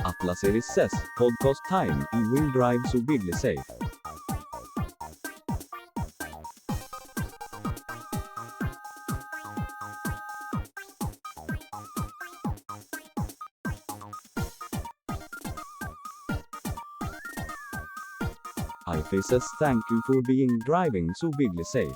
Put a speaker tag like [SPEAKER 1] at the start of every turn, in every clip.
[SPEAKER 1] Atlas Series SES, Podcast Time, I Will Drive So Bigly Safe. iFace says thank you for being driving so bigly safe.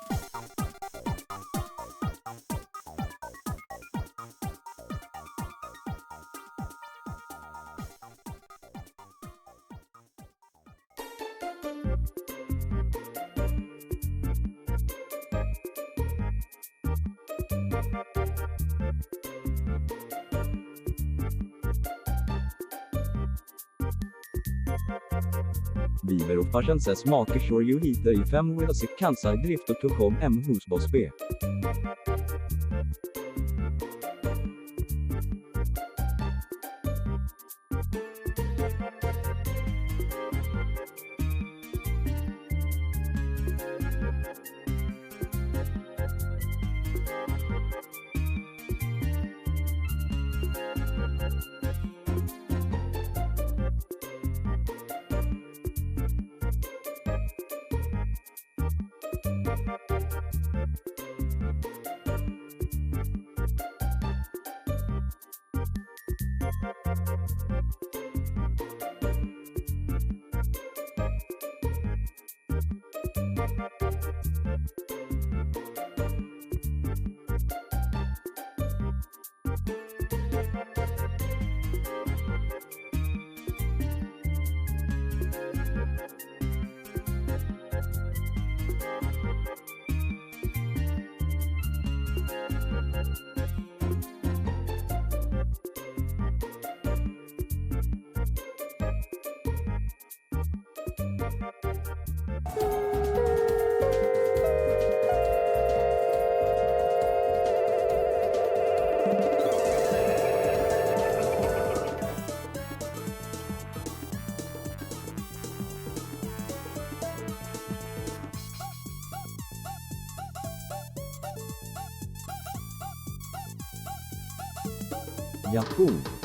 [SPEAKER 1] Beaver of Passion says make sure you hit the i5 with a sequencer drift to come hos boss B. Yahoo!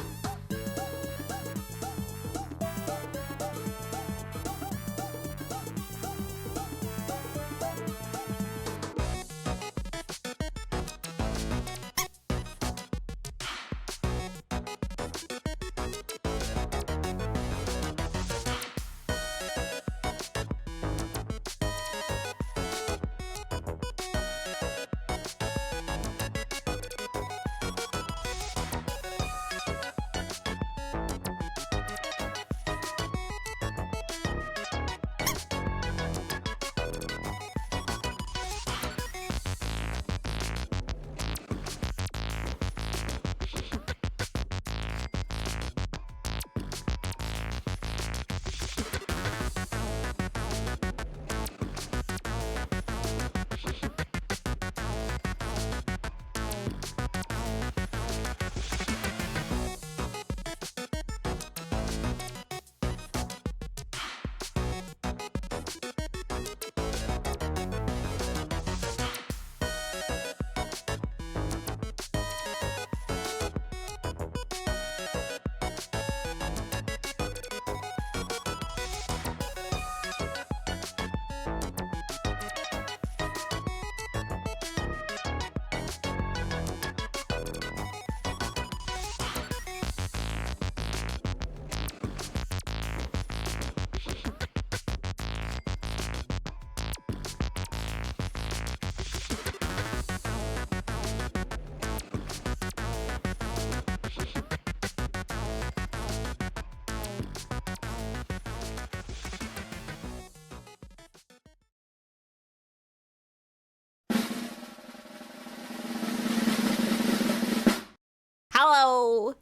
[SPEAKER 2] Hello!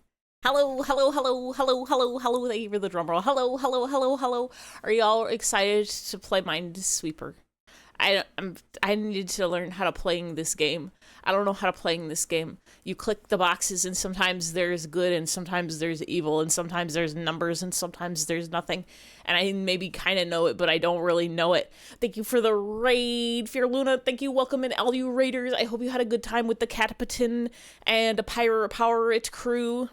[SPEAKER 2] Hello, hello, hello, hello, hello, hello. Thank you for the drum roll. Hello, hello, hello, hello. Are y'all excited to play Minesweeper? I needed to learn how to play this game. I don't know how to play this game. You click the boxes and sometimes there's good and sometimes there's evil and sometimes there's numbers and sometimes there's nothing. And I maybe kind of know it, but I don't really know it. Thank you for the raid, Fear Luna. Thank you. Welcome in all you raiders. I hope you had a good time with the Catapatin and a Power It crew.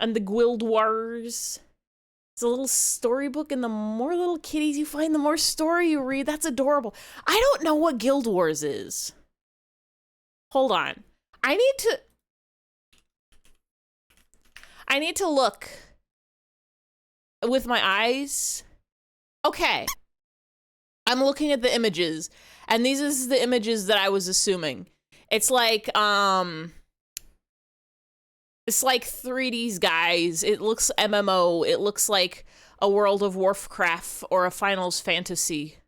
[SPEAKER 2] and the Guild Wars. It's a little storybook, and the more little kitties you find, the more story you read. That's adorable. I don't know what Guild Wars is. Hold on. I need to look with my eyes. Okay. I'm looking at the images, and these is the images that I was assuming. It's like 3D's, guys. It looks MMO. It looks like a World of Warcraft or a Finals Fantasy.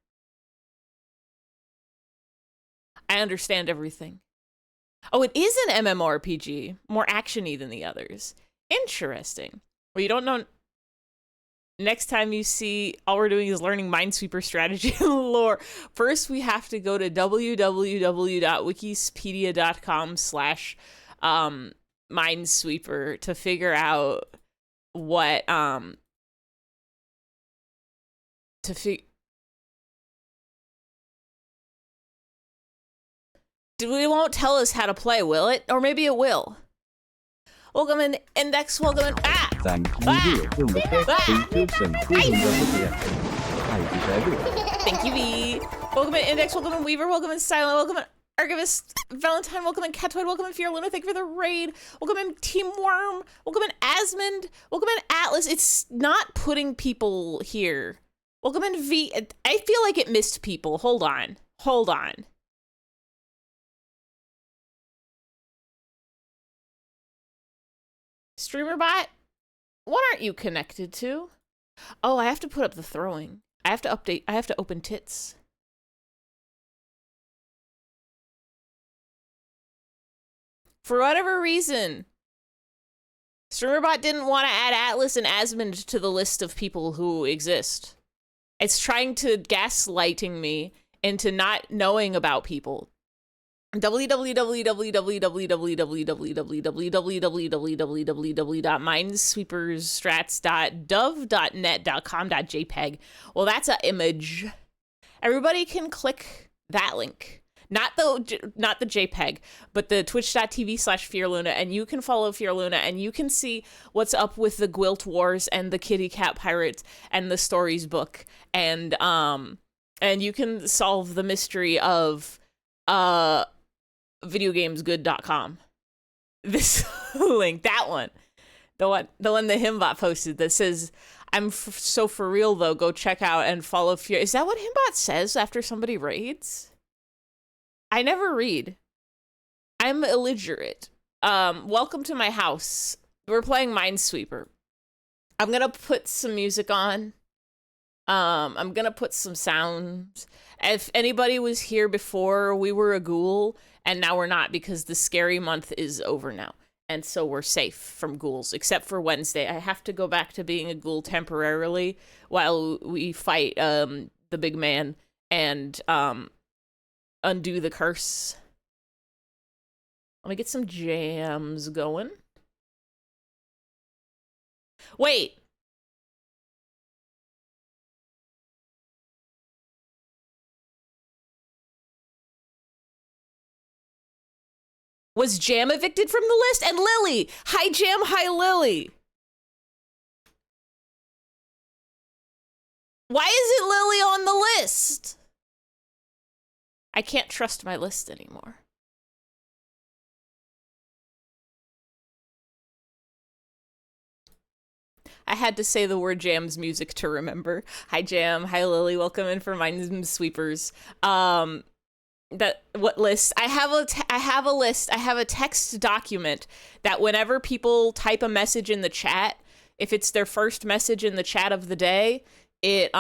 [SPEAKER 2] I understand everything. Oh, it is an MMORPG. More action-y than the others. Interesting. Well, you don't know... Next time you see, all we're doing is learning Minesweeper strategy and lore. First, we have to go to www.wikipedia.com/Minesweeper to figure out what we won't tell us how to play, will it? Or maybe it will. Welcome in Index, welcome in
[SPEAKER 1] Thank you,
[SPEAKER 2] Thank you, V. Welcome in Index, welcome in Weaver, welcome in Silent, welcome in Archivist, Valentine, welcome in Catoid, welcome in Fear Luna, thank you for the raid, welcome in Team Worm, welcome in Asmund, welcome in Atlas. It's not putting people here. Welcome in V. I feel like it missed people. Hold on. StreamerBot, what aren't you connected to? Oh, I have to put up the throwing. I have to open tits. For whatever reason, StreamerBot didn't want to add Atlas and Asmund to the list of people who exist. It's trying to gaslighting me into not knowing about people. www.minesweepersstrats.dove.net.com.jpg. Well, that's an image. Everybody can click that link. Not the JPEG, but the twitch.tv/FearLuna, and you can follow FearLuna, and you can see what's up with the Guild Wars and the Kitty Cat Pirates and the Stories book, and you can solve the mystery of videogamesgood.com. This link, that one, the one that Himbot posted that says, "I'm so for real though. Go check out and follow Fear." Is that what Himbot says after somebody raids? I never read. I'm illiterate. Welcome to my house. We're playing Minesweeper. I'm gonna put some music on. I'm gonna put some sounds. If anybody was here before, we were a ghoul, and now we're not because the scary month is over now. And so we're safe from ghouls, except for Wednesday. I have to go back to being a ghoul temporarily while we fight the big man and undo the curse. Let me get some jams going. Wait. Was Jam evicted from the list? And Lily! Hi, Jam. Hi, Lily. Why isn't Lily on the list? I can't trust my list anymore. I had to say the word Jam's music to remember. Hi, Jam. Hi, Lily. Welcome in for Minesweepers. What list? I have a list. I have a text document that whenever people type a message in the chat, if it's their first message in the chat of the day, it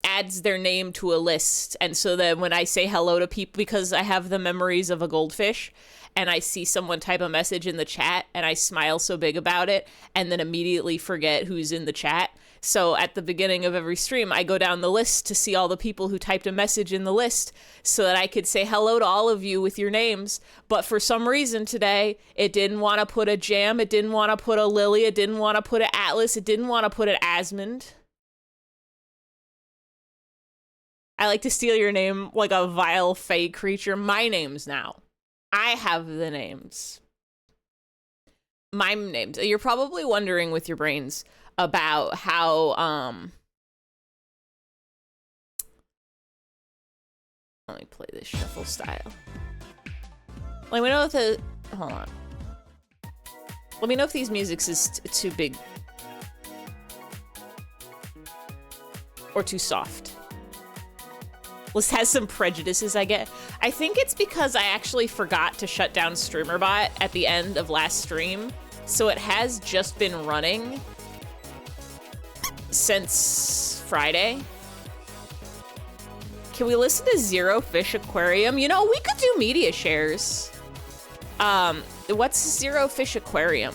[SPEAKER 2] adds their name to a list. And so that when I say hello to people, because I have the memories of a goldfish, and I see someone type a message in the chat and I smile so big about it and then immediately forget who's in the chat. So at the beginning of every stream, I go down the list to see all the people who typed a message in the list so that I could say hello to all of you with your names. But for some reason today, it didn't want to put a Jam, it didn't want to put a Lily, it didn't want to put an Atlas, it didn't want to put an Asmund. I like to steal your name like a vile fey creature. My name's now. I have the names. mime names. You're probably wondering with your brains about how, let me play this shuffle style. Let me know if the, hold on. Let me know if these musics is too big or too soft. This has some prejudices, I get. I think it's because I actually forgot to shut down StreamerBot at the end of last stream, so it has just been running since Friday. Can we listen to Zero Fish Aquarium? You know, we could do media shares. What's Zero Fish Aquarium?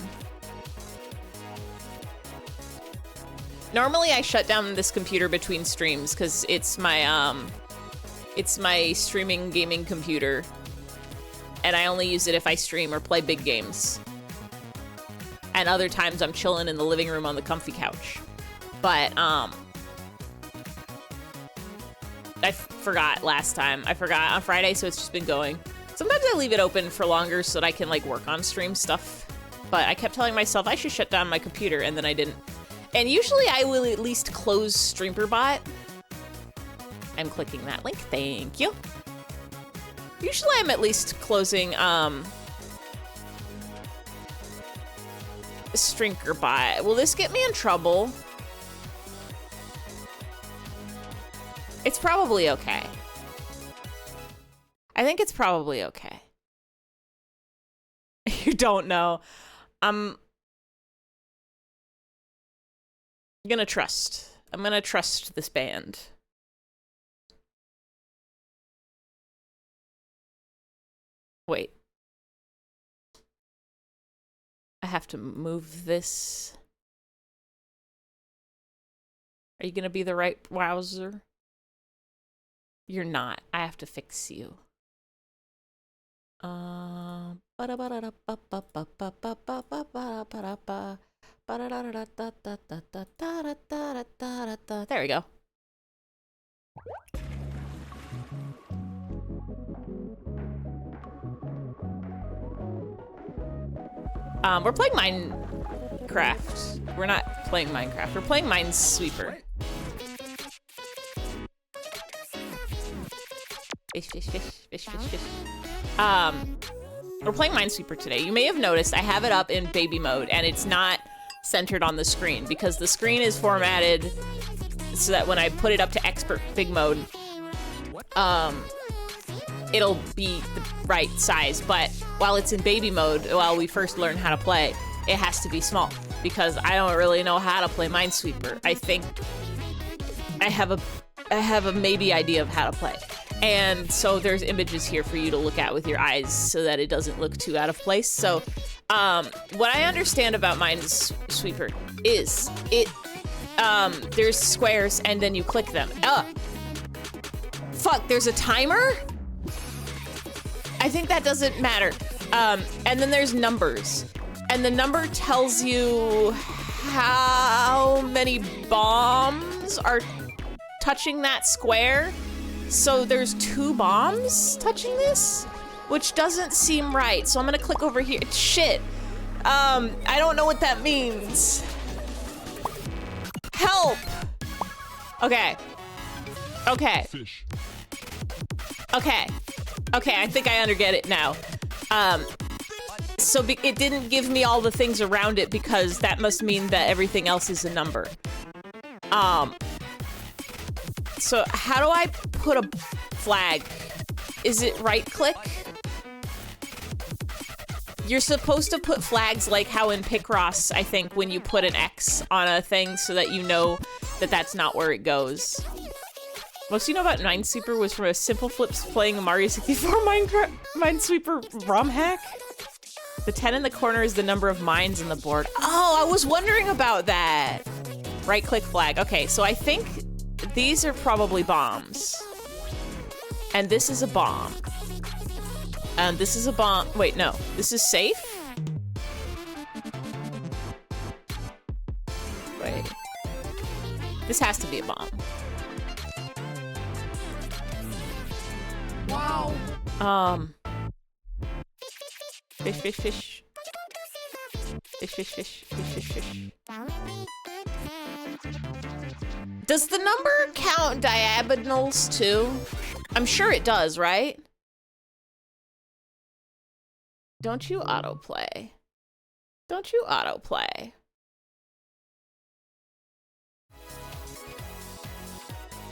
[SPEAKER 2] Normally I shut down this computer between streams because it's my streaming gaming computer, and I only use it if I stream or play big games. And other times I'm chilling in the living room on the comfy couch. But I forgot last time. I forgot on Friday, so it's just been going. Sometimes I leave it open for longer so that I can like work on stream stuff. But I kept telling myself I should shut down my computer, and then I didn't. And usually I will at least close StreamerBot. I'm clicking that link, thank you. Usually I'm at least closing StreamerBot. Will this get me in trouble? It's probably okay. I think it's probably okay. You don't know. I'm gonna trust. I'm gonna trust this band. Wait. I have to move this. Are you gonna be the right browser? You're not. I have to fix you. There we go. We're playing Minecraft. We're not playing Minecraft. We're playing Minesweeper. Fish, fish, fish, fish, fish, fish. We're playing Minesweeper today. You may have noticed I have it up in baby mode, and it's not centered on the screen because the screen is formatted so that when I put it up to expert big mode, it'll be the right size. But while it's in baby mode, while we first learn how to play, it has to be small because I don't really know how to play Minesweeper. I think I have a maybe idea of how to play. And so there's images here for you to look at with your eyes so that it doesn't look too out of place. So what I understand about Minesweeper is there's squares and then you click them. Fuck, there's a timer? I think that doesn't matter. And then there's numbers. And the number tells you how many bombs are touching that square. So there's 2 bombs touching this, which doesn't seem right. So I'm gonna click over here. Shit. I don't know what that means. Help. Okay. Okay.
[SPEAKER 3] Fish.
[SPEAKER 2] Okay. Okay, I think I get it now. So it didn't give me all the things around it because that must mean that everything else is a number. So how do I put a flag? Is it right click? You're supposed to put flags like how in Picross, I think, when you put an X on a thing so that you know that that's not where it goes. Most you know about Minesweeper was from a Simple Flips playing a Mario 64 Minesweeper ROM hack. The 10 in the corner is the number of mines in the board. Oh, I was wondering about that. Right click flag. Okay, so I think these are probably bombs. And this is a bomb. And this is a bomb. Wait, no. This is safe? Wait. This has to be a bomb.
[SPEAKER 3] Wow.
[SPEAKER 2] Fish, fish, fish. Fish, fish, fish, fish, fish, fish. Does the number count diagonals too? I'm sure it does, right? Don't you autoplay? Don't you autoplay?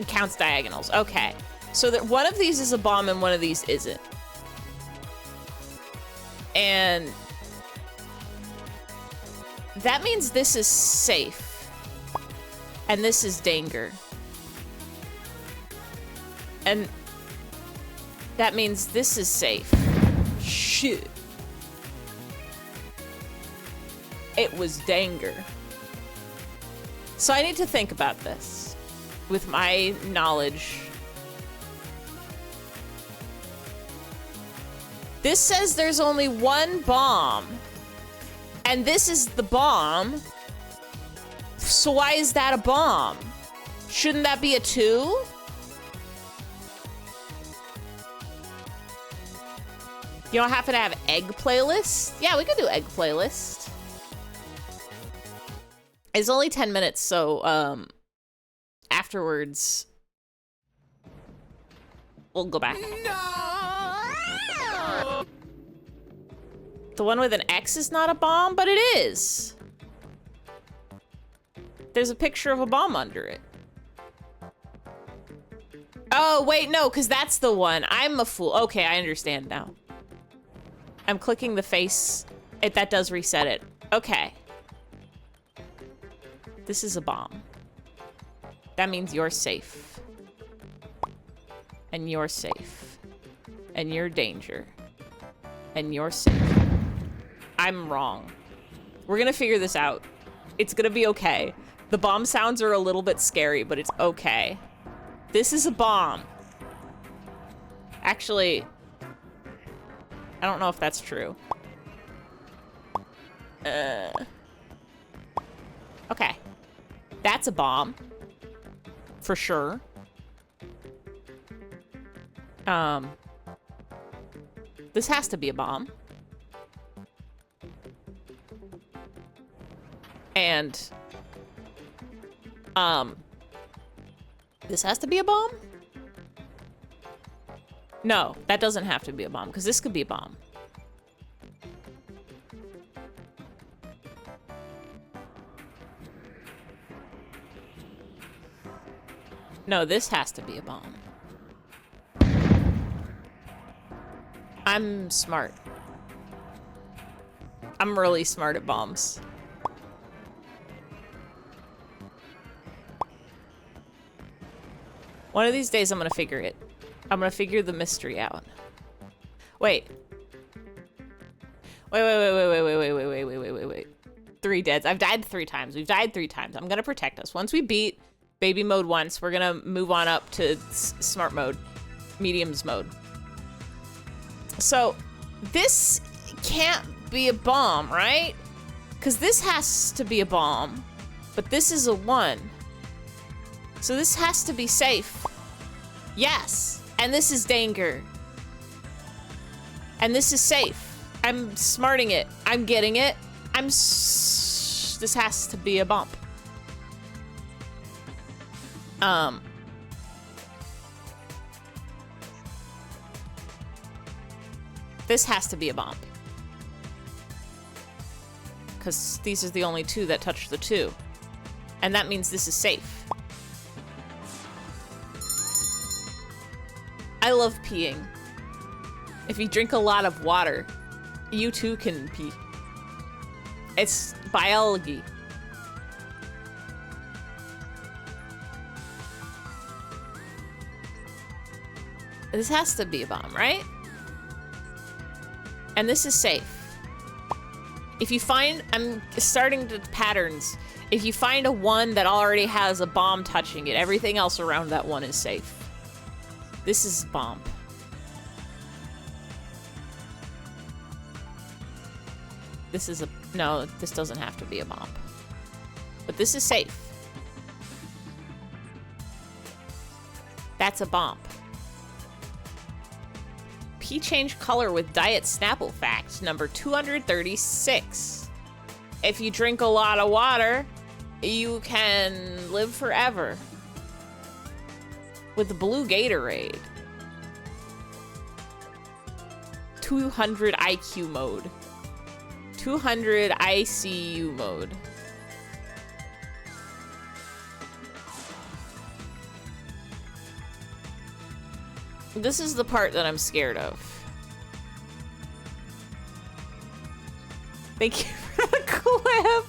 [SPEAKER 2] It counts diagonals. Okay. So that one of these is a bomb and one of these isn't. And that means this is safe. And this is danger. And that means this is safe. Shit. It was danger. So I need to think about this with my knowledge. This says there's only one bomb. And this is the bomb. So why is that a bomb? Shouldn't that be a 2? You don't happen to have egg playlist? Yeah, we could do egg playlist. It's only 10 minutes, so afterwards we'll go back. No! The one with an X is not a bomb, but it is. There's a picture of a bomb under it. Oh, wait, no, because that's the one. I'm a fool. Okay, I understand now. I'm clicking the face. That does reset it. Okay. This is a bomb. That means you're safe. And you're safe. And you're danger. And you're safe. I'm wrong. We're gonna figure this out. It's gonna be okay. The bomb sounds are a little bit scary, but it's okay. This is a bomb. Actually, I don't know if that's true. Okay. That's a bomb. For sure. This has to be a bomb. And, this has to be a bomb? No, that doesn't have to be a bomb, because this could be a bomb. No, this has to be a bomb. I'm smart. I'm really smart at bombs. One of these days I'm gonna figure it. I'm gonna figure the mystery out. Wait. Wait. 3 deads. I've died 3 times. We've died 3 times. I'm gonna protect us. Once we beat baby mode once, we're gonna move on up to smart mode. Mediums mode. So, this can't be a bomb, right? Because this has to be a bomb. But this is a 1. So this has to be safe. Yes. And this is danger. And this is safe. I'm smarting it. I'm getting it. This has to be a bump. This has to be a bump. Because these are the only 2 that touch the 2. And that means this is safe. I love peeing. If you drink a lot of water, you too can pee. It's biology. This has to be a bomb, right? And this is safe. If you find, I'm starting to patterns. If you find a 1 that already has a bomb touching it, everything else around that 1 is safe. This is bomb. This is a, no, this doesn't have to be a bomb. But this is safe. That's a bomb. P change color with Diet Snapple fact number 236. if you drink a lot of water, you can live forever. With the blue Gatorade. 200 IQ mode. 200 ICU mode. This is the part that I'm scared of. Thank you for the clip.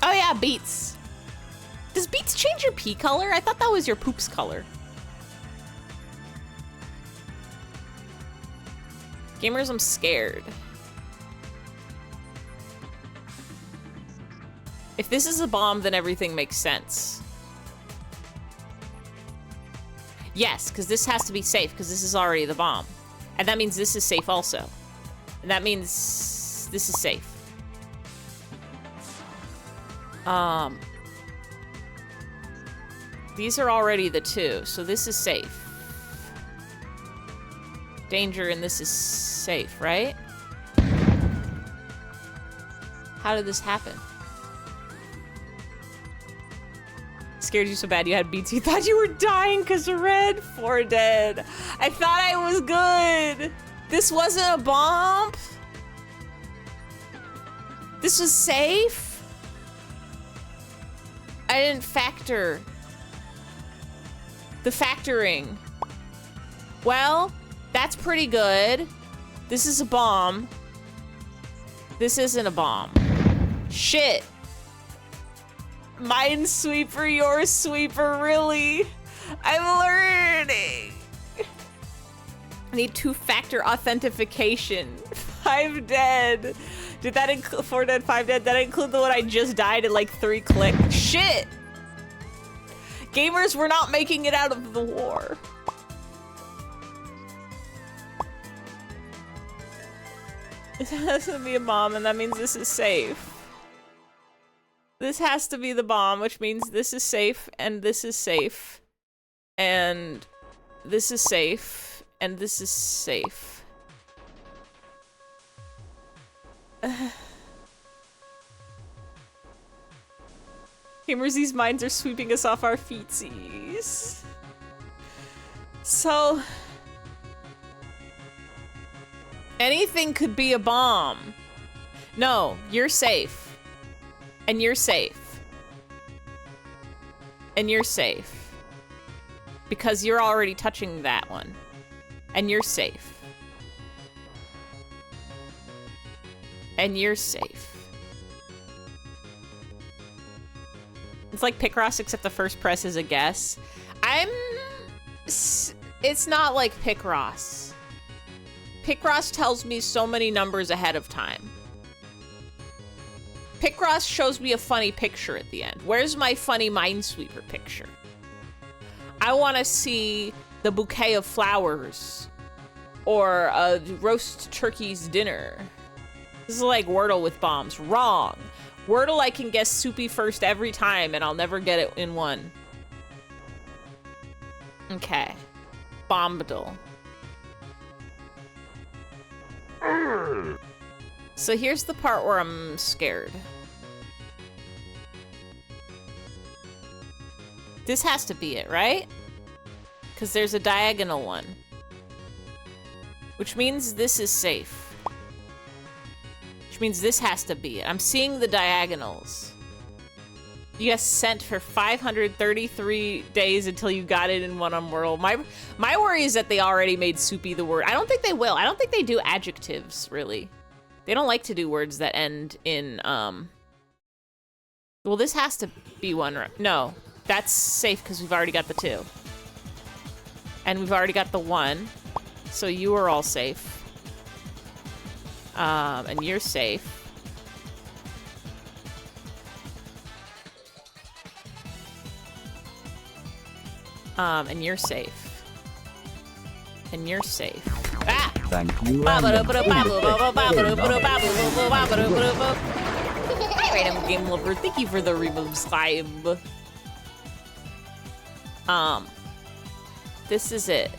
[SPEAKER 2] Oh yeah, Beats. Does Beats change your pee color? I thought that was your poops color. Gamers, I'm scared. If this is a bomb, then everything makes sense. Yes, because this has to be safe, because this is already the bomb. And that means this is safe also. And that means this is safe. These are already the two, so this is safe. Danger, and this is safe, right? How did this happen? Scared you so bad you had Beats. You thought you were dying because of red. 4 dead. I thought I was good. This wasn't a bomb. This was safe. I didn't factor. The factoring. Well, that's pretty good. This is a bomb. This isn't a bomb. Shit. Minesweeper, your sweeper, really? I'm learning. I need 2-factor authentication. 5 dead. Did that include 4 dead, 5 dead? Did that include the one I just died in like 3 clicks? Shit. Gamers, we're not making it out of the war. This has to be a bomb, and that means this is safe. This has to be the bomb, which means this is safe, and this is safe. And this is safe, and this is safe. Gamers, these mines are sweeping us off our feetsies. So... anything could be a bomb. No, you're safe. And you're safe. And you're safe. Because you're already touching that one. And you're safe. And you're safe. It's like Picross, except the first press is a guess. It's not like Picross. Picross tells me so many numbers ahead of time. Picross shows me a funny picture at the end. Where's my funny Minesweeper picture? I want to see the bouquet of flowers or a roast turkey's dinner. This is like Wordle with bombs. Wrong. Wordle, I can guess soupy first every time and I'll never get it in one. Okay. Bombadil. So here's the part where I'm scared. This has to be it, right? Because there's a diagonal one. Which means this is safe. Which means this has to be it. I'm seeing the diagonals. You guys sent for 533 days until you got it in one on Wordle. My worry is that they already made soupy the word. I don't think they will. I don't think they do adjectives, really. They don't like to do words that end in, well, this has to be one, right? No, that's safe because we've already got the 2. And we've already got the 1. So you are all safe. And you're safe. And you're safe. And you're safe. Ah!
[SPEAKER 1] Thank you.
[SPEAKER 2] Alright, I'm a game lover. Thank you for the resubscribe. This is it.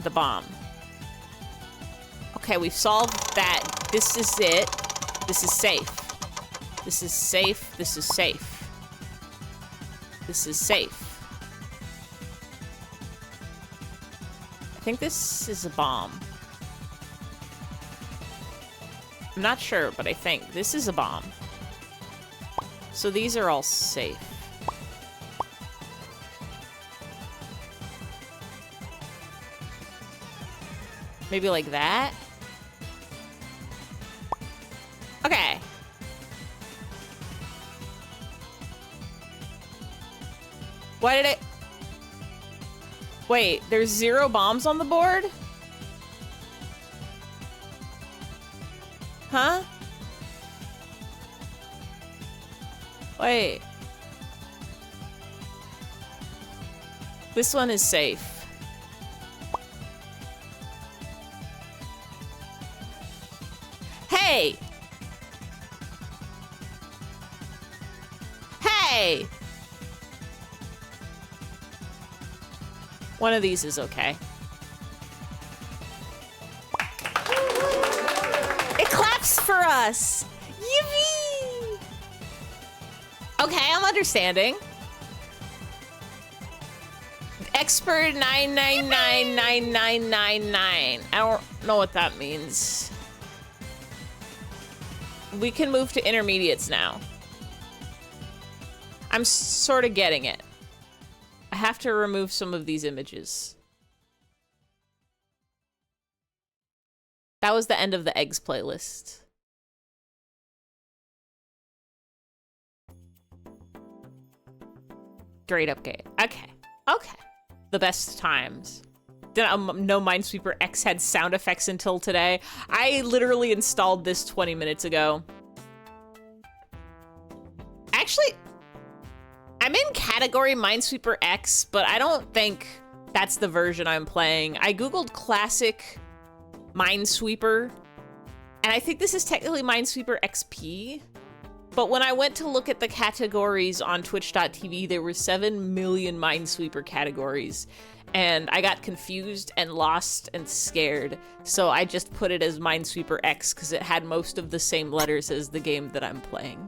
[SPEAKER 2] The bomb. Okay, Okay, we've solved that. This is it. This is safe. This is safe. This is safe. This is safe. I think this is a bomb. I'm not sure, but I think this is a bomb. So these are all safe. Maybe like that? Okay. Why did I... Wait, there's 0 bombs on the board? Huh? Wait. This one is safe. Hey! Hey! One of these is okay. It claps for us! Yippee! Okay, I'm understanding. Expert 9999999. I don't know what that means. We can move to intermediates now. I'm sort of getting it. I have to remove some of these images. That was the end of the eggs playlist. Great update. Okay. Okay. The best times. Didn't know Minesweeper X had sound effects until today. I literally installed this 20 minutes ago. Actually, I'm in category Minesweeper X, but I don't think that's the version I'm playing. I googled classic Minesweeper, and I think this is technically Minesweeper XP. But when I went to look at the categories on twitch.tv, there were 7 million Minesweeper categories. And I got confused and lost and scared. So I just put it as Minesweeper X because it had most of the same letters as the game that I'm playing.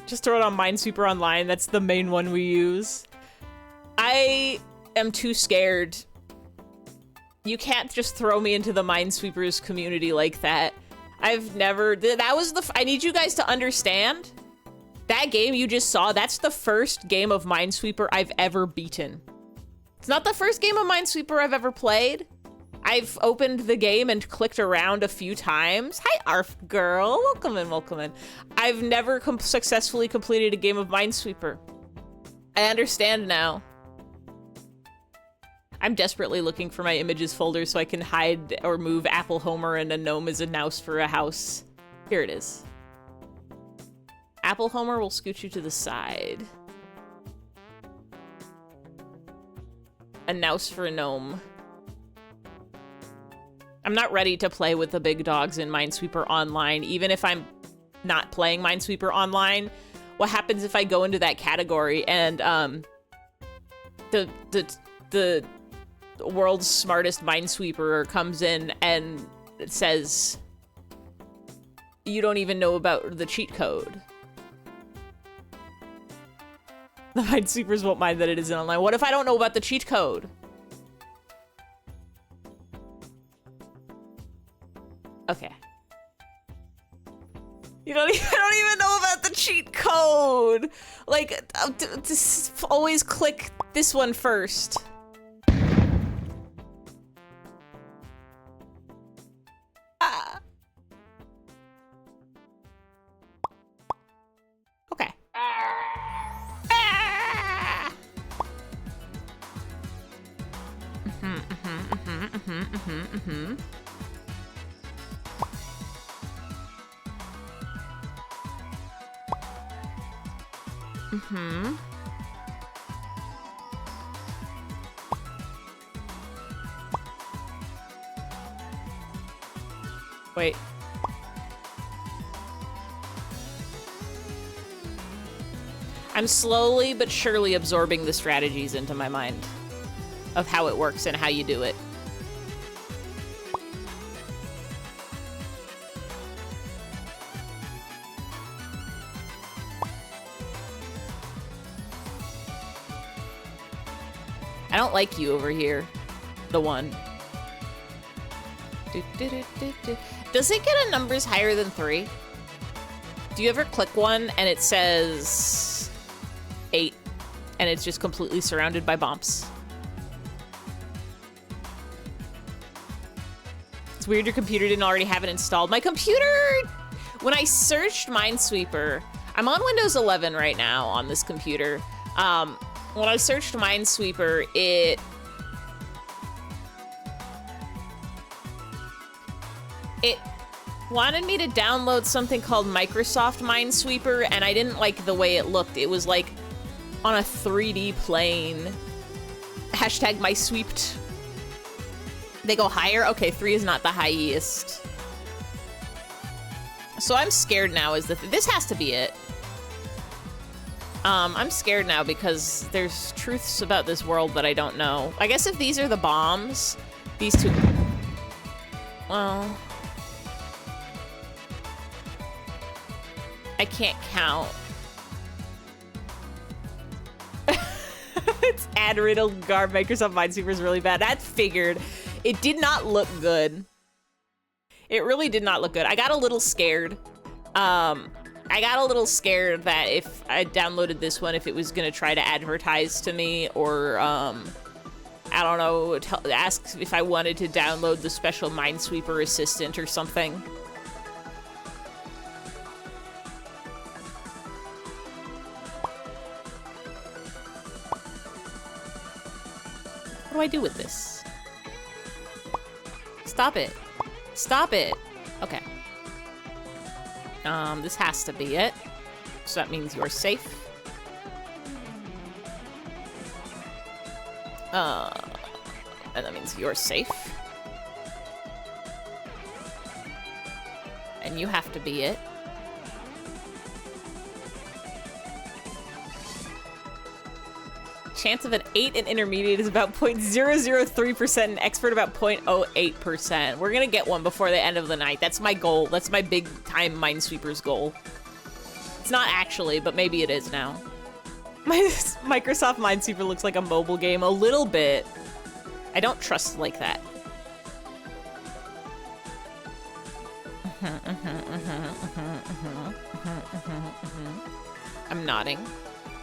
[SPEAKER 2] Just throw it on Minesweeper Online. That's the main one we use. I am too scared. You can't just throw me into the Minesweepers community like that. I've never... That was the... I need you guys to understand. That game you just saw, that's the first game of Minesweeper I've ever beaten. It's not the first game of Minesweeper I've ever played. I've opened the game and clicked around a few times. Hi, Arf girl. Welcome in, welcome in. I've never successfully completed a game of Minesweeper. I understand now. I'm desperately looking for my images folder so I can hide or move Apple Homer and a gnome as a mouse for a house. Here it is. Apple Homer will scoot you to the side. A mouse for a gnome. I'm not ready to play with the big dogs in Minesweeper Online, even if I'm not playing Minesweeper Online. What happens if I go into that category and the world's smartest Minesweeper comes in and it says, you don't even know about the cheat code. The Minesweepers won't mind that it isn't online. What if I don't know about the cheat code? Okay. I don't even know about the cheat code. Like, just always click this one first. Ah. Okay. Ah. Wait. I'm slowly but surely absorbing the strategies into my mind of how it works and how you do it. I don't like you over here. The one. Does it get a numbers higher than 3? Do you ever click one and it says 8 and it's just completely surrounded by bombs? It's weird your computer didn't already have it installed. My computer, when I searched Minesweeper, I'm on Windows 11 right now on this computer. When I searched Minesweeper, it wanted me to download something called Microsoft Minesweeper, and I didn't like the way it looked. It was like on a 3D plane. Hashtag MySweeped. They go higher? Okay, 3 is not the highest. So I'm scared now is this has to be it. I'm scared now because there's truths about this world that I don't know. I guess if these are the bombs, these two... Well... I can't count. It's ad riddled garb. Microsoft Minesweeper is really bad. That figured. It did not look good. It really did not look good. I got a little scared. I got a little scared that if I downloaded this one, if it was gonna try to advertise to me or, I don't know, ask if I wanted to download the special Minesweeper assistant or something. What do I do with this? Stop it. Stop it. Okay. This has to be it. So that means you're safe. And that means you're safe. And you have to be it. Chance of an 8 in intermediate is about 0.003% and expert about 0.08%. We're gonna get one before the end of the night. That's my goal. That's my big time Minesweeper's goal. It's not actually, but maybe it is now. My Microsoft Minesweeper looks like a mobile game a little bit. I don't trust like that. I'm nodding.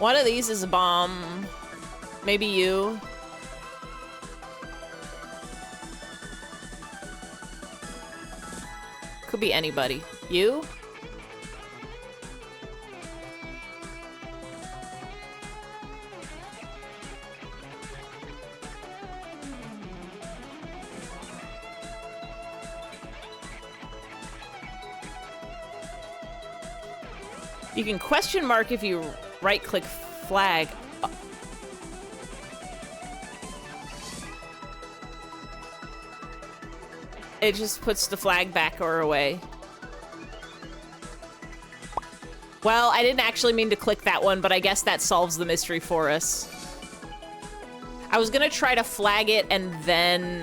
[SPEAKER 2] One of these is a bomb. Maybe you. Could be anybody. You? You can question mark if you right-click flag. It just puts the flag back or away. Well, I didn't actually mean to click that one, but I guess that solves the mystery for us. I was gonna try to flag it and then,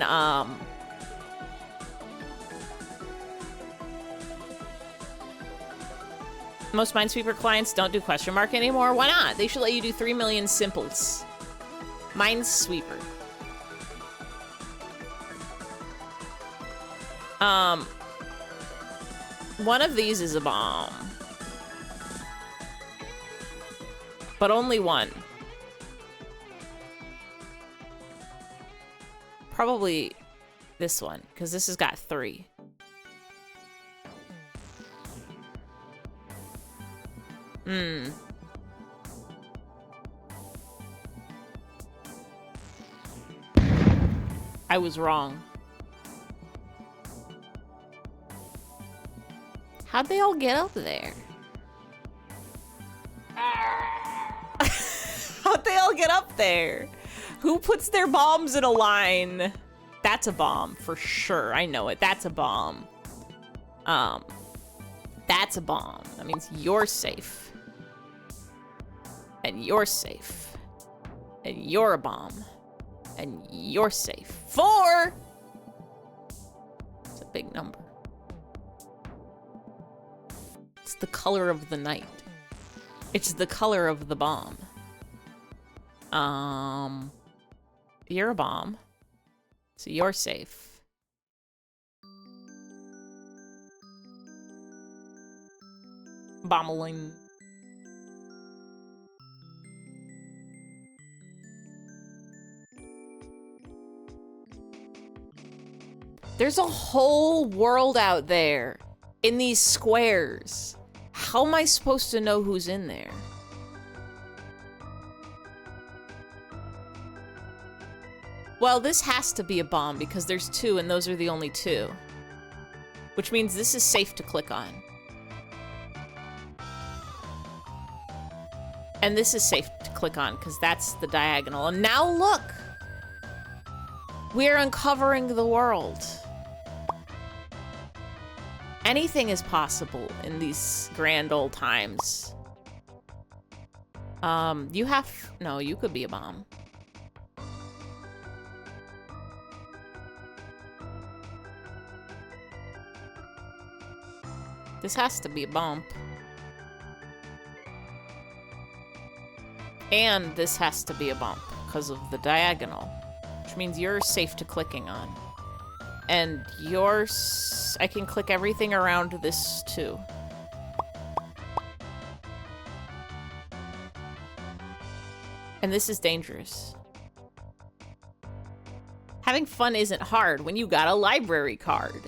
[SPEAKER 2] most Minesweeper clients don't do question mark anymore. Why not? They should let you do 3 million simples. Minesweeper. One of these is a bomb. But only one. Probably this one, because this has got 3. I was wrong. How'd they all get up there? How'd they all get up there? Who puts their bombs in a line? That's a bomb, for sure. I know it. That's a bomb. That's a bomb. That means you're safe. And you're safe. And you're a bomb. And you're safe. 4! It's a big number. It's the color of the night. It's the color of the bomb. you're a bomb. So you're safe. Bommeling. There's a whole world out there in these squares. How am I supposed to know who's in there? Well, this has to be a bomb because there's 2 and those are the only 2. Which means this is safe to click on. And this is safe to click on because that's the diagonal. And now look! We're uncovering the world. Anything is possible in these grand old times. No, you could be a bomb. This has to be a bump. And this has to be a bump because of the diagonal, which means you're safe to clicking on. And yours, I can click everything around this too. And this is dangerous. Having fun isn't hard when you got a library card.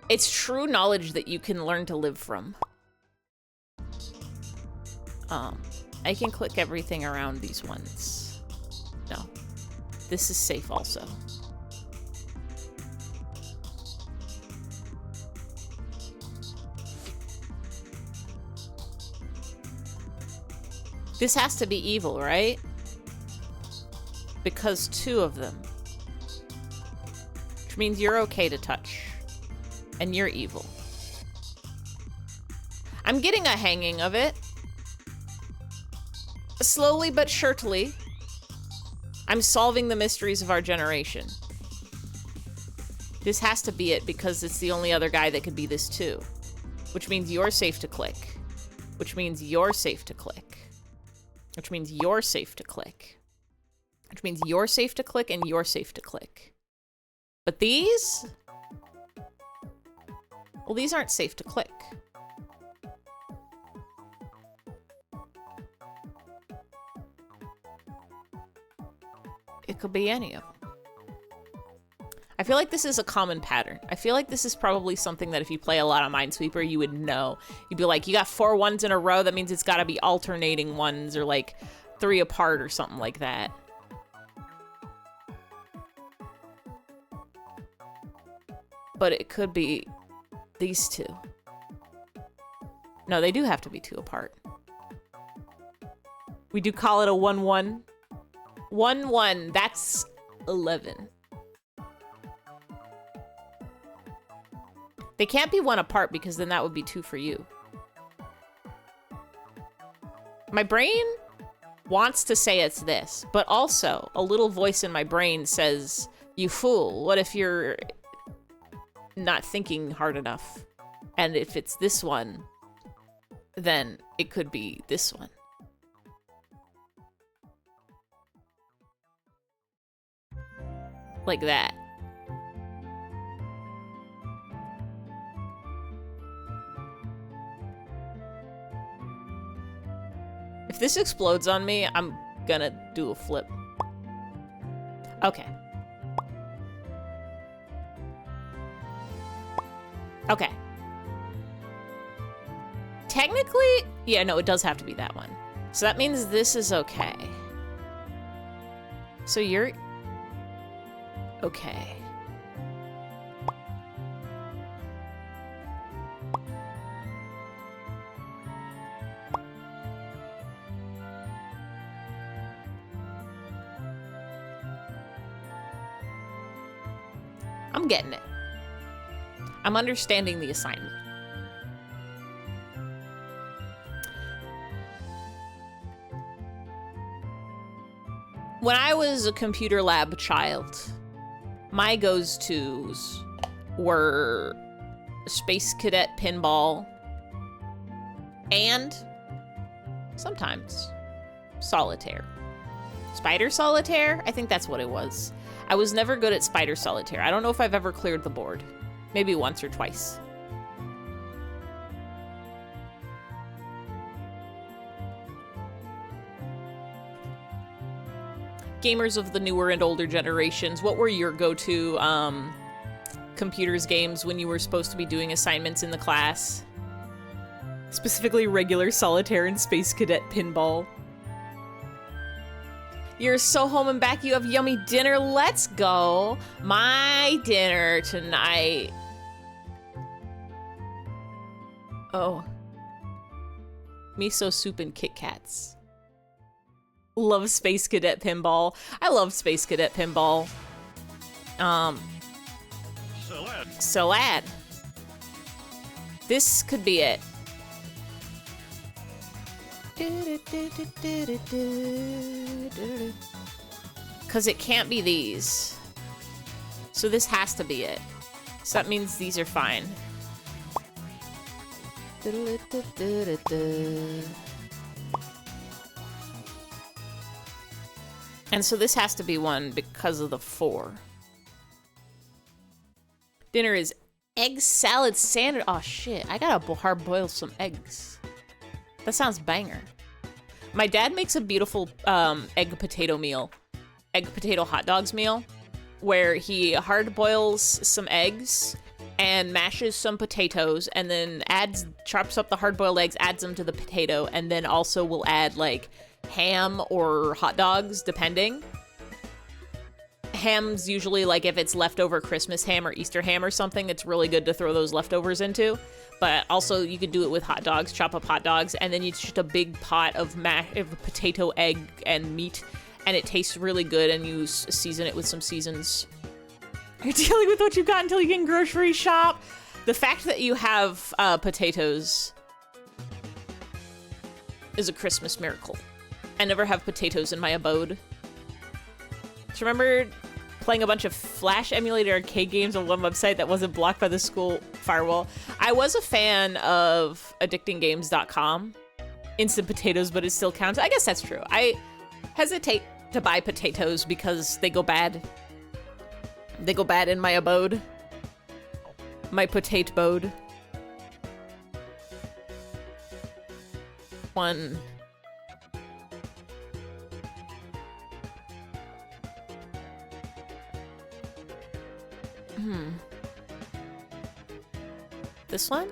[SPEAKER 2] It's true knowledge that you can learn to live from. I can click everything around these ones. No. This is safe also. This has to be evil, right? Because 2 of them. Which means you're okay to touch. And you're evil. I'm getting a hanging of it. Slowly but surely. I'm solving the mysteries of our generation. This has to be it because it's the only other guy that could be this too. Which means you're safe to click. Which means you're safe to click. Which means you're safe to click. Which means you're safe to click and you're safe to click. But these? Well, these aren't safe to click. It could be any of them. I feel like this is a common pattern. I feel like this is probably something that if you play a lot of Minesweeper, you would know. You'd be like, you got 4 ones in a row, that means it's gotta be alternating ones or like 3 apart or something like that. But it could be these 2. No, they do have to be 2 apart. We do call it a 1-1. 1-1, that's 11. They can't be 1 apart because then that would be 2 for you. My brain wants to say it's this, but also a little voice in my brain says, you fool, what if you're not thinking hard enough? And if it's this one, then it could be this one. Like that. If this explodes on me, I'm gonna do a flip. Okay. Okay. Technically, yeah, no, it does have to be that one. So that means this is okay. So you're... okay. I'm getting it. I'm understanding the assignment. When I was a computer lab child, my goes-tos were Space Cadet Pinball and sometimes Solitaire. Spider Solitaire? I think that's what it was. I was never good at Spider Solitaire. I don't know if I've ever cleared the board. Maybe once or twice. Gamers of the newer and older generations, what were your go-to computers games when you were supposed to be doing assignments in the class? Specifically regular solitaire and Space Cadet pinball. You're so home and back, you have yummy dinner. Let's go. My dinner tonight. Oh. Miso soup and Kit Kats. Love Space Cadet pinball. I love Space Cadet pinball. Salad. This could be it. Because it can't be these. So this has to be it. So that means these are fine. And so this has to be one because of the 4. Dinner is egg salad sandwich. Oh shit, I gotta hard boil some eggs. That sounds banger. My dad makes a beautiful egg potato meal. Egg potato hot dogs meal. Where he hard boils some eggs and mashes some potatoes and then chops up the hard boiled eggs, adds them to the potato, and then also will add like ham or hot dogs, depending. Ham's usually like if it's leftover Christmas ham or Easter ham or something, it's really good to throw those leftovers into. But also you could do it with hot dogs, chop up hot dogs, and then it's just a big pot of potato, egg, and meat, and it tastes really good, and you season it with some seasons. You're dealing with what you got until you can grocery shop. The fact that you have potatoes is a Christmas miracle. I never have potatoes in my abode. Do you remember playing a bunch of Flash emulator arcade games on one website that wasn't blocked by the school firewall? I was a fan of addictinggames.com. Instant potatoes, but it still counts. I guess that's true. I hesitate to buy potatoes because they go bad. They go bad in my abode. My potato bode. One. This one?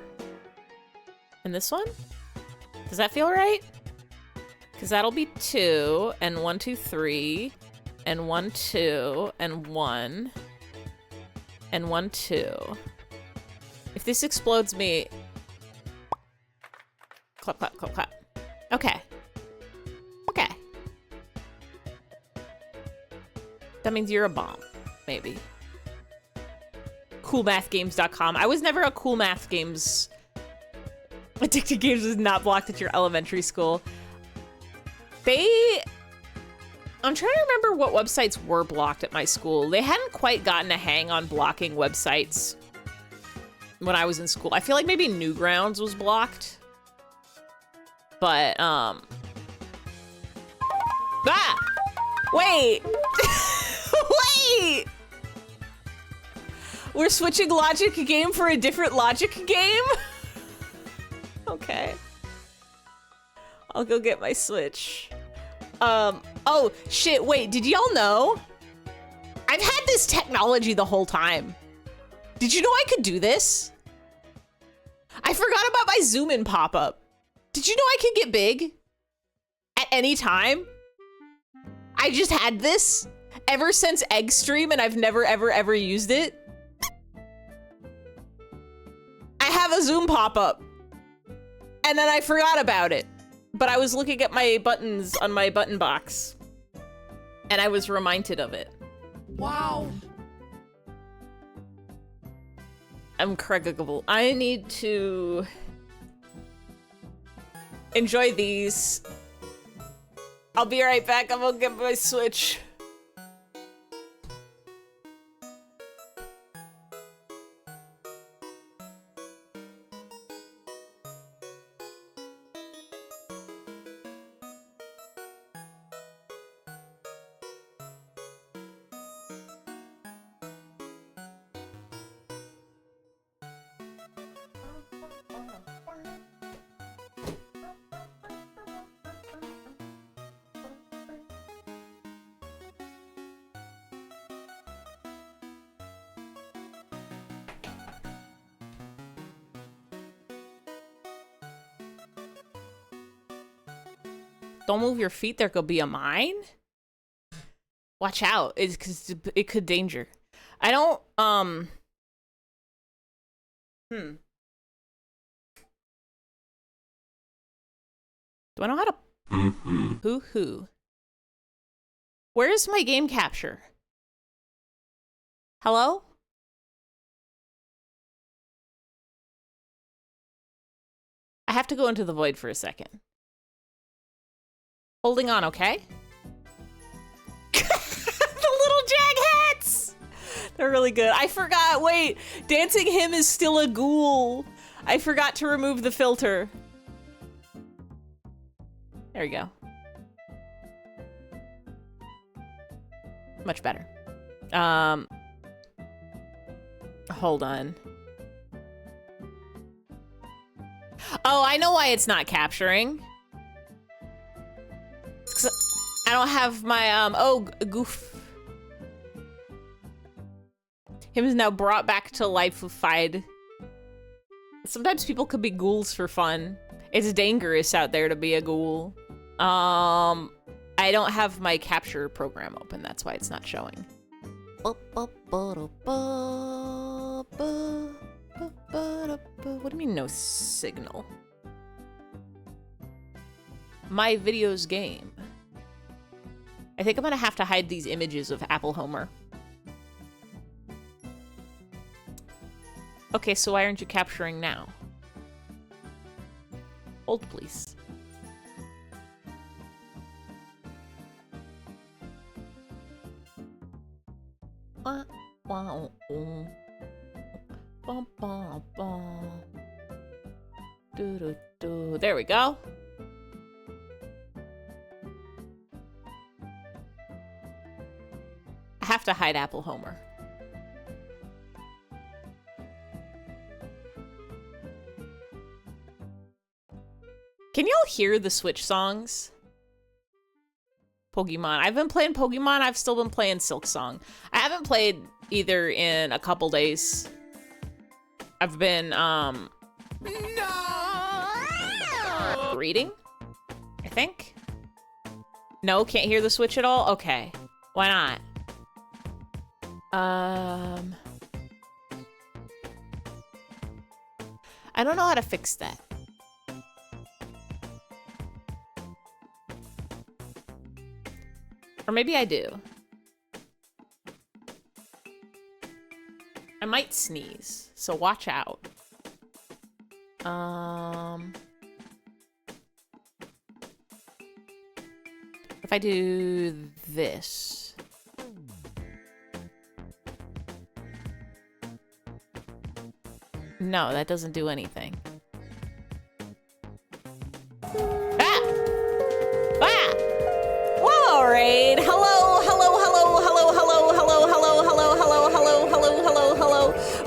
[SPEAKER 2] And this one? Does that feel right? Because that'll be 2, and 1, 2, 3, and 1, 2, and 1, and 1, 2. If this explodes me... Clap, clap, clap, clap. Okay. Okay. That means you're a bomb, maybe. Coolmathgames.com. I was never a Cool Math Games. Addicted Games was not blocked at your elementary school. I'm trying to remember what websites were blocked at my school. They hadn't quite gotten a hang on blocking websites when I was in school. I feel like maybe Newgrounds was blocked. But, Wait! Wait! We're switching logic game for a different logic game? Okay. I'll go get my Switch. Oh, shit, wait, did y'all know? I've had this technology the whole time. Did you know I could do this? I forgot about my zoom in pop-up. Did you know I could get big? At any time? I just had this ever since Eggstream, and I've never, ever, ever used it. I have a zoom pop-up. And then I forgot about it. But I was looking at my buttons on my button box. And I was reminded of it.
[SPEAKER 3] Wow.
[SPEAKER 2] I'm correctable. I need to enjoy these. I'll be right back. I'm gonna get my Switch. Don't move your feet, there could be a mine? Watch out, it's because it could danger. I don't, Do I know how to... Hoo-hoo. Where's my game capture? Hello? I have to go into the void for a second. Holding on, okay? The little jag-hats! They're really good. I forgot, wait. Dancing him is still a ghoul. I forgot to remove the filter. There we go. Much better. Hold on. Oh, I know why it's not capturing. I don't have my, oh, goof. Him is now brought back to life-ified. Sometimes people could be ghouls for fun. It's dangerous out there to be a ghoul. I don't have my capture program open, that's why it's not showing. What do you mean no signal? My videos game. I think I'm gonna have to hide these images of Apple Homer. Okay, so why aren't you capturing now? Hold, please. There we go. I have to hide Apple Homer. Can y'all hear the Switch songs? Pokemon. I've been playing Pokemon. I've still been playing Silk Song. I haven't played either in a couple days. I've been, reading, I think. No, can't hear the Switch at all? Okay. Why not? I don't know how to fix that. Or maybe I do. I might sneeze, so watch out. If I do this. No, that doesn't do anything. Alright, hello.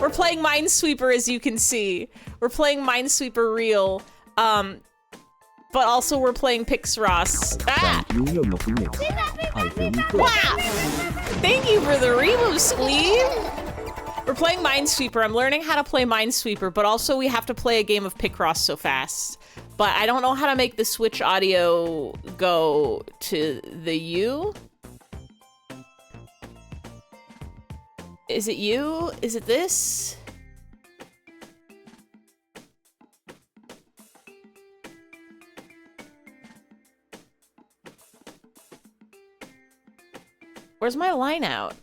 [SPEAKER 2] We're playing Minesweeper, as you can see. We're playing Minesweeper real. But also we're playing Pixross. Wow! Thank you for the remove, Spleeve! We're playing Minesweeper. I'm learning how to play Minesweeper, but also we have to play a game of Picross so fast. But I don't know how to make the Switch audio go to the U. Is it you? Is it this? Where's my line out?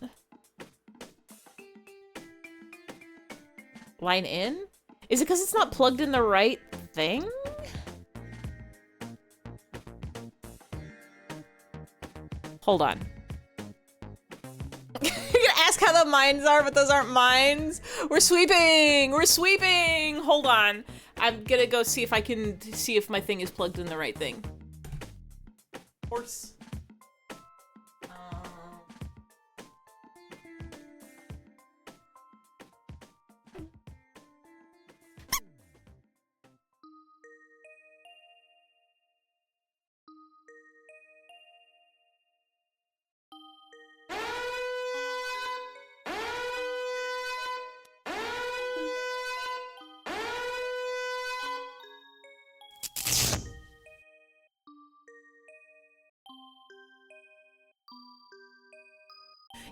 [SPEAKER 2] Line in? Is it because it's not plugged in the right thing? Hold on. You're gonna ask how the mines are, but those aren't mines. We're sweeping! We're sweeping! Hold on. I'm gonna go see if I can see if my thing is plugged in the right thing. Horse.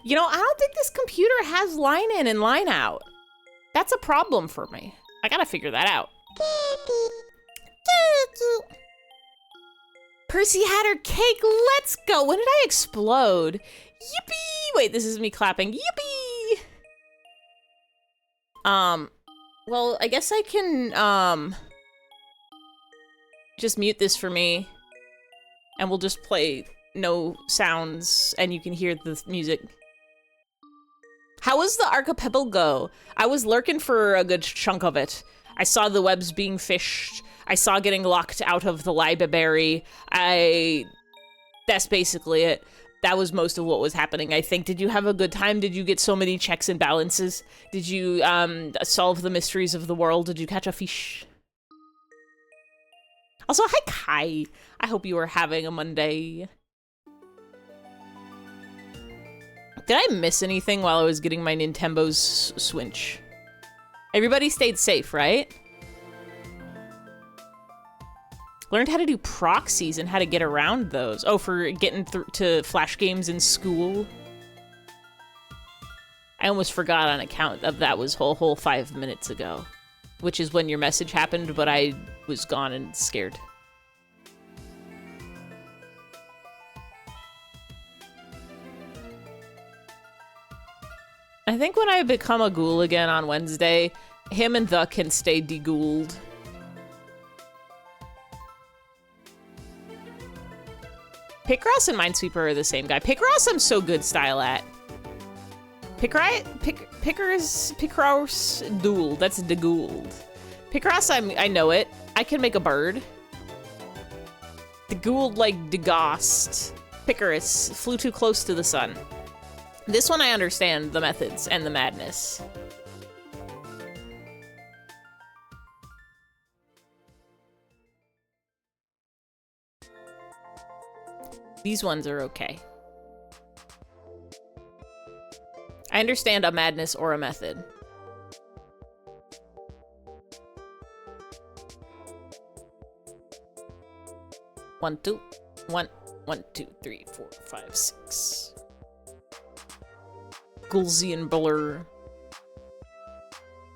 [SPEAKER 2] You know, I don't think this computer has line in and line out. That's a problem for me. I gotta figure that out. Percy had her cake, let's go. When did I explode? Yippee! Wait, this is me clapping. Yippee! Well, I guess I can, just mute this for me. And we'll just play no sounds, and you can hear the music. How was the archipelago? I was lurking for a good chunk of it. I saw the webs being fished. I saw getting locked out of the library. That's basically it. That was most of what was happening, I think. Did you have a good time? Did you get so many checks and balances? Did you, solve the mysteries of the world? Did you catch a fish? Also, hi, Kai. I hope you are having a Monday. Did I miss anything while I was getting my Nintendo's Switch? Everybody stayed safe, right? Learned how to do proxies and how to get around those. Oh, for getting to Flash games in school. I almost forgot on account of that was whole 5 minutes ago. Which is when your message happened, but I was gone and scared. I think when I become a ghoul again on Wednesday, him and the can stay de-ghouled. Picross and Minesweeper are the same guy. Picross I'm so good style at. Picross duel. That's de-ghouled. Picross, I know it. I can make a bird. De-ghouled like deghost. Picarus flew too close to the sun. This one I understand the methods and the madness. These ones are okay. I understand a madness or a method. One, two, 3, 4, 5, 6. Gulzian blur.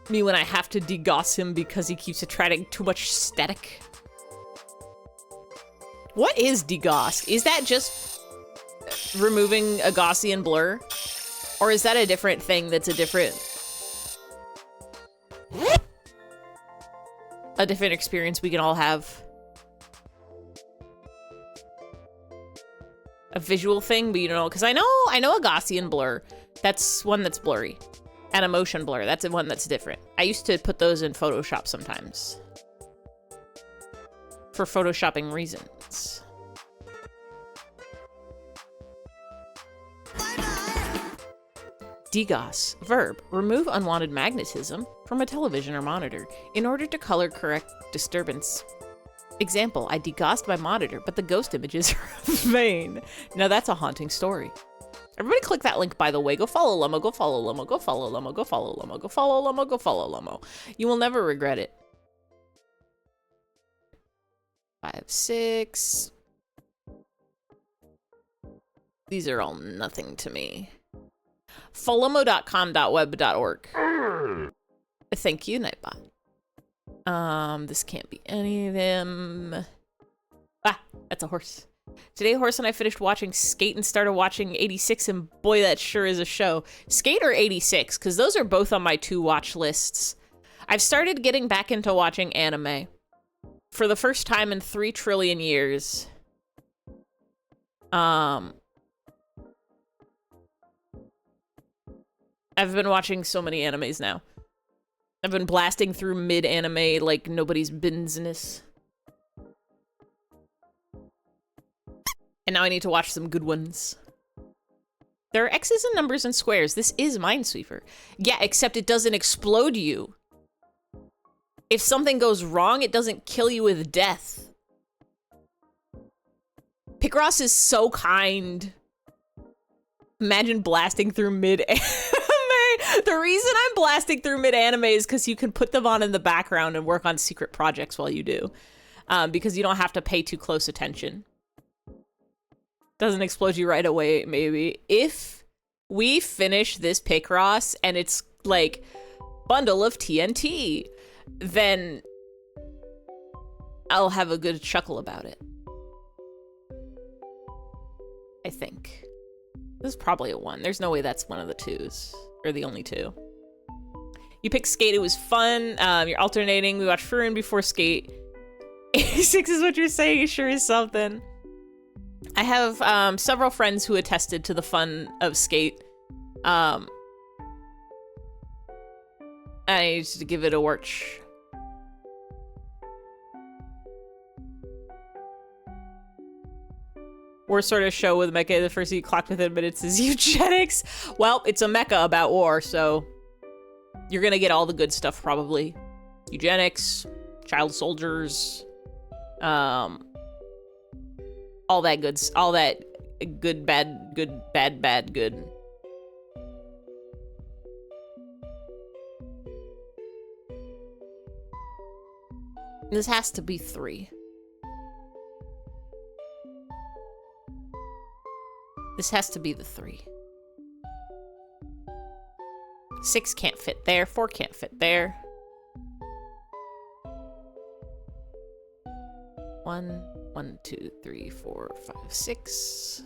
[SPEAKER 2] Me when I have to degauss him because he keeps attracting too much static. What is degauss? Is that just removing a Gaussian blur? Or is that a different thing that's a different experience we can all have? A visual thing, but you know, because I know a Gaussian blur. That's one that's blurry. And a motion blur, that's the one that's different. I used to put those in Photoshop sometimes. For photoshopping reasons. Degauss. Verb. Remove unwanted magnetism from a television or monitor in order to color correct disturbance. Example, I degaussed my monitor, but the ghost images are vain. Now that's a haunting story. Everybody click that link, by the way. Go follow Lomo, go follow Lomo, go follow Lomo, go follow Lomo, go follow Lomo, go follow Lomo. You will never regret it. 5, 6. These are all nothing to me. Follomo.com.web.org. Thank you, Nightbot. This can't be any of them. Ah, that's a horse. Today, Horse and I finished watching Skate and started watching 86, and boy, that sure is a show. Skate or 86, because those are both on my to-watch lists. I've started getting back into watching anime. For the first time in 3 trillion years. I've been watching so many animes now. I've been blasting through mid-anime like nobody's business. And now I need to watch some good ones. There are X's and numbers and squares. This is Minesweeper. Yeah, except it doesn't explode you. If something goes wrong, it doesn't kill you with death. Picross is so kind. Imagine blasting through mid-anime. The reason I'm blasting through mid-anime is because you can put them on in the background and work on secret projects while you do. Because you don't have to pay too close attention. Doesn't explode you right away, maybe. If we finish this Picross and it's like bundle of TNT, then I'll have a good chuckle about it. I think. This is probably a 1. There's no way that's one of the 2s, or the only 2. You picked Skate, it was fun. You're alternating. We watched Furun before Skate. 86 is what you're saying, it sure is something. I have several friends who attested to the fun of Skate. I need to give it a watch. War sort of show with mecha. The first you clocked within minutes is eugenics. Well, it's a mecha about war, so you're gonna get all the good stuff probably. Eugenics, child soldiers, all that goods, all that good, bad, good, bad, bad, good. This has to be 3. This has to be the 3. 6 can't fit there. 4 can't fit there. 1, 1, 2, 3, 4, 5, 6.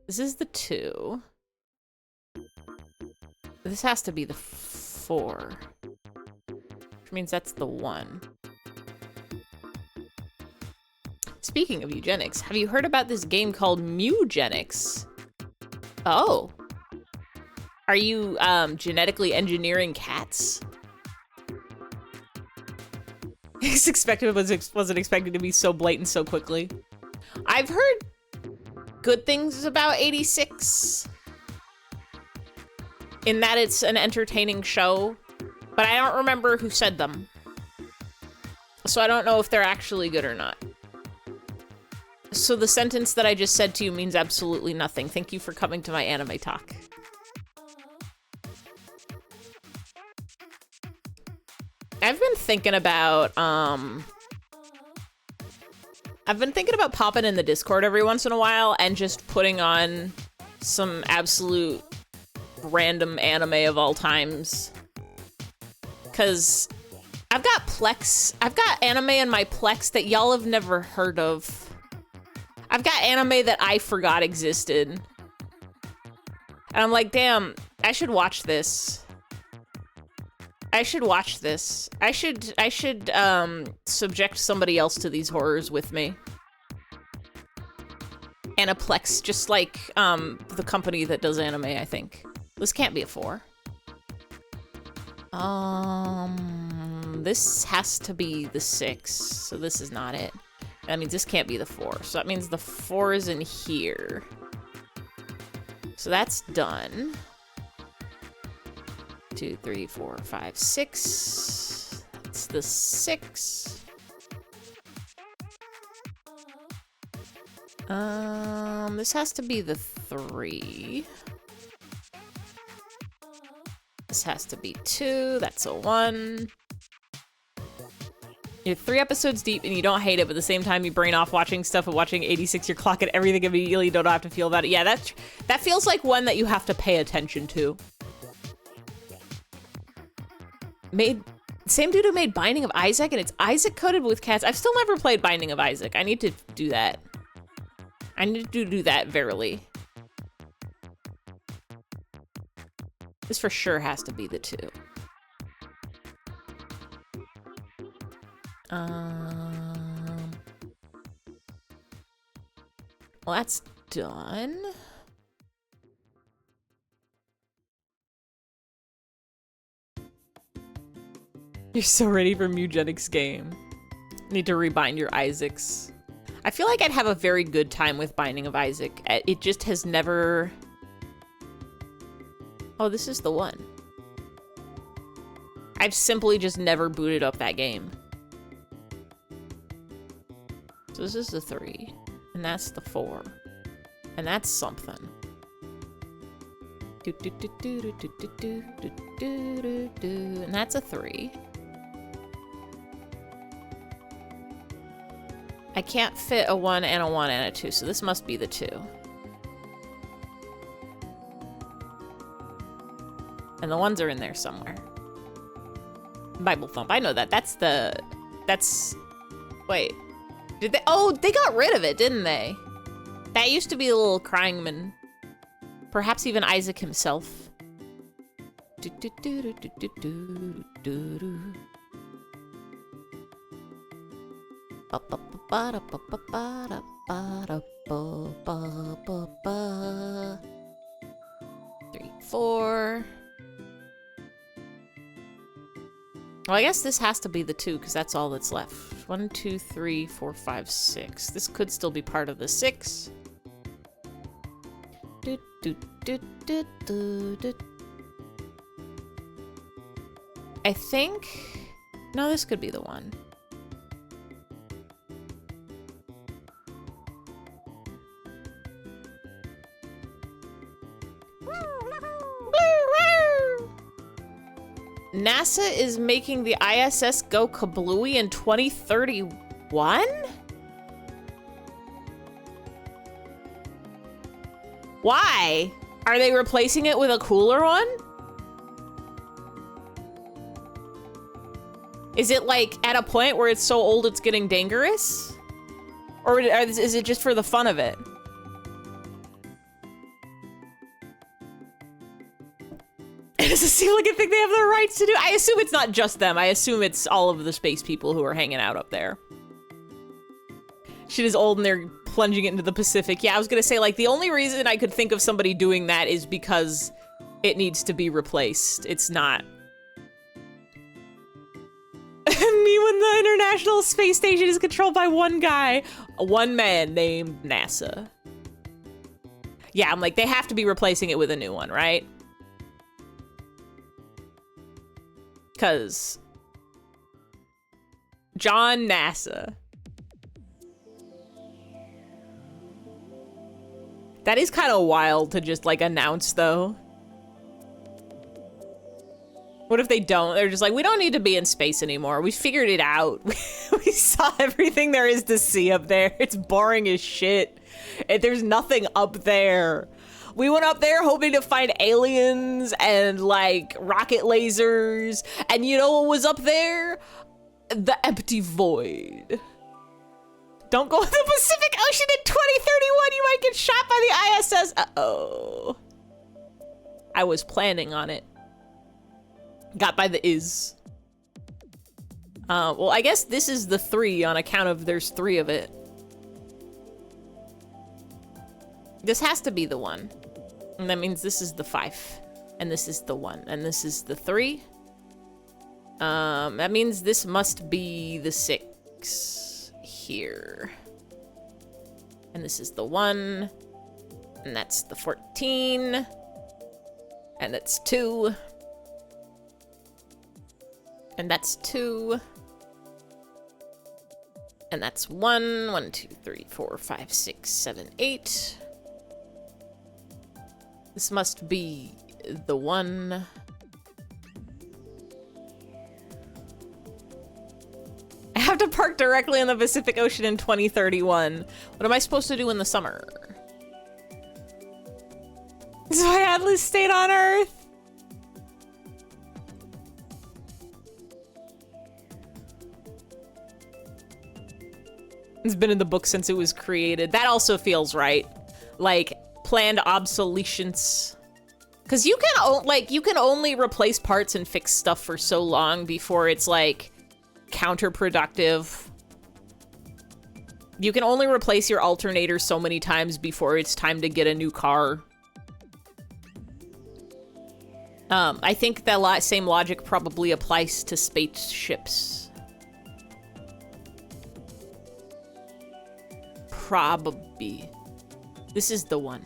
[SPEAKER 2] This is the 2. This has to be the 4. Which means that's the 1. Speaking of eugenics, have you heard about this game called Mewgenics? Oh. Are you genetically engineering cats? Wasn't expected to be so blatant so quickly. I've heard good things about 86. In that it's an entertaining show, but I don't remember who said them. So I don't know if they're actually good or not. So the sentence that I just said to you means absolutely nothing. Thank you for coming to my anime talk. I've been thinking about popping in the Discord every once in a while and just putting on some absolute random anime of all times. Cause I've got anime in my Plex that y'all have never heard of. I've got anime that I forgot existed. And I'm like, damn, I should watch this. I should watch this. I should subject somebody else to these horrors with me. Aniplex, just like the company that does anime, I think. This can't be a 4. This has to be the 6, so this is not it. That means this can't be the 4, so that means the 4 is in here. So that's done. 2, 3, 4, 5, 6. That's the 6. This has to be the 3. This has to be 2. That's a 1. You're 3 episodes deep and you don't hate it, but at the same time you brain off watching stuff and watching 86, you're clocking everything immediately, you don't have to feel about it. Yeah, that feels like one that you have to pay attention to. Same dude who made Binding of Isaac, and it's Isaac coded with cats. I've still never played Binding of Isaac. I need to do that. I need to do that verily. This for sure has to be the 2. Well, that's done. You're so ready for Mewgenics game. Need to rebind your Isaacs. I feel like I'd have a very good time with Binding of Isaac. It just has never... Oh, this is the 1. I've simply just never booted up that game. So this is the 3, and that's the 4, and that's something. And that's a 3. I can't fit a 1 and a 1 and a 2, so this must be the 2. And the 1s are in there somewhere. Bible thump, I know that. That's... Wait. Did they... Oh, they got rid of it, didn't they? That used to be a little crying man. Perhaps even Isaac himself. Three, 4. Well, I guess this has to be the 2 because that's all that's left. 1, 2, 3, 4, 5, 6. This could still be part of the 6. I think... No, this could be the 1. NASA is making the ISS go kablooey in 2031? Why? Are they replacing it with a cooler one? Is it like at a point where it's so old it's getting dangerous? Or is it just for the fun of it? It doesn't seem like a thing they have the rights to do. I assume it's not just them. I assume it's all of the space people who are hanging out up there. Shit is old and they're plunging it into the Pacific. Yeah, I was gonna say, like, the only reason I could think of somebody doing that is because it needs to be replaced. It's not. Me when the International Space Station is controlled by one guy. One man named NASA. Yeah, I'm like, they have to be replacing it with a new one, right? Because John NASA. That is kind of wild to just, like, announce, though. What if they don't? They're just like, we don't need to be in space anymore. We figured it out. We saw everything there is to see up there. It's boring as shit. There's nothing up there. We went up there hoping to find aliens and, like, rocket lasers. And you know what was up there? The empty void. Don't go in the Pacific Ocean in 2031. You might get shot by the ISS. Uh-oh. I was planning on it. Got by the is. Well, I guess this is the 3 on account of there's 3 of it. This has to be the 1. And that means this is the 5. And this is the 1. And this is the 3. That means this must be the 6 here. And this is the 1. And that's the 14. And it's 2. And that's 2. And that's 1. 1, 2, 3, 4, 5, 6, 7, 8. This must be the 1. I have to park directly in the Pacific Ocean in 2031. What am I supposed to do in the summer? So my Atlas stayed on Earth. It's been in the book since it was created. That also feels right. Like, planned obsolescence. Because you can only replace parts and fix stuff for so long before it's, like, counterproductive. You can only replace your alternator so many times before it's time to get a new car. I think that same logic probably applies to spaceships. Probably. This is the 1.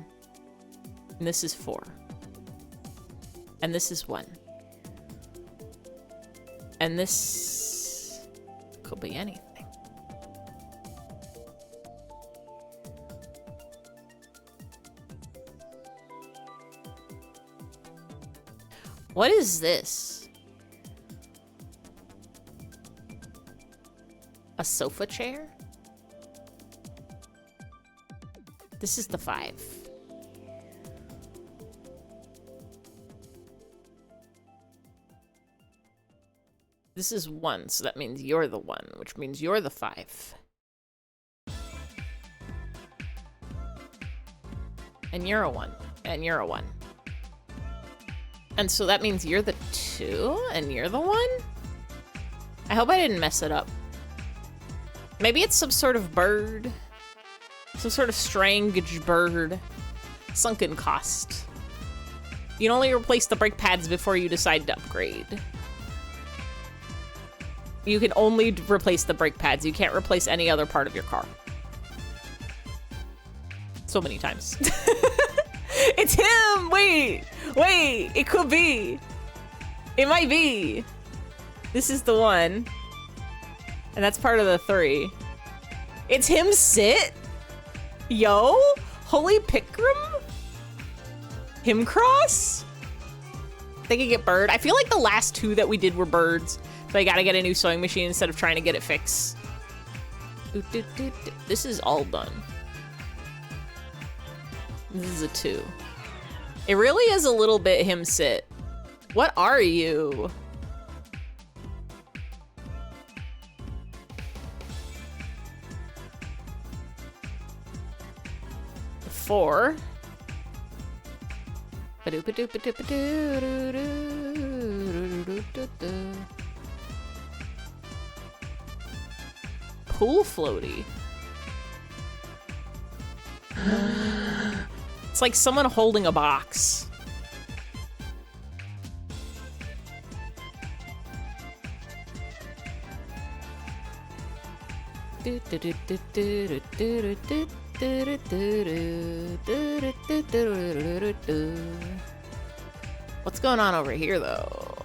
[SPEAKER 2] And this is 4. And this is 1. And this could be anything. What is this? A sofa chair? This is the 5. This is 1, so that means you're the 1, which means you're the 5. And you're a 1, and you're a 1. And so that means you're the 2, and you're the 1? I hope I didn't mess it up. Maybe it's some sort of bird. Some sort of strange bird. Sunken cost. You can only replace the brake pads before you decide to upgrade. You can only replace the brake pads. You can't replace any other part of your car. So many times. It's him! Wait! Wait! It could be! It might be! This is the 1. And that's part of the 3. It's him sit? Yo? Holy Pikram? Him cross? They can get bird. I feel like the last 2 that we did were birds. So I gotta get a new sewing machine instead of trying to get it fixed. This is all done. This is a 2. It really is a little bit him sit. What are you? The 4. Pool floaty. It's like someone holding a box. What's going on over here, though?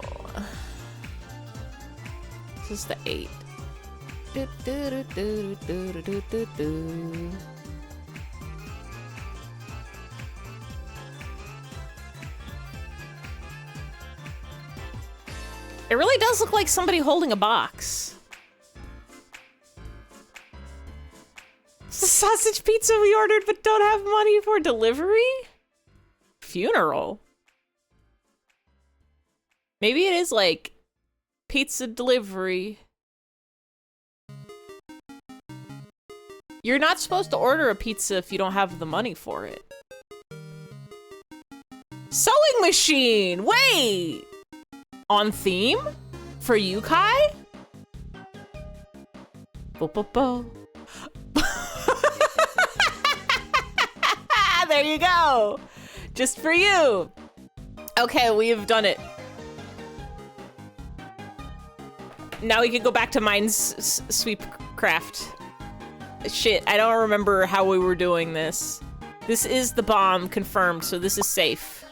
[SPEAKER 2] This is the 8. It really does look like somebody holding a box. It's the sausage pizza we ordered but don't have money for delivery? Funeral? Maybe it is like pizza delivery. You're not supposed to order a pizza if you don't have the money for it. Sewing machine! Wait! On theme? For you, Kai? Bo-bo-bo. There you go! Just for you! Okay, we've done it. Now we can go back to Minesweeper craft. Shit, I don't remember how we were doing this. This is the bomb, confirmed, so this is safe.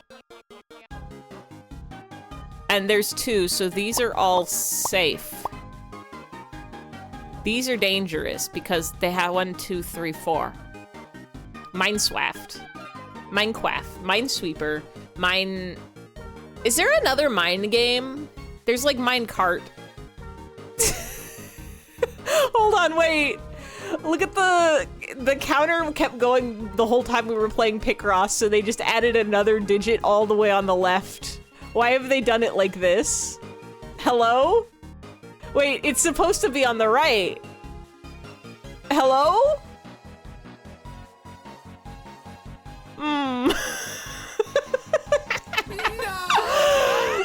[SPEAKER 2] And there's 2, so these are all safe. These are dangerous because they have 1, 2, 3, 4. Minesweeper. Minesweeper. Mine... Is there another mine game? There's like Minecart. Hold on, wait. Look at the counter kept going the whole time we were playing Picross, so they just added another digit all the way on the left. Why have they done it like this? Hello? Wait, it's supposed to be on the right. Hello? No.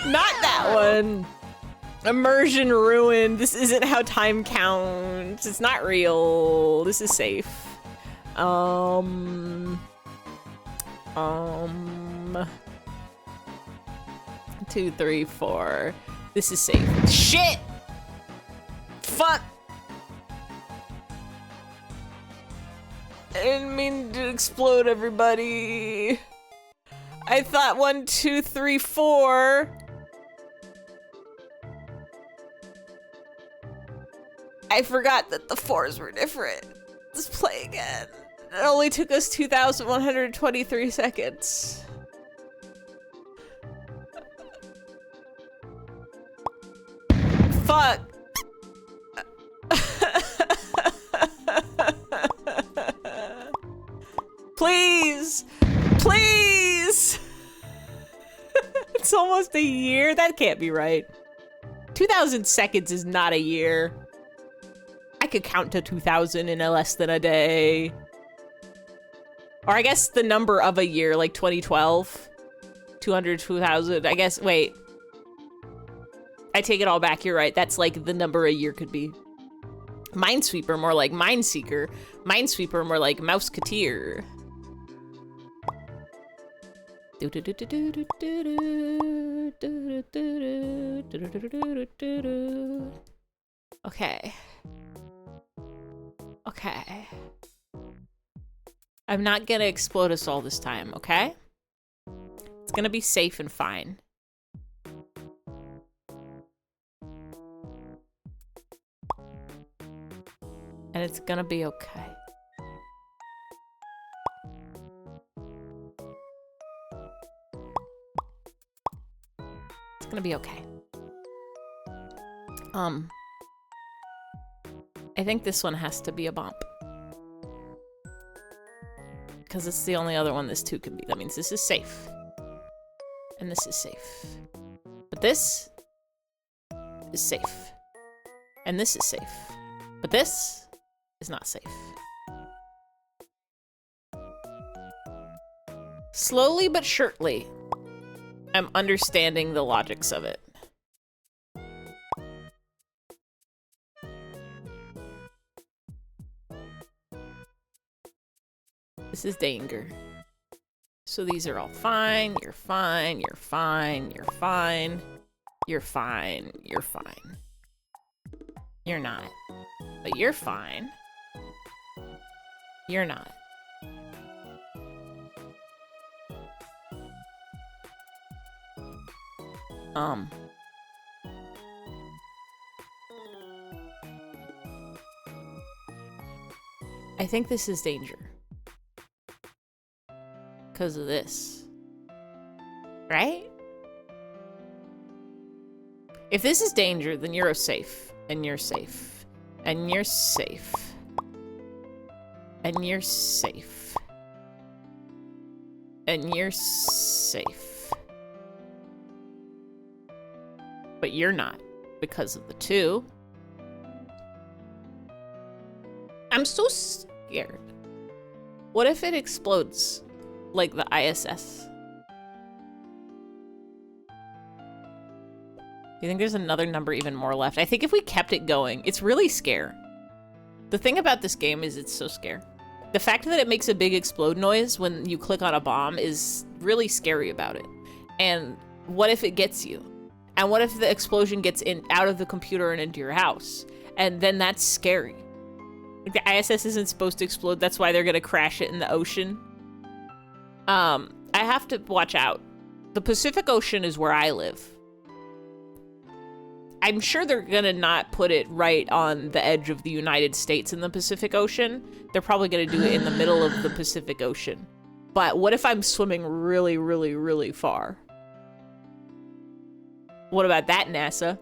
[SPEAKER 2] Not that one. Immersion ruined. This isn't how time counts. It's not real. This is safe. 2, 3, 4. This is safe. Shit! Fuck! I didn't mean to explode everybody. I thought 1, 2, 3, 4. I forgot that the 4s were different. Let's play again. It only took us 2,123 seconds. Fuck. Please. almost a year? That can't be right. 2,000 seconds is not a year. I could count to 2,000 in less than a day. Or I guess the number of a year, like 2012. 200, 2,000, I guess, wait. I take it all back, you're right. That's like the number a year could be. Minesweeper, more like Mineseeker. Minesweeper, more like Mouseketeer. Okay. Okay. I'm not gonna explode us all this time, okay? It's gonna be safe and fine. And it's gonna be okay. It's gonna be okay. I think this one has to be a bump. Because it's the only other one this two can be. That means this is safe. And this is safe. But this is safe. And this is safe. But this is not safe. Slowly but surely, I'm understanding the logics of it. This is danger. So these are all fine, you're fine, you're fine, you're fine, you're fine, you're fine. You're not. But you're fine. You're not. I think this is danger. Because of this. Right? If this is danger, then you're safe. And you're safe. And you're safe. And you're safe. And you're safe. But you're not. Because of the two. I'm so scared. What if it explodes? Like the ISS. Do you think there's another number even more left? I think if we kept it going, it's really scare. The thing about this game is it's so scare. The fact that it makes a big explode noise when you click on a bomb is really scary about it. And what if it gets you? And what if the explosion gets out of the computer and into your house? And then that's scary. Like the ISS isn't supposed to explode, that's why they're gonna crash it in the ocean. I have to watch out. The Pacific Ocean is where I live. I'm sure they're gonna not put it right on the edge of the United States in the Pacific Ocean. They're probably gonna do it in the middle of the Pacific Ocean. But what if I'm swimming really, really, really far? What about that, NASA?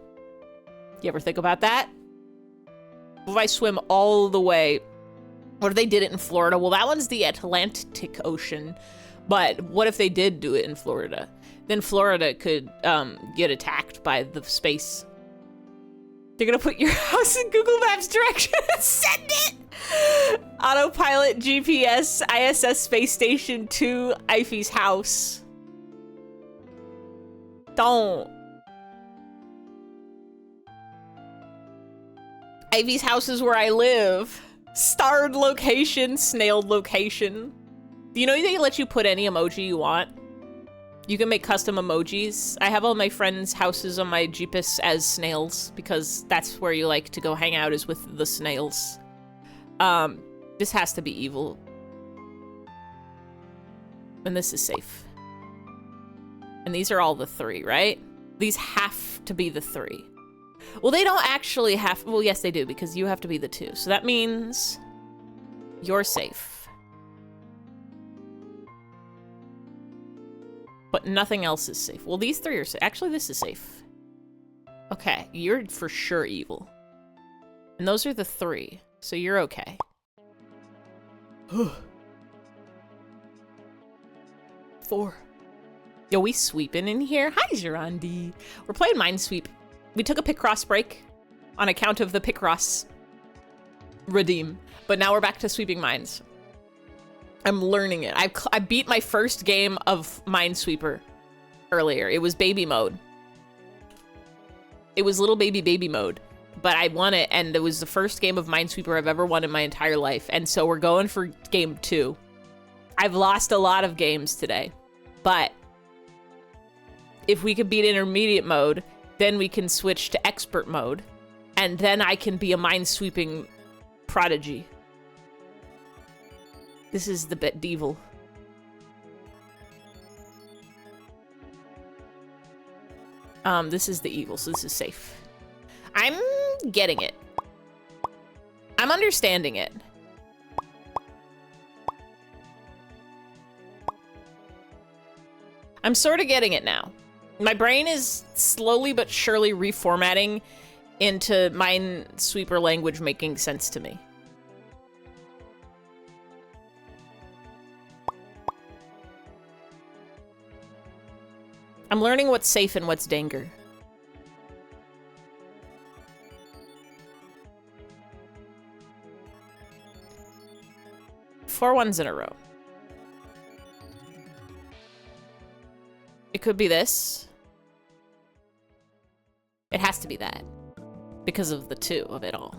[SPEAKER 2] You ever think about that? What if I swim all the way? What if they did it in Florida? Well, that one's the Atlantic Ocean. But what if they did do it in Florida? Then Florida could get attacked by the space. They're gonna put your house in Google Maps direction and send it! Autopilot GPS ISS space station to Ivy's house. Don't. Ivy's house is where I live. Starred location, snailed location. You know they let you put any emoji you want? You can make custom emojis. I have all my friends' houses on my Jeepus as snails because that's where you like to go hang out, is with the snails. This has to be evil. And this is safe. And these are all the three, right? These have to be the three. Well, they don't actually have, well, yes, they do, because you have to be the two. So that means you're safe. But nothing else is safe. Well, these three are safe. Actually, this is safe. Okay, you're for sure evil. And those are the three, so you're okay. 4. Yo, we sweeping in here. Hi, Gerandi. We're playing Minesweep. We took a Picross break on account of the Picross redeem, but now we're back to sweeping mines. I'm learning it. I beat my first game of Minesweeper earlier. It was baby mode. It was little baby mode, but I won it, and it was the first game of Minesweeper I've ever won in my entire life, and so we're going for game 2. I've lost a lot of games today, but if we could beat intermediate mode, then we can switch to expert mode, and then I can be a minesweeping prodigy. This is the bit devil. This is the evil, so this is safe. I'm getting it. I'm understanding it. I'm sort of getting it now. My brain is slowly but surely reformatting into Minesweeper language making sense to me. I'm learning what's safe and what's danger. Four ones in a row. It could be this. It has to be that. Because of the 2 of it all.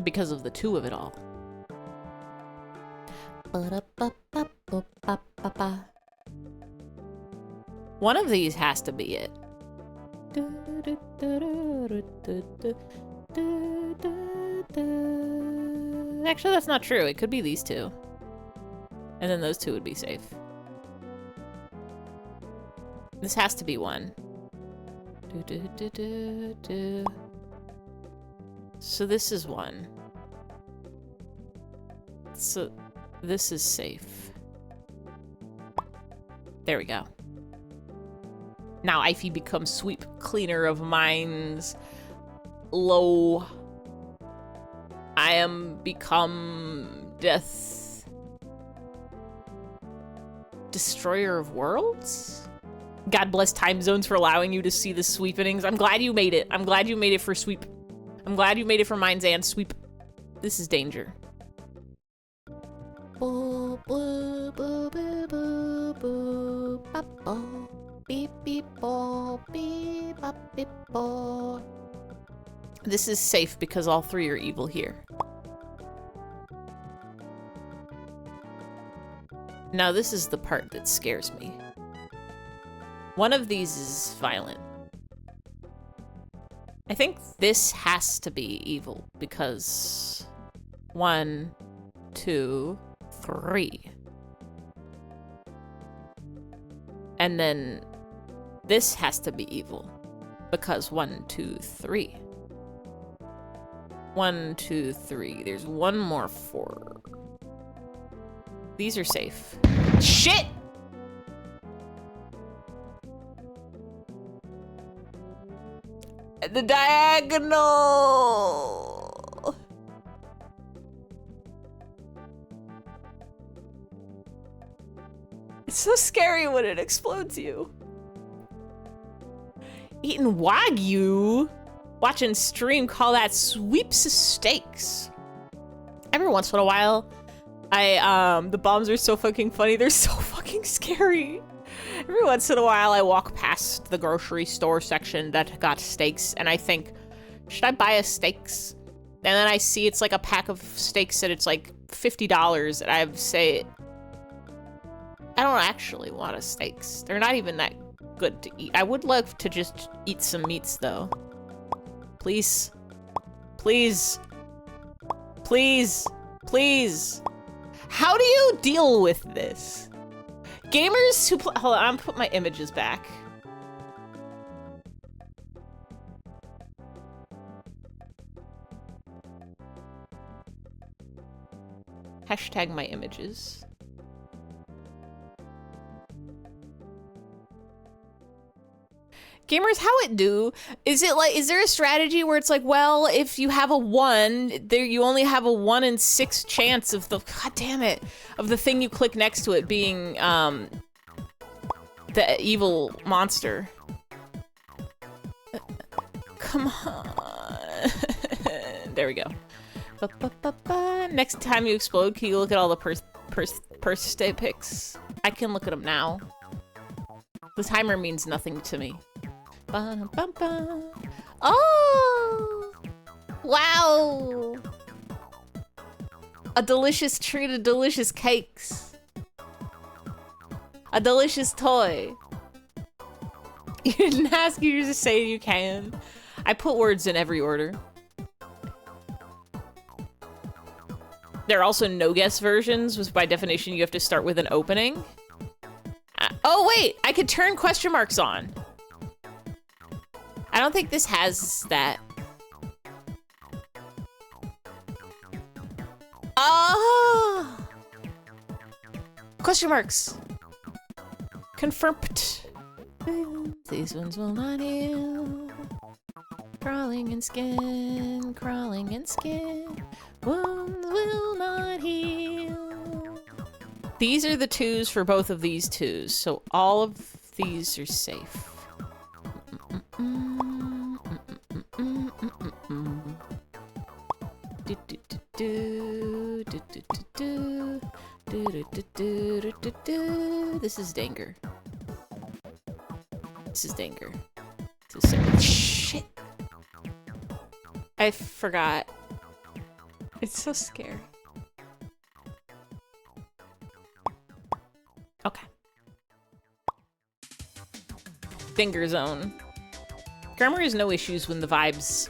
[SPEAKER 2] Because of the 2 of it all. One of these has to be it. Actually, that's not true. It could be these 2. And then those 2 would be safe. This has to be one. So this is one. So this is safe. There we go. Now Ify becomes sweep cleaner of mines. Low. I am become death. Destroyer of worlds? God bless time zones for allowing you to see the sweepenings. I'm glad you made it. I'm glad you made it for sweep. I'm glad you made it for mines and sweep. This is danger. This is safe because all 3 are evil here. Now this is the part that scares me. One of these is violent. I think this has to be evil because 1, 2, 3. And then this has to be evil because 1, 2, 3. 1, 2, 3. There's one more 4. These are safe. Shit! The diagonal! It's so scary when it explodes you. Eating Wagyu? Watching stream, call that sweeps steaks. Every once in a while, the bombs are so fucking funny. They're so fucking scary. Every once in a while, I walk past the grocery store section that got steaks, and I think, should I buy a steaks? And then I see it's like a pack of steaks and it's like $50, and I say, I don't actually want a steaks. They're not even that good to eat. I would love to just eat some meats, though. Please. Please. Please. Please. How do you deal with this? Gamers who hold on, I'm gonna put my images back. Hashtag my images. Gamers, how it do? Is it like, is there a strategy where it's like, well, if you have a 1, there you only have a 1 in 6 chance of the, god damn it, of the thing you click next to it being, the evil monster. Come on. There we go. Next time you explode, can you look at all the purse stay pics? I can look at them now. The timer means nothing to me. Oh! Wow! A delicious treat of delicious cakes. A delicious toy. You didn't ask, you just say you can. I put words in every order. There are also no-guess versions, which by definition you have to start with an opening. Oh wait, I could turn question marks on. I don't think this has that. Oh! Question marks. Confirmed. These ones will not heal. Crawling in skin, crawling in skin. Wounds will not heal. These are the 2s for both of these 2s, so all of these are safe. This is danger. This is danger. This is so shit. I forgot. It's so scary. Okay. Finger zone. Grammar has no issues when the vibes.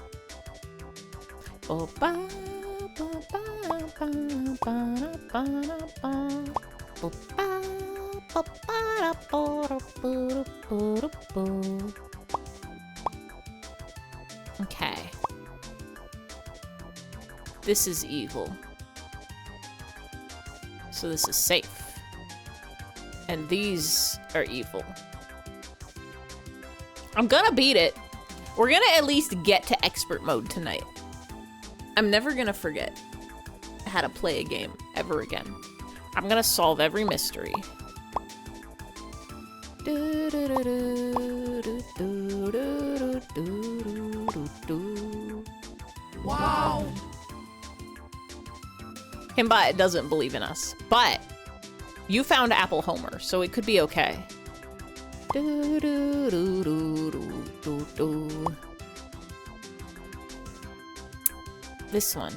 [SPEAKER 2] Okay. This is evil. So this is safe. And these are evil. I'm gonna beat it. We're gonna at least get to expert mode tonight. I'm never gonna forget how to play a game ever again. I'm gonna solve every mystery. Wow. Himbot doesn't believe in us, but you found Apple Homer, so it could be okay. This one.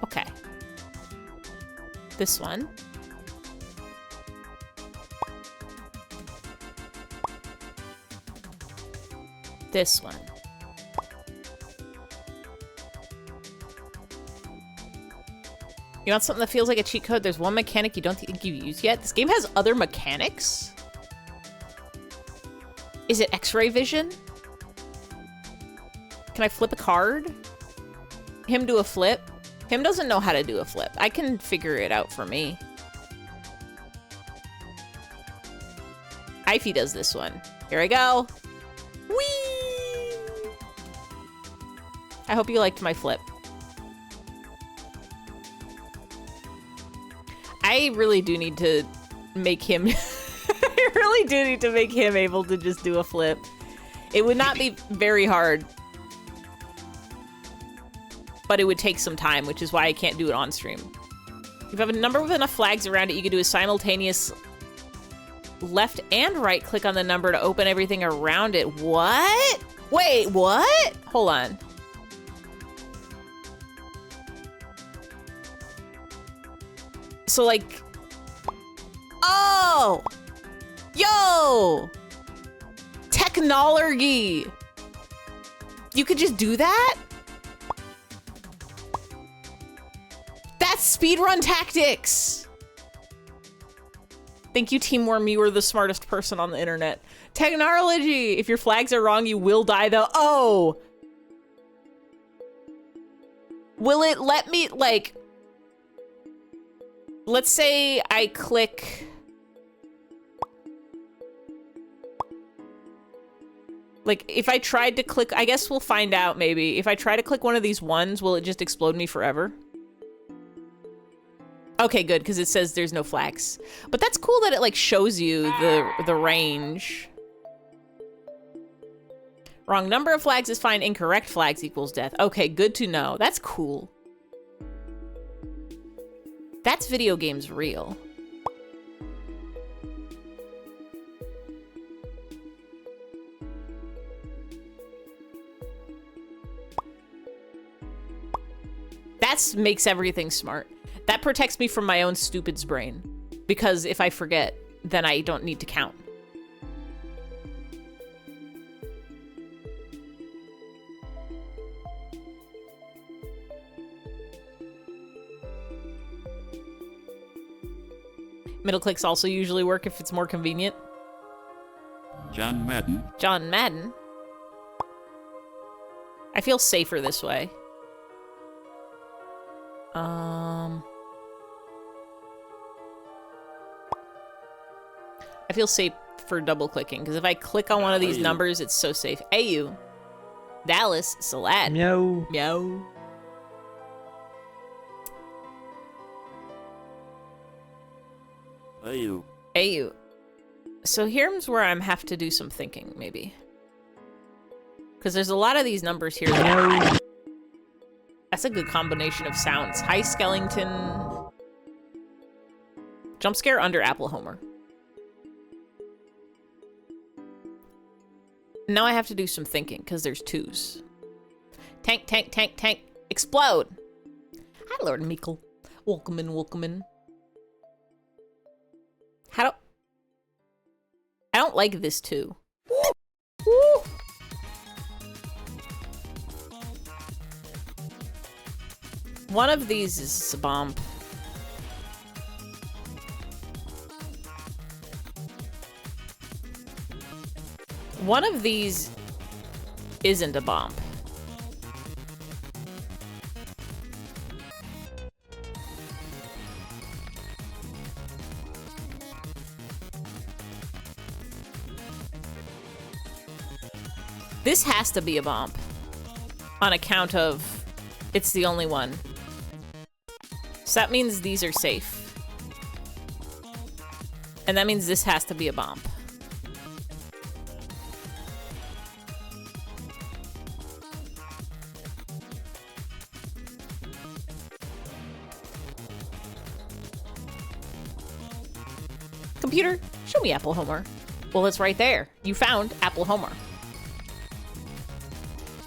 [SPEAKER 2] Okay. This one. This one. You want something that feels like a cheat code? There's one mechanic you don't think you've used yet. This game has other mechanics? Is it X-ray vision? Can I flip a card? Him do a flip? Him doesn't know how to do a flip. I can figure it out for me. Ify does this one. Here I go. Whee! I hope you liked my flip. I really do need to make him... I really do need to make him able to just do a flip. It would not be very hard. But it would take some time, which is why I can't do it on stream. If you have a number with enough flags around it, you can do a simultaneous left and right click on the number to open everything around it. What? Wait, what? Hold on. So like, oh, yo, technology. You could just do that? That's speedrun tactics. Thank you, Team Worm. You were the smartest person on the internet. Technology. If your flags are wrong, you will die though. Oh. Will it let me, like, let's say I click Like, if I tried to click... I guess we'll find out, maybe. If I try to click one of these ones, will it just explode me forever? Okay, good, because it says there's no flags. But that's cool that it, like, shows you the range. Wrong number of flags is fine. Incorrect flags equals death. Okay, good to know. That's cool. That's video games real. That makes everything smart. That protects me from my own stupid's brain. Because if I forget, then I don't need to count. Middle clicks also usually work if it's more convenient.
[SPEAKER 3] John Madden.
[SPEAKER 2] John Madden? I feel safer this way. I feel safe for double clicking, because if I click on one of these numbers, it's so safe. AU. Dallas. Salad.
[SPEAKER 4] Meow.
[SPEAKER 2] Meow.
[SPEAKER 3] AU.
[SPEAKER 2] AU. So here's where I have to do some thinking, maybe. Because there's a lot of these numbers here. That's a good combination of sounds. Hi, Skellington. Jump scare under Apple Homer. Now I have to do some thinking, because there's twos. Tank, tank, tank, tank. Explode. Hi, Lord Meekle. Welcome in, welcome in. I don't like this too. Woo! One of these is a bomb. One of these isn't a bomb. This has to be a bomb. On account of it's the only one. So that means these are safe. And that means this has to be a bomb. Computer, show me Apple Homer. Well, it's right there. You found Apple Homer.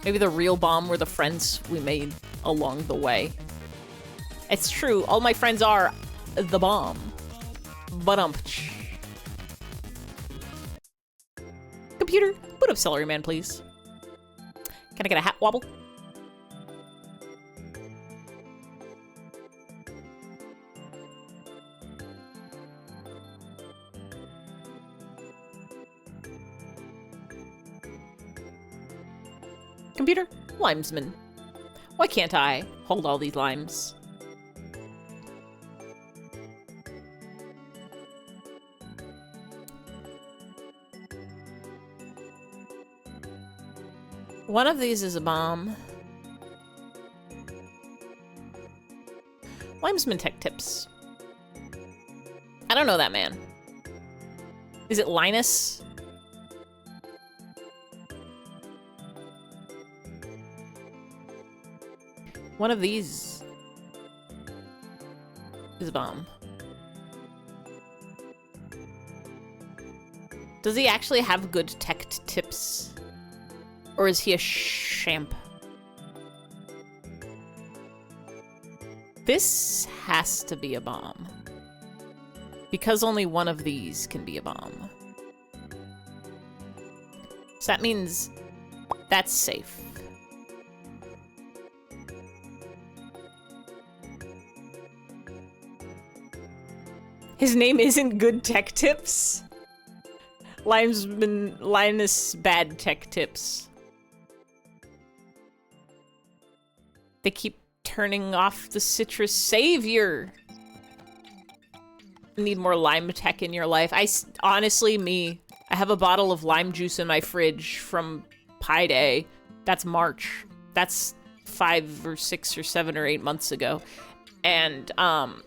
[SPEAKER 2] Maybe the real bomb were the friends we made along the way. It's true, all my friends are the bomb. But Computer, boot up Celery Man, please. Can I get a hat wobble? Computer, limesman. Why can't I hold all these limes? One of these is a bomb. Limesman Tech Tips. I don't know that man. Is it Linus? One of these is a bomb. Does he actually have good tech tips? Or is he a champ? This has to be a bomb. Because only one of these can be a bomb. So that means that's safe. His name isn't Good Tech Tips? Linus Bad Tech Tips. They keep turning off the citrus savior. Need more lime tech in your life. Honestly, me. I I have a bottle of lime juice in my fridge from Pi Day. That's March. That's 5 or 6 or 7 or 8 months ago. And, I've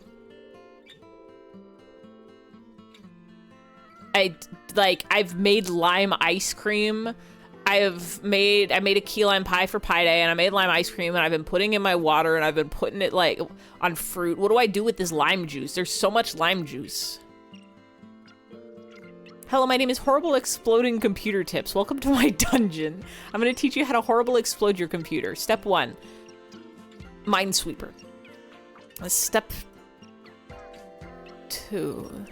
[SPEAKER 2] made lime ice cream. I made a key lime pie for Pi Day, and I made lime ice cream, and I've been putting in my water, and I've been putting it, like, on fruit. What do I do with this lime juice? There's so much lime juice. Hello, my name is Horrible Exploding Computer Tips. Welcome to my dungeon. I'm going to teach you how to horrible explode your computer. Step 1, Minesweeper. Step 2,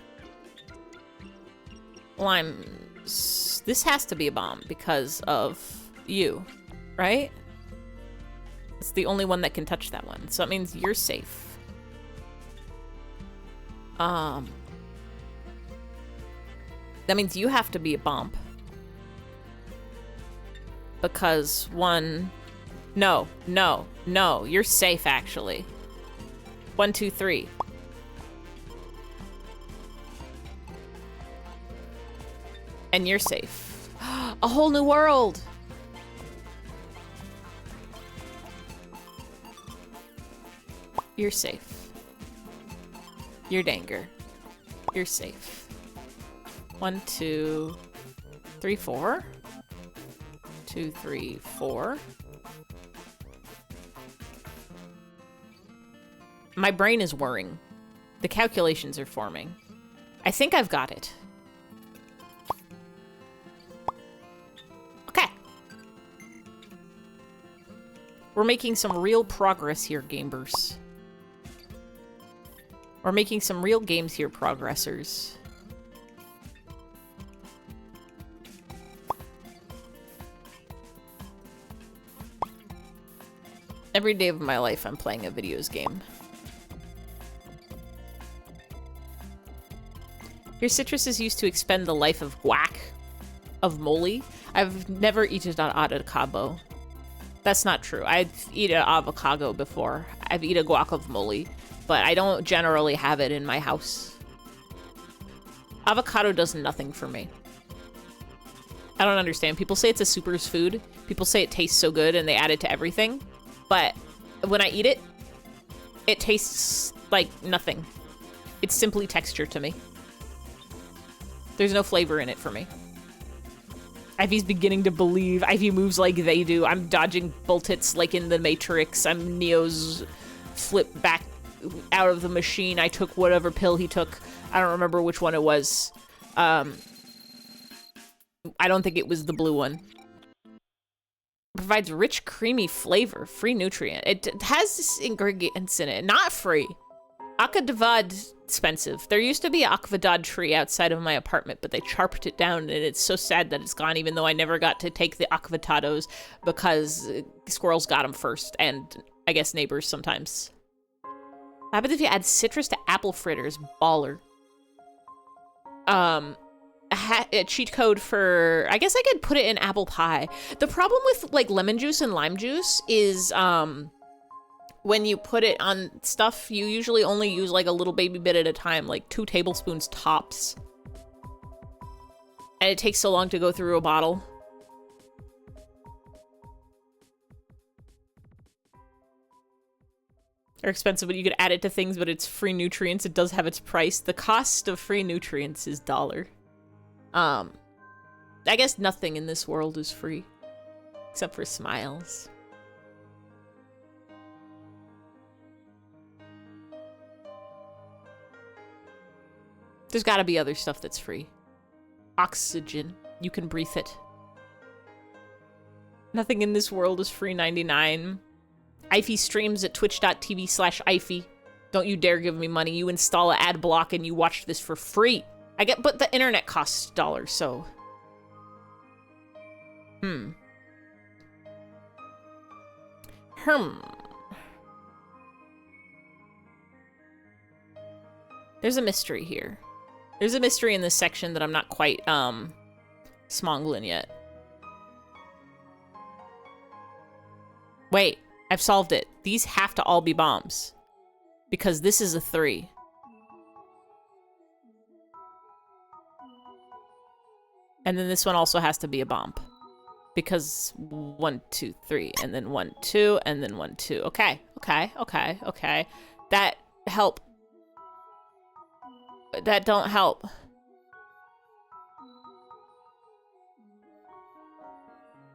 [SPEAKER 2] limes. This has to be a bomb because of you, right? It's the only one that can touch that one, so that means you're safe. That means you have to be a bomb. Because no, you're safe actually. 1, 2, 3. And you're safe. A whole new world! You're safe. You're danger. You're safe. 1, 2, 3, 4. 2, 3, 4. My brain is whirring. The calculations are forming. I think I've got it. Okay. We're making some real progress here, gamers. We're making some real games here, progressors. Every day of my life, I'm playing a videos game. Your citrus is used to expend the life of guac, of moly. I've never eaten an avocado. That's not true. I've eaten an avocado before. I've eaten a guacamole, but I don't generally have it in my house. Avocado does nothing for me. I don't understand. People say it's a super's food. People say it tastes so good and they add it to everything. But when I eat it, it tastes like nothing. It's simply texture to me. There's no flavor in it for me. Ivy's beginning to believe. Ivy moves like they do. I'm dodging bullets like in the Matrix. I'm Neo's flip back out of the machine. I took whatever pill he took. I don't remember which one it was. I don't think it was the blue one. Provides rich, creamy flavor. Free nutrient. It has ingredients in it. Not free. Akadavad expensive. There used to be an akvadad tree outside of my apartment, but they chopped it down, and it's so sad that it's gone, even though I never got to take the akvatados because squirrels got them first, and I guess neighbors sometimes. What happens if you add citrus to apple fritters? Baller. A cheat code for... I guess I could put it in apple pie. The problem with, like, lemon juice and lime juice is, when you put it on stuff, you usually only use, like, a little baby bit at a time, like 2 tablespoons tops. And it takes so long to go through a bottle. They're expensive, but you could add it to things, but it's free nutrients. It does have its price. The cost of free nutrients is $1. I guess nothing in this world is free. Except for smiles. There's gotta be other stuff that's free. Oxygen. You can breathe it. Nothing in this world is free 99. Ify streams at twitch.tv/Ify. Don't you dare give me money. You install an ad block and you watch this for free. But the internet costs $1, so. There's a mystery here. There's a mystery in this section that I'm not quite, smonglin yet. Wait, I've solved it. These have to all be bombs. Because this is a 3. And then this one also has to be a bomb. Because 1, 2, 3, and then 1, 2, and then 1, 2. Okay, okay, okay, okay. That help. That don't help.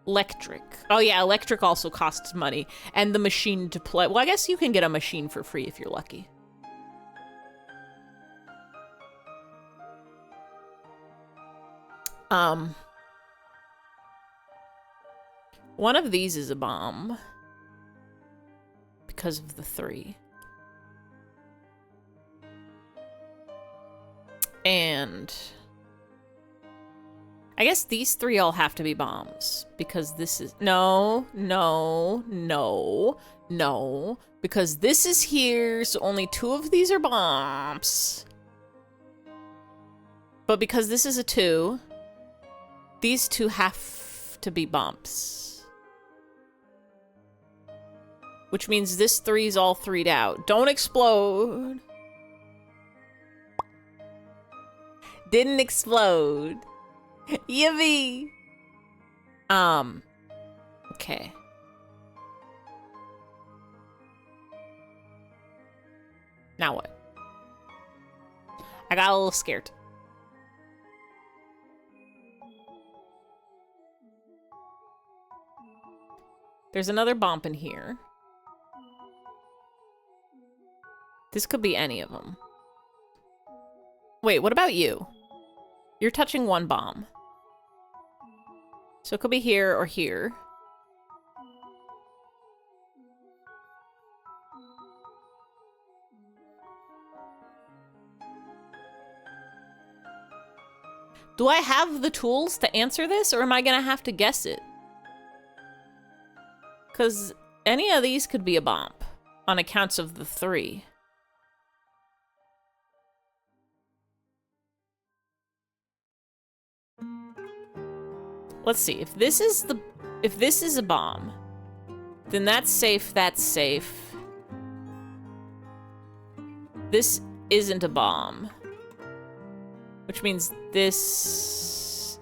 [SPEAKER 2] Electric. Oh yeah, electric also costs money. And the machine to play. Well, I guess you can get a machine for free if you're lucky. One of these is a bomb. Because of the 3. And I guess these 3 all have to be bombs. Because this is... No, no, no, no. Because this is here, so only 2 of these are bombs. But because this is a 2, these 2 have to be bombs. Which means this 3's all 3'd out. Don't explode. Didn't explode. Yippee. Okay. Now what? I got a little scared. There's another bomb in here. This could be any of them. Wait, what about you? You're touching 1 bomb. So it could be here or here. Do I have the tools to answer this, or am I gonna have to guess it? Because any of these could be a bomb on accounts of the 3. Let's see. If this is a bomb, then that's safe, that's safe. This isn't a bomb. Which means this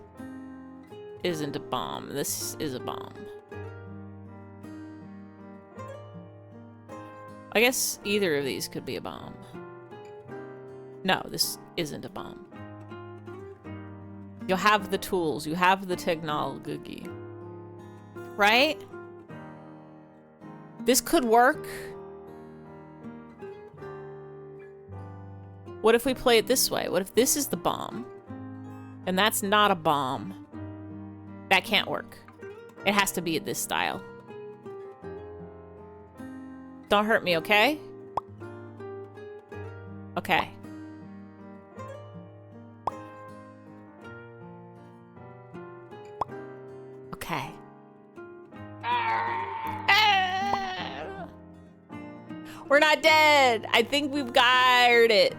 [SPEAKER 2] isn't a bomb. This is a bomb. I guess either of these could be a bomb. No, this isn't a bomb. You have the tools. You have the technology. Right? This could work. What if we play it this way? What if this is the bomb? And that's not a bomb. That can't work. It has to be at this style. Don't hurt me, okay? Okay. Okay. We're not dead. I think we've got it.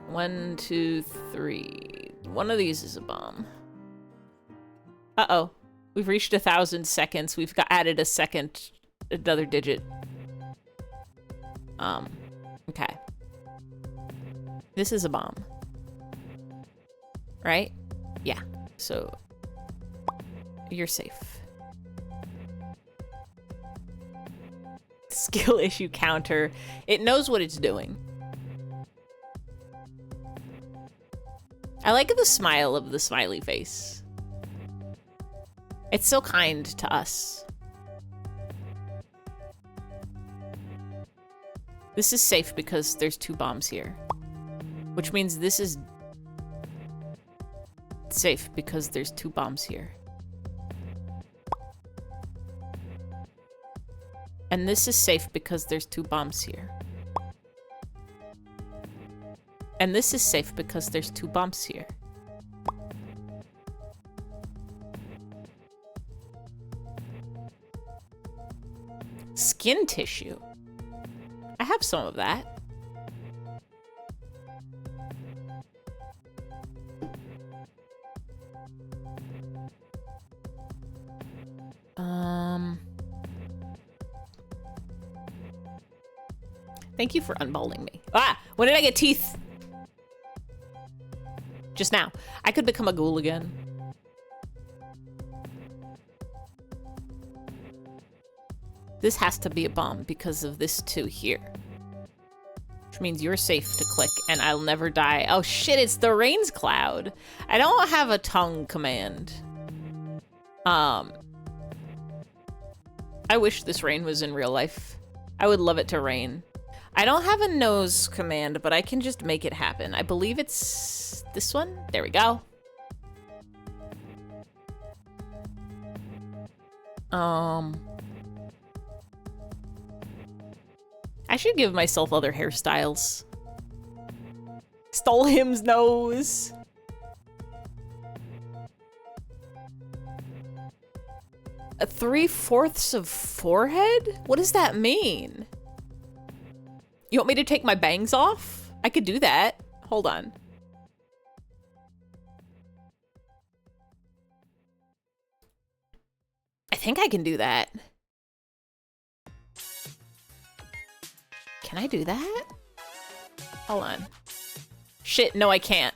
[SPEAKER 2] 1, 2, 3. One of these is a bomb. Uh-oh. We've reached 1,000 seconds. We've added a second, another digit. Okay. This is a bomb. Right? Yeah. So, you're safe. Skill issue counter. It knows what it's doing. I like the smile of the smiley face. It's so kind to us. This is safe because there's 2 bombs here. Which means this is safe because there's 2 bombs here. And this is safe because there's 2 bombs here. And this is safe because there's 2 bombs here. Skin tissue. I have some of that. Thank you for unballing me. Ah! When did I get teeth? Just now. I could become a ghoul again. This has to be a bomb because of this 2 here. Which means you're safe to click and I'll never die. Oh shit, it's the rain's cloud. I don't have a tongue command. I wish this rain was in real life. I would love it to rain. I don't have a nose command, but I can just make it happen. I believe it's this one. There we go. I should give myself other hairstyles. Stole him's nose. A 3/4 of forehead? What does that mean? You want me to take my bangs off? I could do that. Hold on. I think I can do that. Can I do that? Hold on. Shit, no I can't.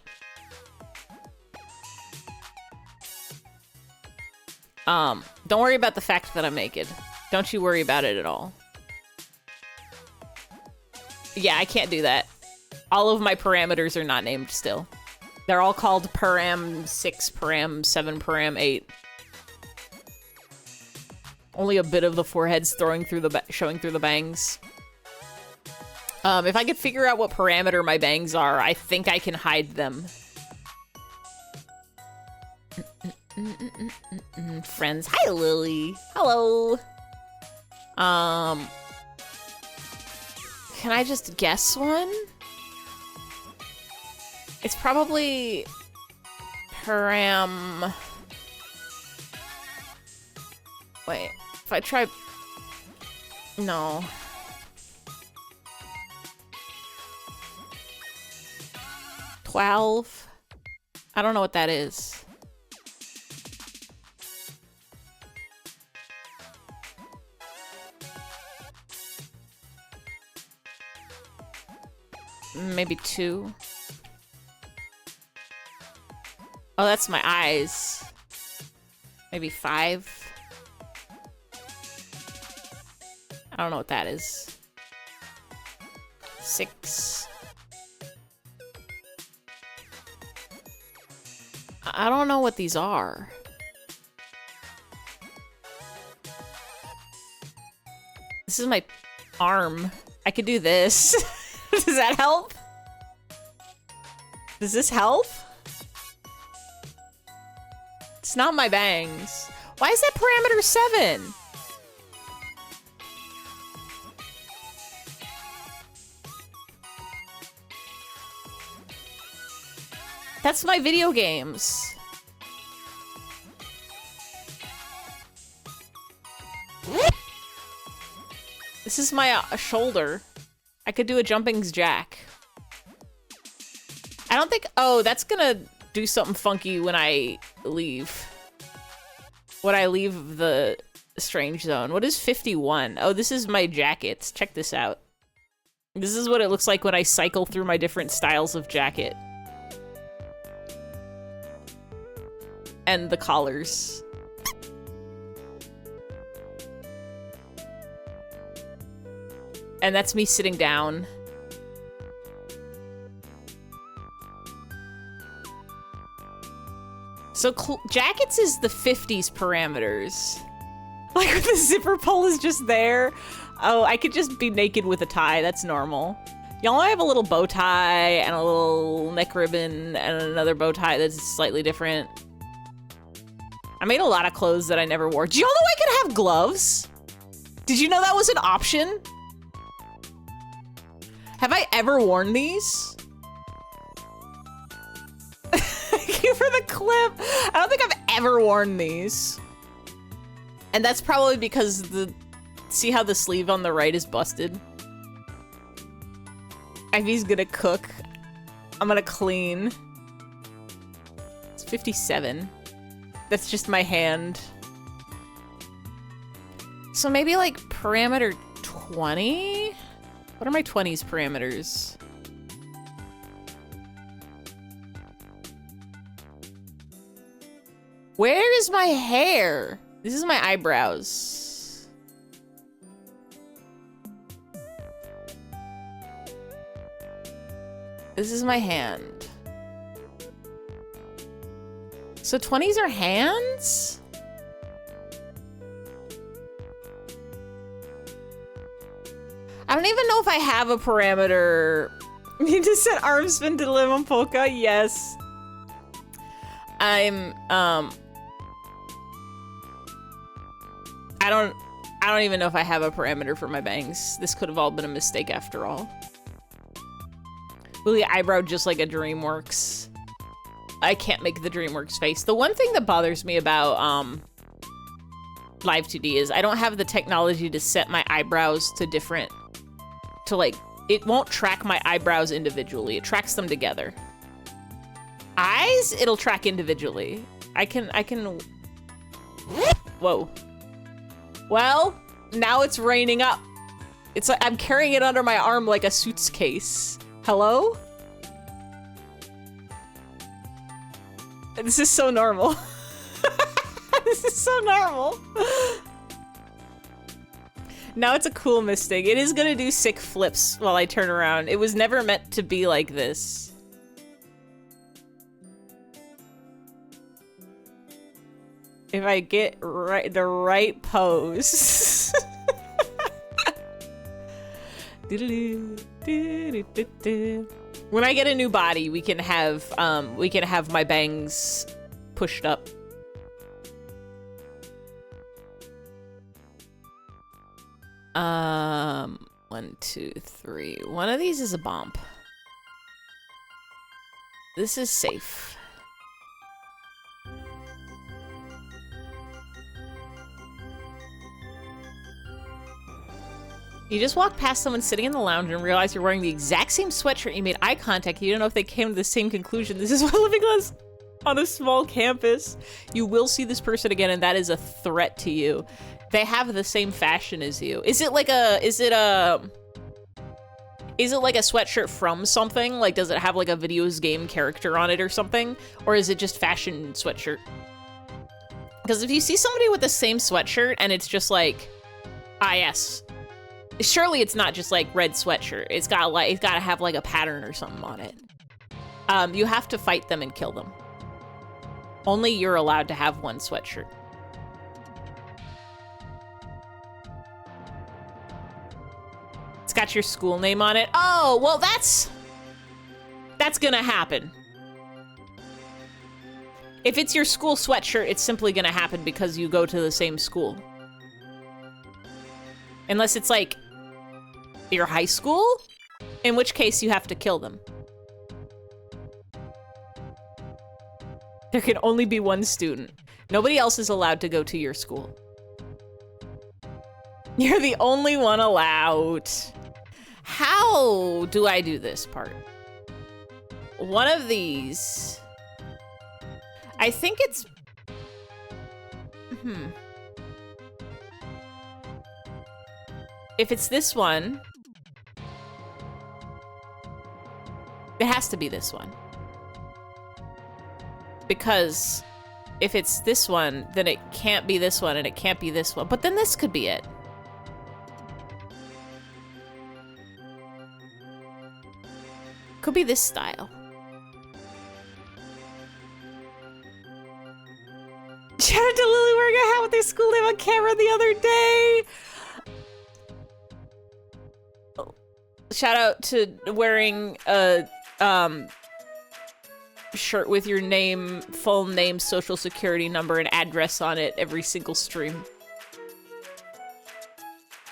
[SPEAKER 2] Don't worry about the fact that I'm naked. Don't you worry about it at all. Yeah, I can't do that. All of my parameters are not named still. They're all called param 6, param 7, param 8. Only a bit of the forehead's showing through the bangs. If I could figure out what parameter my bangs are, I think I can hide them. Friends. Hi, Lily. Hello. Can I just guess one? It's probably param... Wait, if I try... No. $12. I don't know what that is. Maybe 2. Oh, that's my eyes. Maybe 5. I don't know what that is. 6. I don't know what these are. This is my arm. I could do this. Does that help? Does this help? It's not my bangs. Why is that parameter 7? That's my video games. This is my shoulder. I could do a jumping jack. I don't think... Oh, that's gonna do something funky when I leave. When I leave the strange zone. What is 51? Oh, this is my jackets. Check this out. This is what it looks like when I cycle through my different styles of jacket. And the collars. And that's me sitting down. So jackets is the 50s parameters. Like the zipper pull is just there. Oh, I could just be naked with a tie. That's normal. Y'all know I have a little bow tie and a little neck ribbon and another bow tie that's slightly different. I made a lot of clothes that I never wore. Do y'all know I could have gloves? Did you know that was an option? Have I ever worn these? Thank you for the clip. I don't think I've ever worn these. And that's probably because see how the sleeve on the right is busted? Ivy's gonna cook. I'm gonna clean. It's 57. That's just my hand. So maybe like parameter 20? What are my 20s parameters? Where is my hair? This is my eyebrows. This is my hand. So 20s are hands? I don't even know if I have a parameter. You just said arm spin to live on polka? Yes. I don't even know if I have a parameter for my bangs. This could have all been a mistake after all. Will the eyebrow just like a DreamWorks? I can't make the DreamWorks face. The one thing that bothers me about Live 2D is I don't have the technology to set my eyebrows to different, to like, it won't track my eyebrows individually. It tracks them together. Eyes, it'll track individually. I can, whoa. Well, now it's raining up. It's like I'm carrying it under my arm like a suitcase. Hello? This is so normal. This is so normal. Now it's a cool mistake. It is gonna do sick flips while I turn around. It was never meant to be like this. If I get the right pose. When I get a new body, we can have my bangs pushed up. One, two, three. One of these is a bump. This is safe. You just walk past someone sitting in the lounge and realize you're wearing the exact same sweatshirt. You made eye contact. You don't know if they came to the same conclusion. This is what living on a small campus. You will see this person again, and that is a threat to you. They have the same fashion as you. Is it like a sweatshirt from something? Like, does it have like a video game character on it or something? Or is it just fashion sweatshirt? Because if you see somebody with the same sweatshirt and it's just like, ah, yes. Surely it's not just like red sweatshirt. It's gotta have like a pattern or something on it. You have to fight them and kill them. Only you're allowed to have one sweatshirt. It's got your school name on it. Oh, well that's gonna happen. If it's your school sweatshirt, it's simply gonna happen because you go to the same school. Unless it's like your high school, in which case you have to kill them. There can only be one student. Nobody else is allowed to go to your school. You're the only one allowed. How do I do this part? One of these. I think it's... If it's this one, it has to be this one. Because if it's this one, then it can't be this one and it can't be this one. But then this could be it. Could be this style. Shout out to Lily wearing a hat with their school name on camera the other day. Shout out to wearing a shirt with your name, full name, social security number, and address on it every single stream.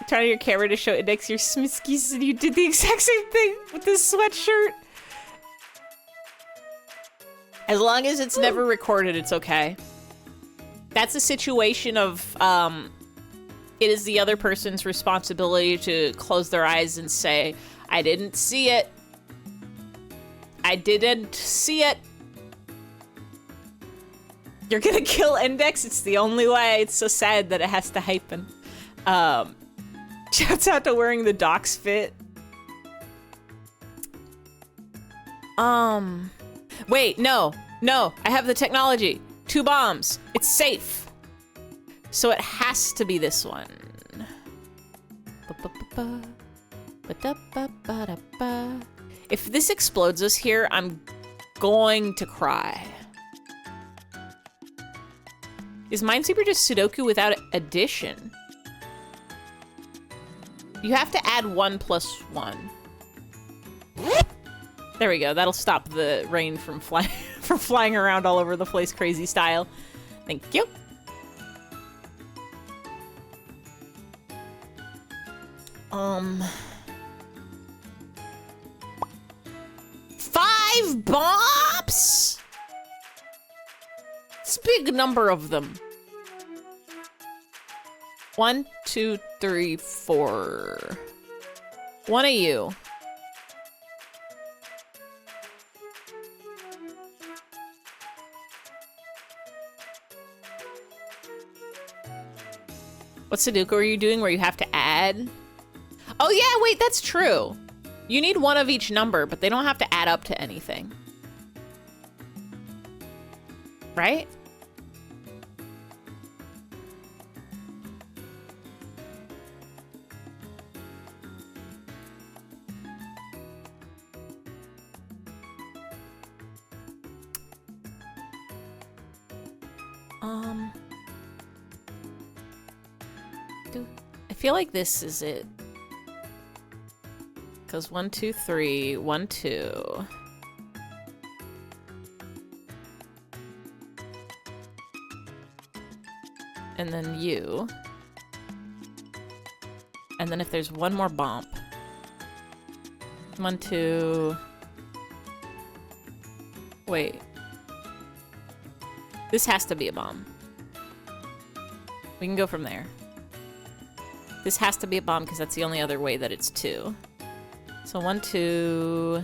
[SPEAKER 2] Turn on your camera to show Index your smiskies, and you did the exact same thing with this sweatshirt. As long as it's never recorded, it's okay. That's a situation of, it is the other person's responsibility to close their eyes and say, I didn't see it. I didn't see it. You're gonna kill Index? It's the only way. It's so sad that it has to happen. Shouts out to wearing the Docs fit. Wait, no, I have the technology. 2 bombs. It's safe. So it has to be this one. If this explodes us here, I'm going to cry. Is Minesweeper just Sudoku without addition? You have to add 1 plus 1. There we go. That'll stop the rain from flying around all over the place crazy style. Thank you. Five bombs? It's a big number of them. 1, 2, 3, 4. One of you. What Sudoku are you doing where you have to add? Oh yeah, wait, that's true. You need one of each number, but they don't have to add up to anything. Right? I feel like this is it. Because 1, 2, 3, 1, 2. And then you. And then if there's one more bump. 1, 2. Wait. This has to be a bomb. We can go from there. This has to be a bomb because that's the only other way that it's 2. So 1, 2.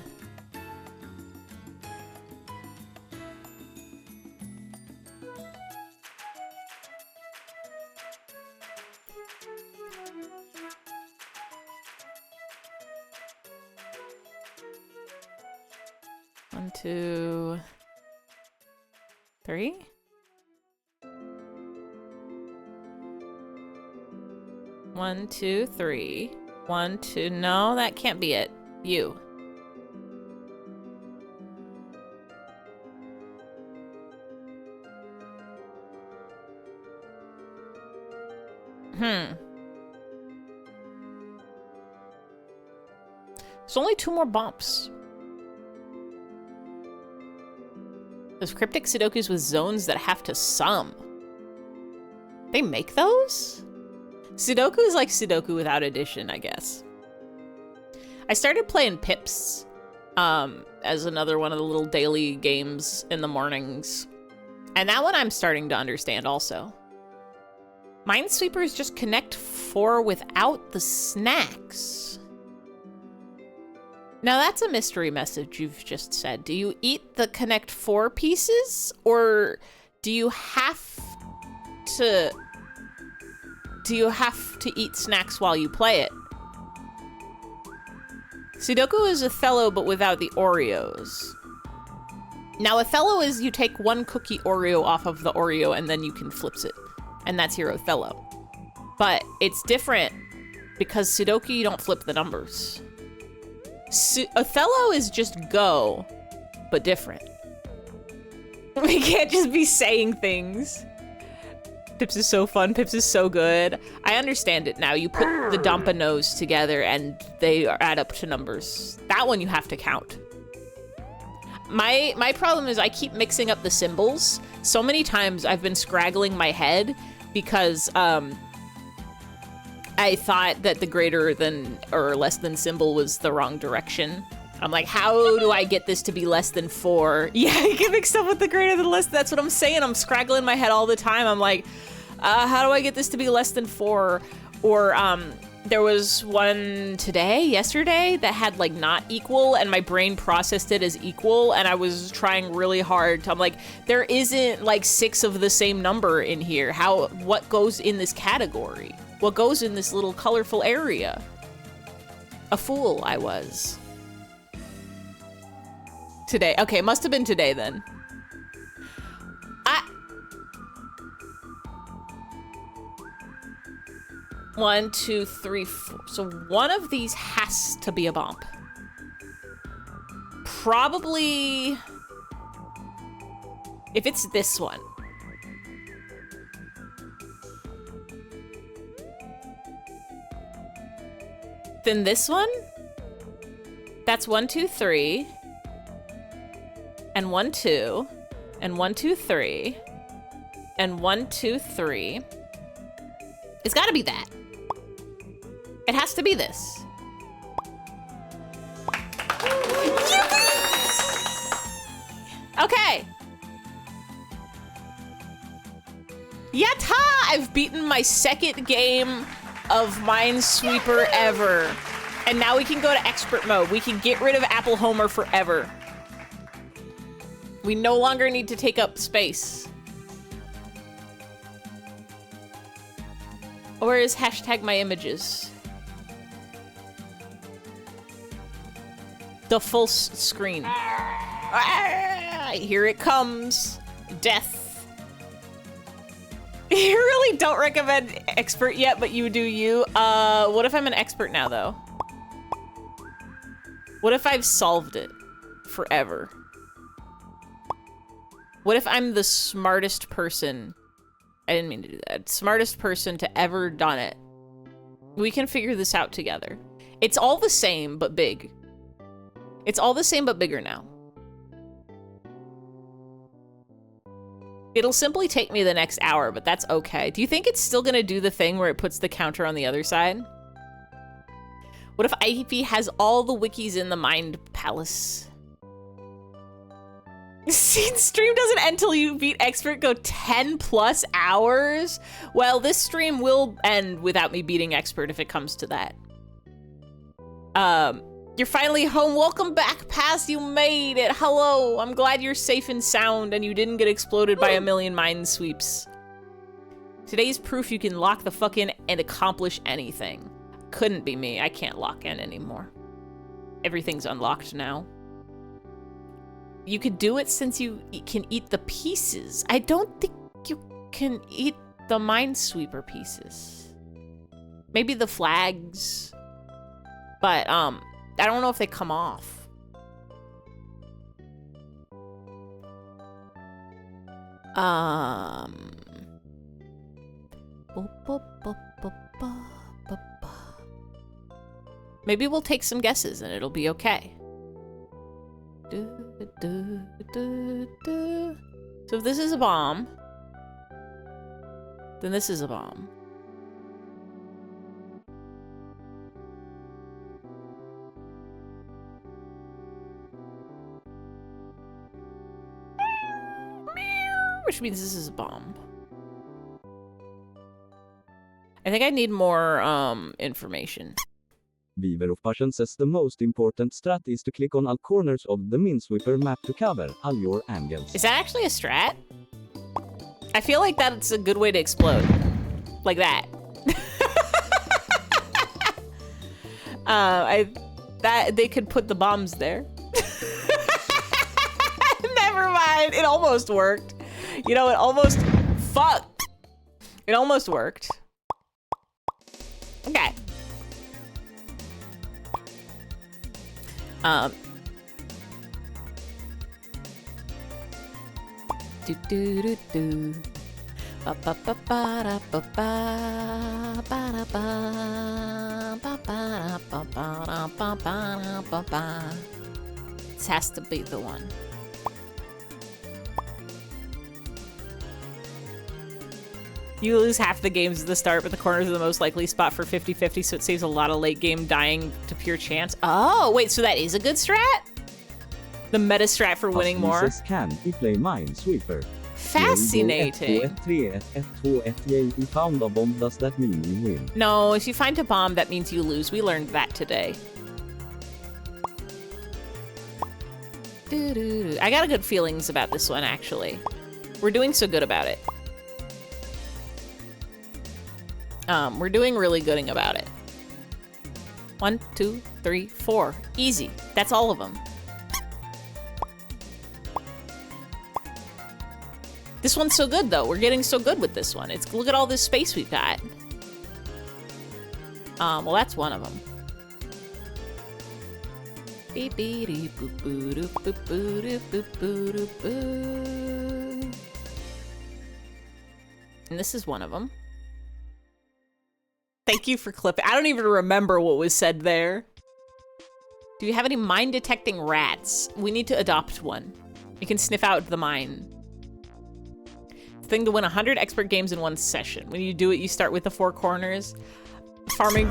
[SPEAKER 2] One, 2, 3. 1, 2, 3. 1, 2. No, that can't be it. You. There's only 2 more bumps. Those cryptic Sudokus with zones that have to sum. They make those? Sudoku is like Sudoku without addition, I guess. I started playing Pips as another one of the little daily games in the mornings. And that one I'm starting to understand also. Minesweeper is just Connect 4 without the snacks. Now that's a mystery message you've just said. Do you eat the Connect 4 pieces? Or do you have to eat snacks while you play it? Sudoku is Othello, but without the Oreos. Now, Othello is you take one cookie Oreo off of the Oreo and then you can flips it. And that's your Othello. But it's different because Sudoku, you don't flip the numbers. Othello is just go, but different. We can't just be saying things. Pips is so fun. Pips is so good. I understand it now. You put the Dompanos together and they add up to numbers. That one you have to count. My problem is I keep mixing up the symbols. So many times I've been scraggling my head because I thought that the greater than or less than symbol was the wrong direction. I'm like, how do I get this to be less than 4? Yeah, I get mixed up with the greater than less. That's what I'm saying. I'm scraggling my head all the time. I'm like, how do I get this to be less than 4? Or there was one yesterday, that had like not equal, and my brain processed it as equal, and I was trying really hard. I'm like, there isn't like 6 of the same number in here. What goes in this category? What goes in this little colorful area? A fool I was. Today. Okay, must have been today then. 1, 2, 3, 4. So one of these has to be a bomb. Probably... if it's this one. Then this one? That's 1, 2, 3. And 1, 2. And 1, 2, 3. And 1, 2, 3. It's gotta be that. It has to be this. Okay. Yatta! I've beaten my second game of Minesweeper ever. And now we can go to expert mode. We can get rid of Apple Homer forever. We no longer need to take up space. Where is hashtag my images? The full screen. Here it comes. Death. You really don't recommend expert yet, but you do you. What if I'm an expert now, though? What if I've solved it forever? What if I'm the smartest person? I didn't mean to do that. Smartest person to ever done it. We can figure this out together. It's all the same, but big. It's all the same, but bigger now. It'll simply take me the next hour, but that's okay. Do you think it's still gonna do the thing where it puts the counter on the other side? What if Ivy has all the wikis in the Mind Palace? Stream doesn't end till you beat expert, go 10 plus hours? Well, this stream will end without me beating expert if it comes to that. You're finally home. Welcome back, Pass. You made it. Hello. I'm glad you're safe and sound and you didn't get exploded by a million mine sweeps. Today's proof you can lock the fuck in and accomplish anything. Couldn't be me. I can't lock in anymore. Everything's unlocked now. You could do it since you can eat the pieces. I don't think you can eat the Minesweeper pieces. Maybe the flags. But, I don't know if they come off. Maybe we'll take some guesses and it'll be okay. So if this is a bomb, then this is a bomb. Which means this is a bomb. I think I need more information.
[SPEAKER 1] Weaver of Passion says the most important strat is to click on all corners of the Minesweeper map to cover all your angles.
[SPEAKER 2] Is that actually a strat? I feel like that's a good way to explode. Like that. That they could put the bombs there. Never mind. It almost worked. You know, it almost... Fuck! It almost worked. Okay. Do do do do. Ba ba ba ba da ba ba ba da ba ba ba ba ba ba ba ba ba. This has to be the one. You lose half the games at the start, but the corners are the most likely spot for 50-50, so it saves a lot of late game dying to pure chance. Oh, wait, so that is a good strat? The meta strat for winning more?
[SPEAKER 1] Can he play Minesweeper?
[SPEAKER 2] Fascinating.
[SPEAKER 1] You found a bomb, does that mean you win?
[SPEAKER 2] No, if you find a bomb, that means you lose. We learned that today. I got good feelings about this one, actually. We're doing so good about it. We're doing really good about it. 1, 2, 3, 4. Easy. That's all of them. This one's so good, though. We're getting so good with this one. Look at all this space we've got. Well, that's one of them. Beep, beep, beep, boop, boop, doop, boop, boop, doop, boop, boop, doop, boop. And this is one of them. Thank you for clipping. I don't even remember what was said there. Do you have any mine detecting rats? We need to adopt one. You can sniff out the mine. Thing to win 100 expert games in one session. When you do it, you start with the 4 corners. Farming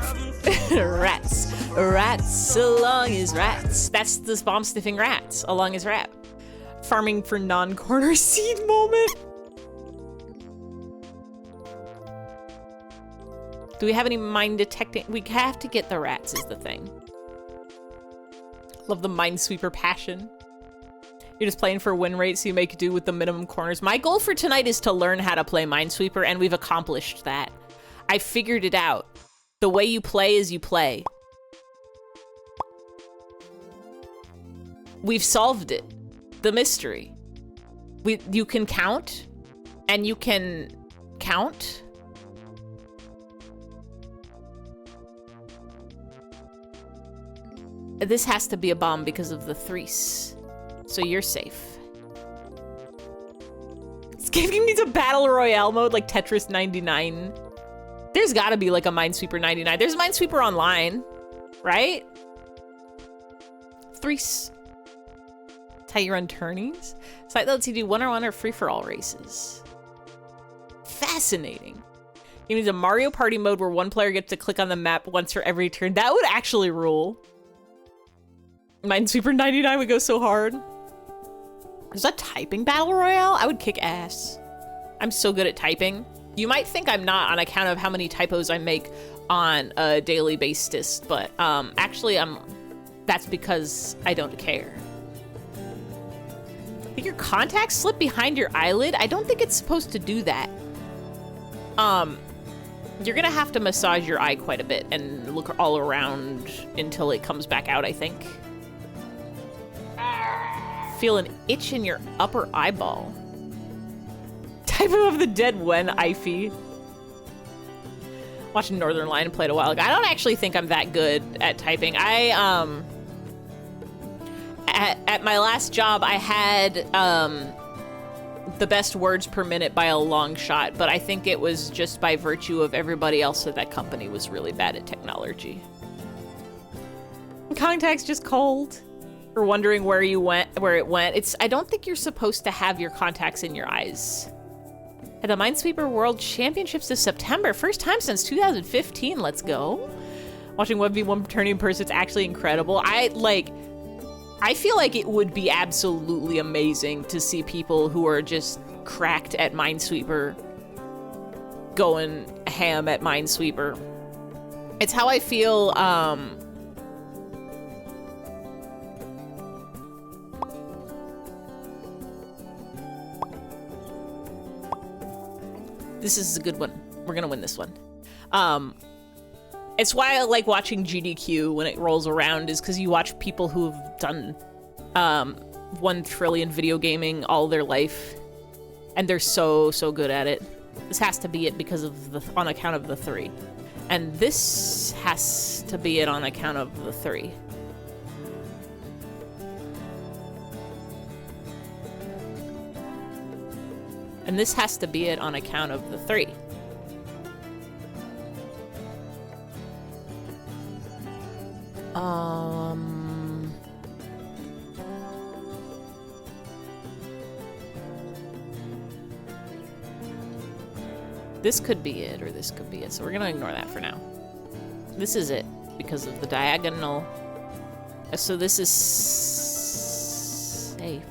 [SPEAKER 2] rats. Rats along as rats. That's the bomb sniffing rats along as rat. Farming for non-corner seed moment. Do we have any mine detecting? We have to get the rats is the thing. Love the Minesweeper passion. You're just playing for win rate so you make do with the minimum corners. My goal for tonight is to learn how to play Minesweeper, and we've accomplished that. I figured it out. The way you play is you play. We've solved it. The mystery. You can count, and you can count. This has to be a bomb because of the threes. So you're safe. This game needs a battle royale mode like Tetris 99. There's gotta be like a Minesweeper 99. There's a Minesweeper online, right? Threes. That's how you run tourneys. Site that lets you do one-on-one or free-for-all races. Fascinating. It needs a Mario Party mode where one player gets to click on the map once for every turn. That would actually rule. Minesweeper 99 would go so hard. Is that typing battle royale? I would kick ass. I'm so good at typing. You might think I'm not on account of how many typos I make on a daily basis, but actually that's because I don't care. I think your contacts slip behind your eyelid. I don't think it's supposed to do that. You're gonna have to massage your eye quite a bit and look all around until it comes back out, I think. Feel an itch in your upper eyeball. Typing of the dead when, Ify. Watching Northern Lion and played a while ago. I don't actually think I'm that good at typing. At my last job, I had the best words per minute by a long shot, but I think it was just by virtue of everybody else at that company was really bad at technology. Contact's just cold. Or wondering where it went. I don't think you're supposed to have your contacts in your eyes. At the Minesweeper World Championships this September. First time since 2015, let's go. Watching 1v1 tourney in person, it's actually incredible. I feel like it would be absolutely amazing to see people who are just cracked at Minesweeper going ham at Minesweeper. It's how I feel, this is a good one. We're gonna win this one. It's why I like watching GDQ when it rolls around, is because you watch people who've done 1 trillion video gaming all their life, and they're so good at it. This has to be it because of on account of the 3, and this has to be it on account of the 3. And this has to be it on account of the 3. This could be it, or this could be it, so we're gonna ignore that for now. This is it, because of the diagonal. So this is safe.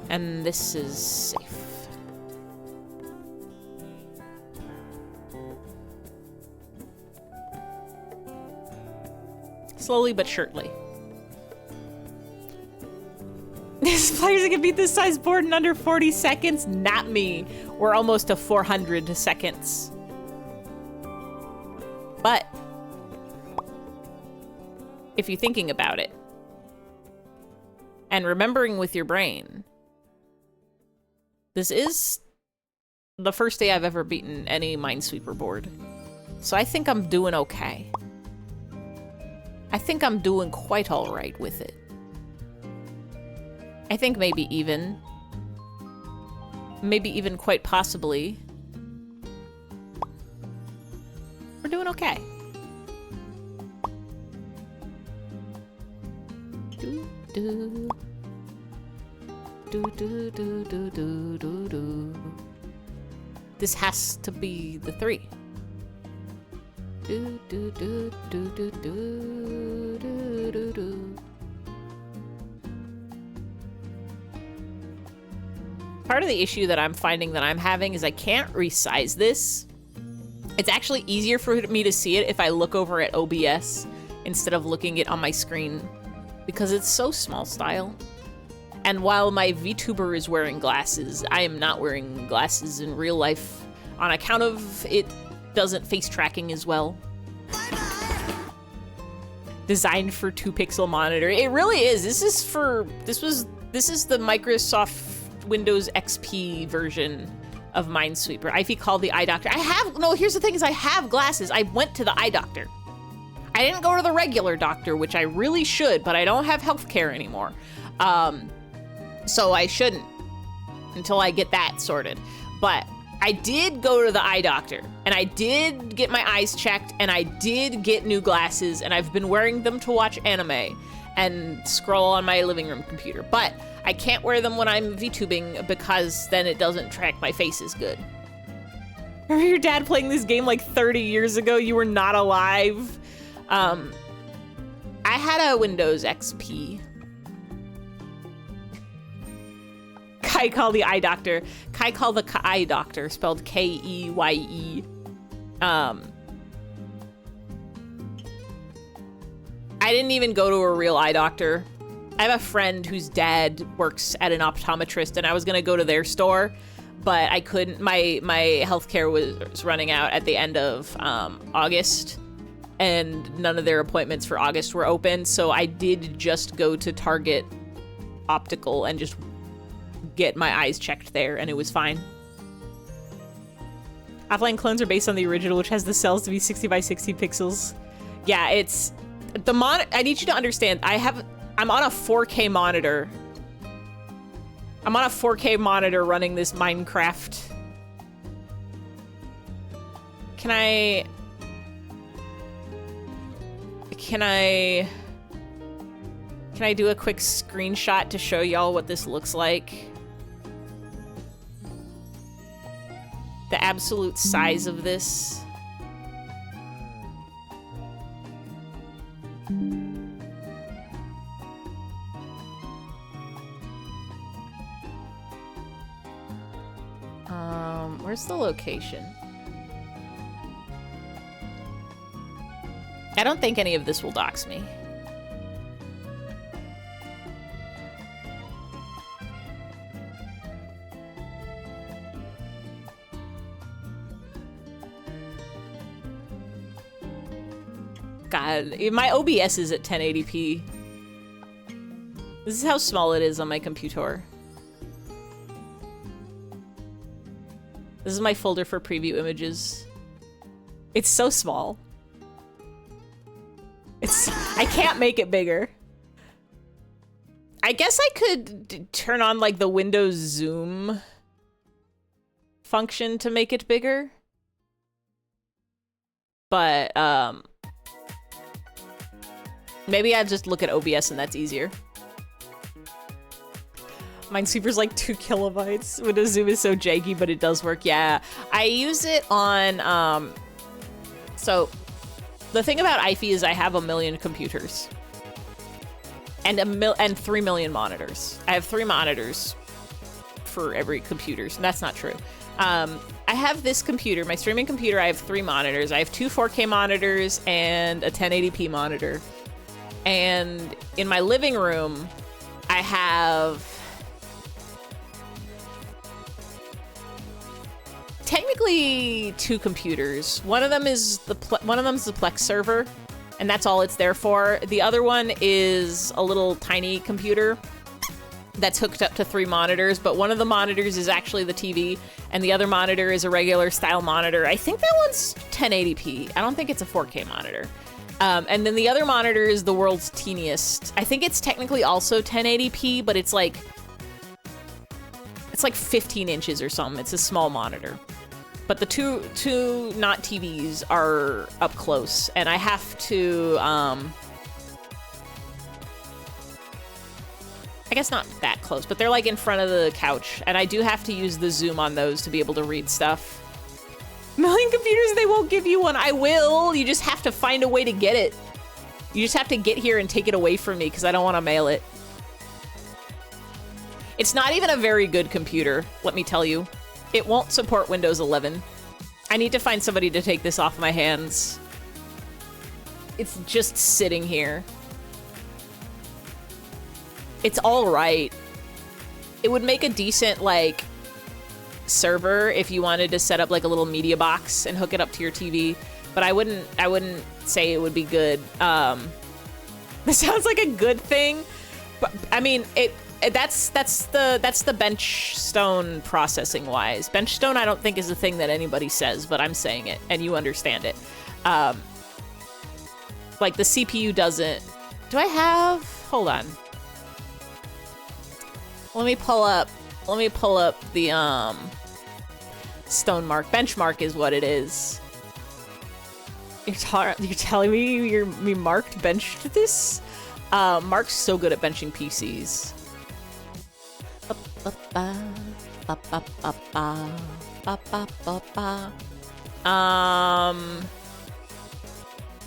[SPEAKER 2] And this is safe. Slowly but surely. These players that can beat this size board in under 40 seconds? Not me. We're almost to 400 seconds. But if you're thinking about it and remembering with your brain, this is the first day I've ever beaten any Minesweeper board. So I think I'm doing okay. I think I'm doing quite all right with it. I think maybe even quite possibly, we're doing okay. Do do do do do do do do. This has to be the 3. Do do do do do do do do do. Part of the issue that I'm finding that I'm having is I can't resize this. It's actually easier for me to see it if I look over at OBS instead of looking it on my screen because it's so small style. And while my VTuber is wearing glasses, I am not wearing glasses in real life on account of it doesn't face tracking as well. Designed for 2-pixel monitor. It really is. This is the Microsoft Windows XP version of Minesweeper. Ivy called the eye doctor. Here's the thing is I have glasses. I went to the eye doctor. I didn't go to the regular doctor, which I really should, but I don't have healthcare anymore. So I shouldn't until I get that sorted. But I did go to the eye doctor, and I did get my eyes checked, and I did get new glasses, and I've been wearing them to watch anime and scroll on my living room computer. But I can't wear them when I'm VTubing because then it doesn't track my face as good. Remember your dad playing this game like 30 years ago? You were not alive. I had a Windows XP. Kai called the eye doctor. Kai called the eye doctor, spelled K-E-Y-E. I didn't even go to a real eye doctor. I have a friend whose dad works at an optometrist, and I was gonna go to their store, but I couldn't. My healthcare was running out at the end of August, and none of their appointments for August were open, so I did just go to Target Optical and just get my eyes checked there, and it was fine. Offline clones are based on the original, which has the cells to be 60 by 60 pixels. Yeah, it's the I need you to understand. I'm on a 4K monitor. I'm on a 4K monitor running this Minecraft. Can I do a quick screenshot to show y'all what this looks like? The absolute size of this. Where's the location? I don't think any of this will dox me. God, my OBS is at 1080p. This is how small it is on my computer. This is my folder for preview images. It's so small. I can't make it bigger. I guess I could turn on like the Windows Zoom function to make it bigger. But maybe I just look at OBS and that's easier. Minesweeper's like 2 kilobytes. Windows Zoom is so janky, but it does work. Yeah, I use it on, so the thing about iFi is I have 1 million computers and 3 million monitors. I have 3 monitors for every computer, so that's not true. I have this computer, my streaming computer, I have 3 monitors. I have 2 4K monitors and a 1080p monitor. And in my living room, I have technically 2 computers. One of them is the Plex server, and that's all it's there for. The other one is a little tiny computer that's hooked up to 3 monitors, but one of the monitors is actually the TV, and the other monitor is a regular style monitor. I think that one's 1080p. I don't think it's a 4K monitor. And then the other monitor is the world's teeniest. I think it's technically also 1080p, but it's like 15 inches or something. It's a small monitor. But the two not TVs are up close, and I have to, I guess not that close, but they're like in front of the couch, and I do have to use the zoom on those to be able to read stuff. Million computers, they won't give you one. I will. You just have to find a way to get it. You just have to get here and take it away from me because I don't want to mail it. It's not even a very good computer, let me tell you. It won't support Windows 11. I need to find somebody to take this off my hands. It's just sitting here. It's all right. It would make a decent, like, server if you wanted to set up like a little media box and hook it up to your TV, but I wouldn't say it would be good. This sounds like a good thing, but I mean that's the bench stone processing wise. Bench stone I don't think is a thing that anybody says, but I'm saying it and you understand it. Like the CPU doesn't. Do I have? Hold on. Let me pull up the Stonemark. Benchmark is what it is. You're telling me you marked benched this? Mark's so good at benching PCs.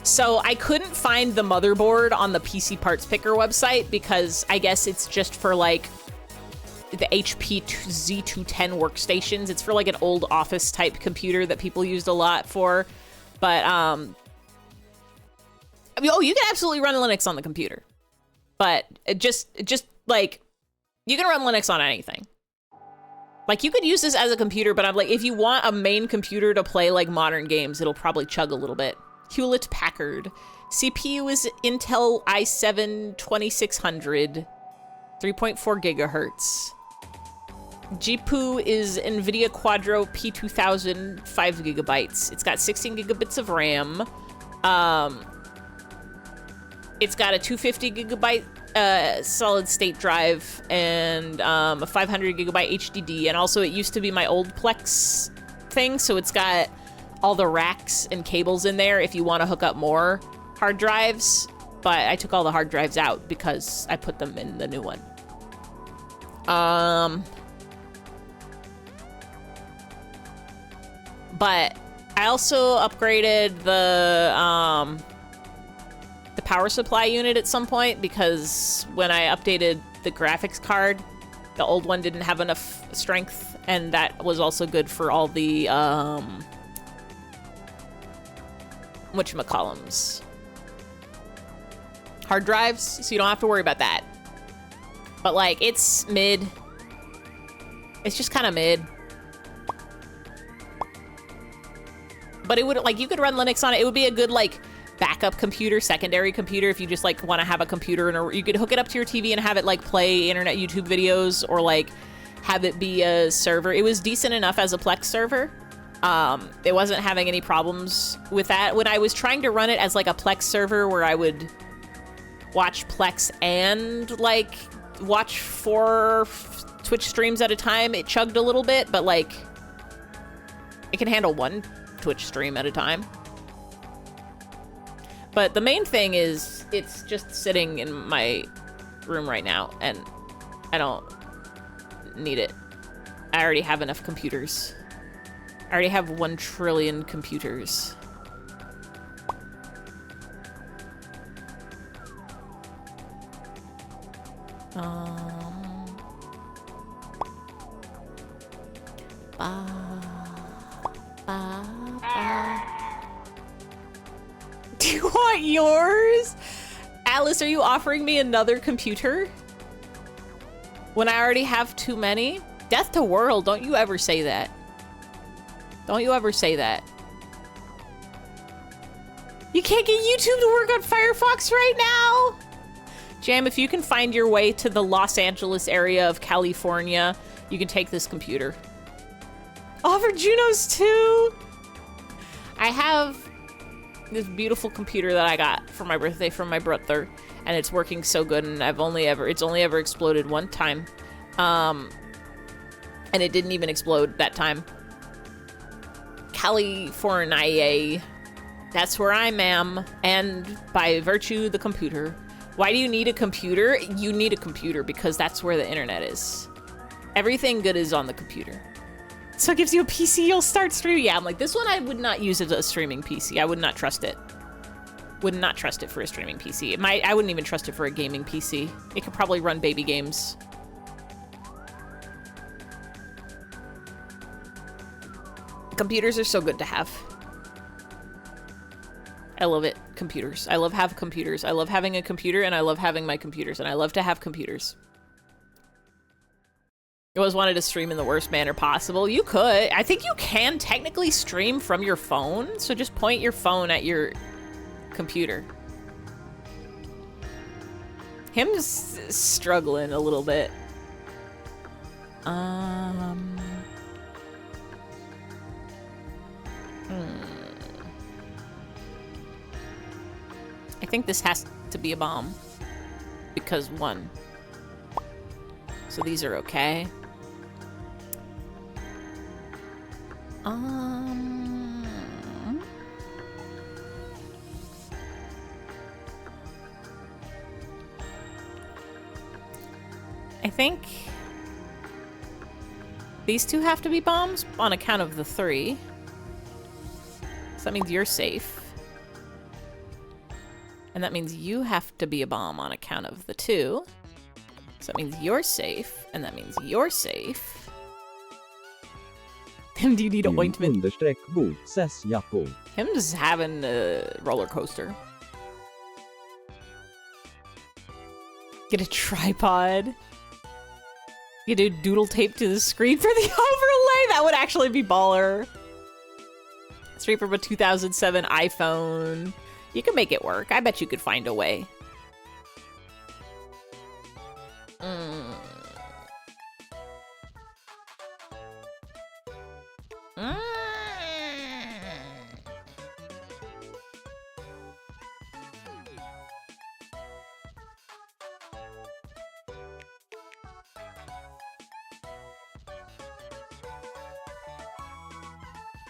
[SPEAKER 2] So I couldn't find the motherboard on the PC Parts Picker website because I guess it's just for like the HP Z210 workstations. It's for like an old office type computer that people used a lot for. But I mean, oh, you can absolutely run Linux on the computer. But it just like you can run Linux on anything. Like you could use this as a computer, but I'm like, if you want a main computer to play like modern games, it'll probably chug a little bit. Hewlett Packard. CPU is Intel i7 2600, 3.4 gigahertz. GPU is NVIDIA Quadro P2000, 5 gigabytes. It's got 16 gigabits of RAM. It's got a 250 gigabyte solid state drive and a 500 gigabyte HDD. And also it used to be my old Plex thing, so it's got all the racks and cables in there if you want to hook up more hard drives. But I took all the hard drives out because I put them in the new one. But I also upgraded the power supply unit at some point because when I updated the graphics card, the old one didn't have enough strength, and that was also good for all the whatchamacallums, hard drives, so you don't have to worry about that. But like, it's mid. It's just kind of mid. But it would, like, you could run Linux on it. It would be a good, like, backup computer, secondary computer, if you just, like, want to have a computer. And you could hook it up to your TV and have it, like, play internet YouTube videos or, like, have it be a server. It was decent enough as a Plex server. It wasn't having any problems with that. When I was trying to run it as, like, a Plex server where I would watch Plex and, like, watch 4 Twitch streams at a time, it chugged a little bit, but, like, it can handle 1 Twitch stream at a time. But the main thing is it's just sitting in my room right now and I don't need it. I already have enough computers. I already have 1 trillion computers. Do you want yours? Alice, are you offering me another computer? When I already have too many? Death to world, don't you ever say that. Don't you ever say that. You can't get YouTube to work on Firefox right now? Jam, if you can find your way to the Los Angeles area of California, you can take this computer. Oh, for Junos too! I have this beautiful computer that I got for my birthday from my brother, and it's working so good, and it's only ever exploded one time. And it didn't even explode that time. California. That's where I am, and by virtue, the computer. Why do you need a computer? You need a computer because that's where the internet is. Everything good is on the computer. So it gives you a PC, you'll start streaming. Yeah, I'm like, this one I would not use as a streaming PC. I would not trust it. Would not trust it for a streaming PC. I wouldn't even trust it for a gaming PC. It could probably run baby games. Computers are so good to have. I love it. Computers. I love having computers. I love having a computer, and I love having my computers, and I love to have computers. I always wanted to stream in the worst manner possible. You could. I think you can technically stream from your phone, so just point your phone at your computer. Him's struggling a little bit. I think this has to be a bomb. Because 1. So these are okay. I think these 2 have to be bombs on account of the 3. So that means you're safe. And that means you have to be a bomb on account of the 2. So that means you're safe, and that means you're safe. Him, do you need an ointment?
[SPEAKER 1] _bot says Japo.
[SPEAKER 2] Him just having a roller coaster. Get a tripod. You do doodle tape to the screen for the overlay? That would actually be baller. Straight from a 2007 iPhone. You can make it work. I bet you could find a way.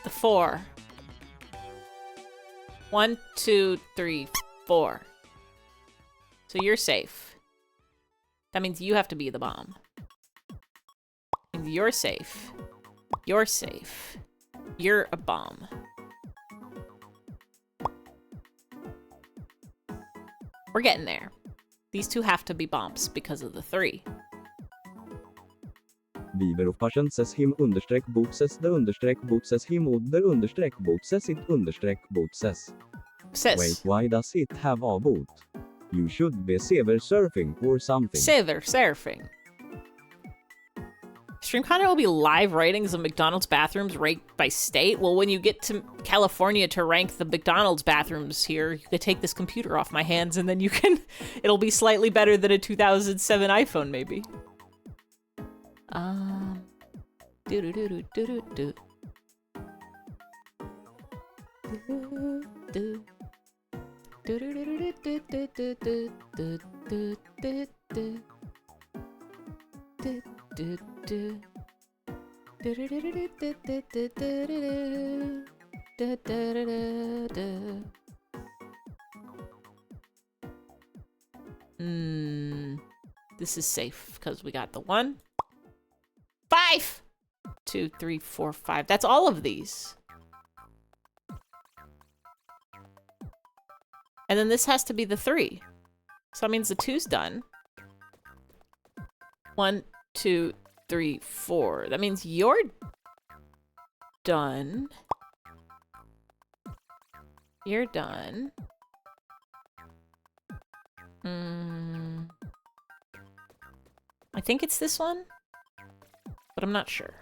[SPEAKER 2] The 4. 1, 2, 3, 4. So you're safe. That means you have to be the bomb. And you're safe. You're safe. You're a bomb. We're getting there. These 2 have to be bombs because of the 3.
[SPEAKER 1] Beaver of Passion says him _bot says the _bot says him the _bot says it _bot says.
[SPEAKER 2] Sis.
[SPEAKER 1] Wait, why does it have a boot? You should be sever surfing or something.
[SPEAKER 2] Sever surfing. Stream content will be live ratings of McDonald's bathrooms ranked by state. Well, when you get to California to rank the McDonald's bathrooms here, you could take this computer off my hands and then you can... It'll be slightly better than a 2007 iPhone, maybe. Do-do-do-do-do-do-do. Do-do-do. This is safe because we got the 1, 5, 2, 3, 4, 5. That's all of these. And then this has to be the 3. So that means the 2's done. 1, 2, 3, 4. That means you're done. You're done. I think it's this one, but I'm not sure.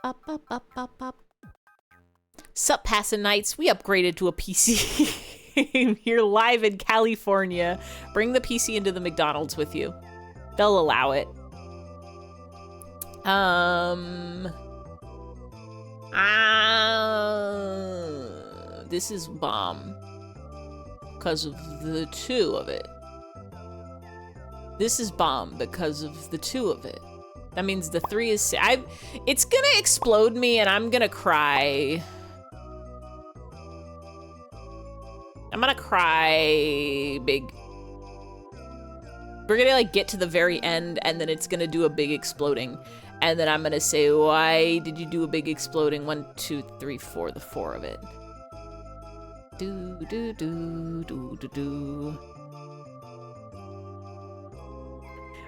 [SPEAKER 2] Up, up, up, up, up. Sup, Passin' Knights? We upgraded to a PC. You're live in California. Bring the PC into the McDonald's with you. They'll allow it. This is bomb. Because of the 2 of it. This is bomb because of the 2 of it. That means the 3 is... it's gonna explode me and I'm gonna cry. I'm gonna cry big. We're gonna like get to the very end and then it's gonna do a big exploding. And then I'm gonna say, why did you do a big exploding? 1, 2, 3, 4, the 4 of it. Do, do, do, do, do, do.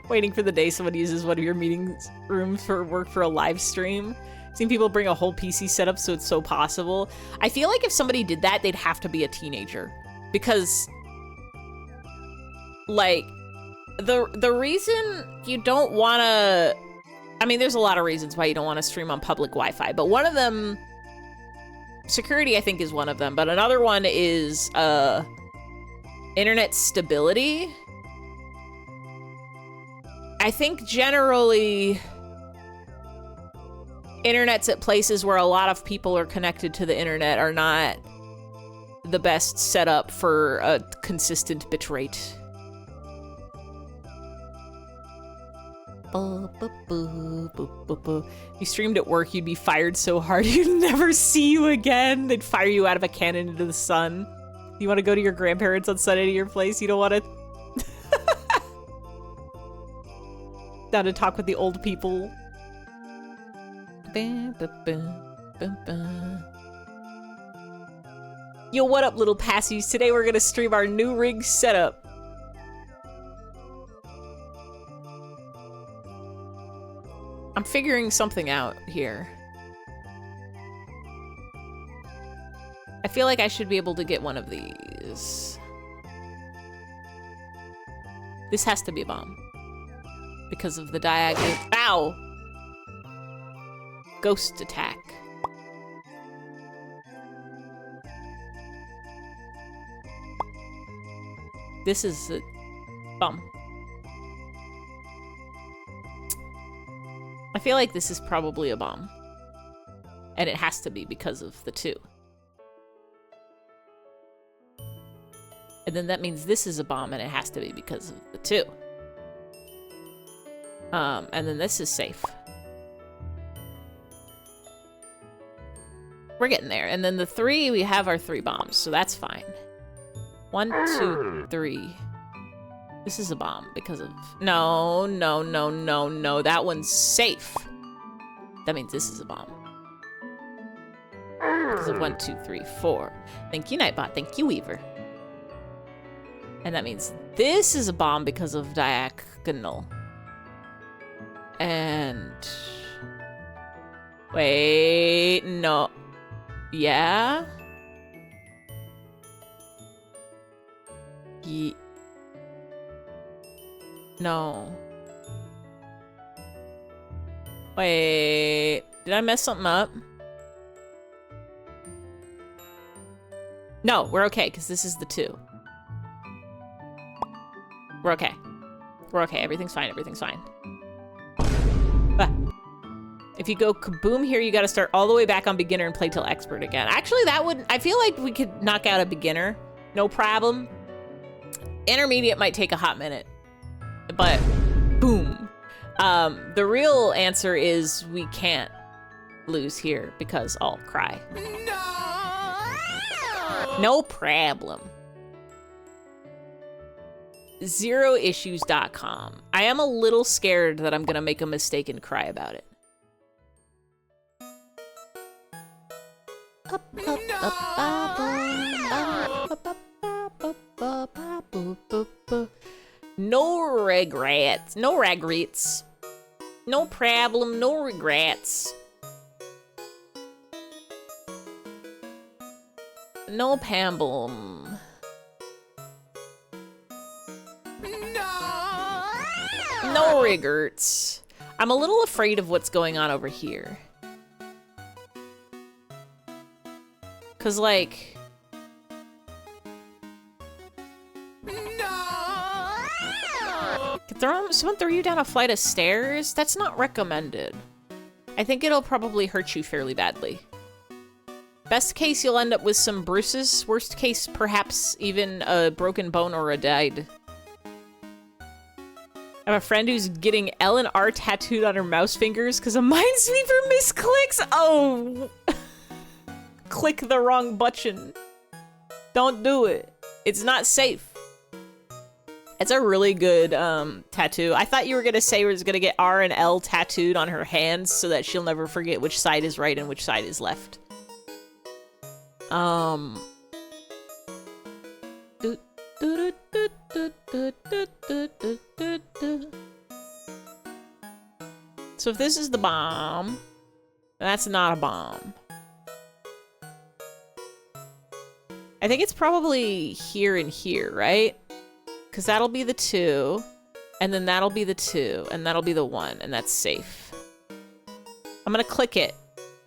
[SPEAKER 2] Waiting for the day someone uses one of your meeting rooms for work for a live stream. Seen people bring a whole PC setup so it's so possible. I feel like if somebody did that, they'd have to be a teenager. Because, like, the reason you don't want to... I mean, there's a lot of reasons why you don't want to stream on public Wi-Fi, but one of them... Security, I think, is one of them, but another one is internet stability. I think generally internets at places where a lot of people are connected to the internet are not the best setup for a consistent bitrate. If you streamed at work, you'd be fired so hard you'd never see you again. They'd fire you out of a cannon into the sun. You want to go to your grandparents on Sunday to your place? You don't want to... Down to talk with the old people. Yo, what up, little passies? Today we're gonna stream our new rig setup. I'm figuring something out here. I feel like I should be able to get one of these. This has to be a bomb. Because of the diagonal. Ow! Ghost attack. This is a bomb. I feel like this is probably a bomb. And it has to be because of the 2. And then that means this is a bomb and it has to be because of the 2. And then this is safe. We're getting there. And then the 3, we have our 3 bombs, so that's fine. 1, 2, 3. This is a bomb because of... No, no, no, no, no. That one's safe. That means this is a bomb. Because of 1, 2, 3, 4. Thank you, Nightbot. Thank you, Weaver. And that means this is a bomb because of diagonal. And... Wait, no. Yeah? No. Wait, did I mess something up? No, we're okay, because this is the 2. We're okay. We're okay, everything's fine, everything's fine. Ah. If you go kaboom here, you gotta start all the way back on beginner and play till expert again. Actually, that would... I feel like we could knock out a beginner. No problem. Intermediate might take a hot minute. But, boom. The real answer is we can't lose here because I'll cry. No problem. Zeroissues.com. I am a little scared that I'm gonna make a mistake and cry about it. No regrets. No regrets. No problem. No regrets. No pamblum. No regrets. I'm a little afraid of what's going on over here. Cause like... Someone throw you down a flight of stairs? That's not recommended. I think it'll probably hurt you fairly badly. Best case, you'll end up with some bruises. Worst case, perhaps even a broken bone or a died. I have a friend who's getting L and R tattooed on her mouse fingers because a Minesweeper misclicks. Oh! Click the wrong button. Don't do it. It's not safe. It's a really good tattoo. I thought you were gonna say she was gonna get R and L tattooed on her hands so that she'll never forget which side is right and which side is left. So if this is the bomb, that's not a bomb. I think it's probably here and here, right? Because that'll be the 2, and then that'll be the 2, and that'll be the 1, and that's safe. I'm gonna click it,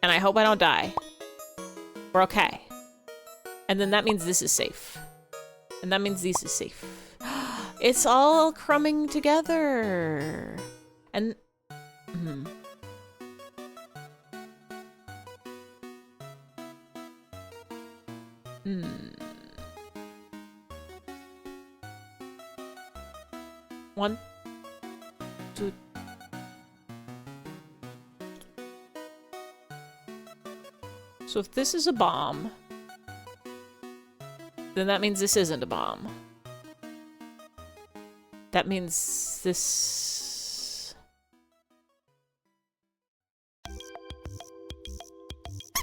[SPEAKER 2] and I hope I don't die. We're okay. And then that means this is safe. And that means this is safe. It's all crumbing together. And... One, two. So if this is a bomb, then that means this isn't a bomb. That means this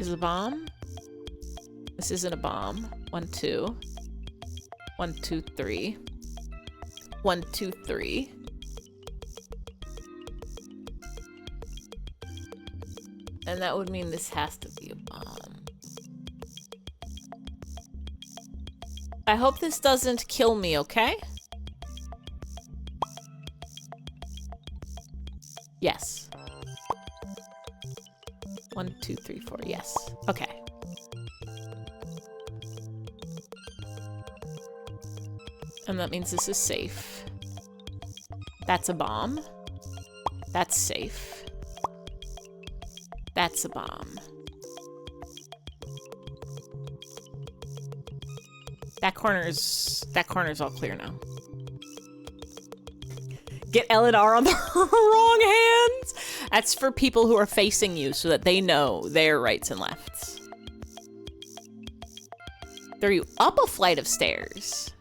[SPEAKER 2] is a bomb. This isn't a bomb. 1, 2. 1, 2, 3. 1, 2, 3. And that would mean this has to be a bomb. I hope this doesn't kill me, okay? Yes. 1, 2, 3, 4. Yes. Okay. And that means this is safe. That's a bomb. That's safe. That's a bomb. That corner's all clear now. Get L and R on the wrong hands. That's for people who are facing you so that they know their rights and lefts. Throw you up a flight of stairs.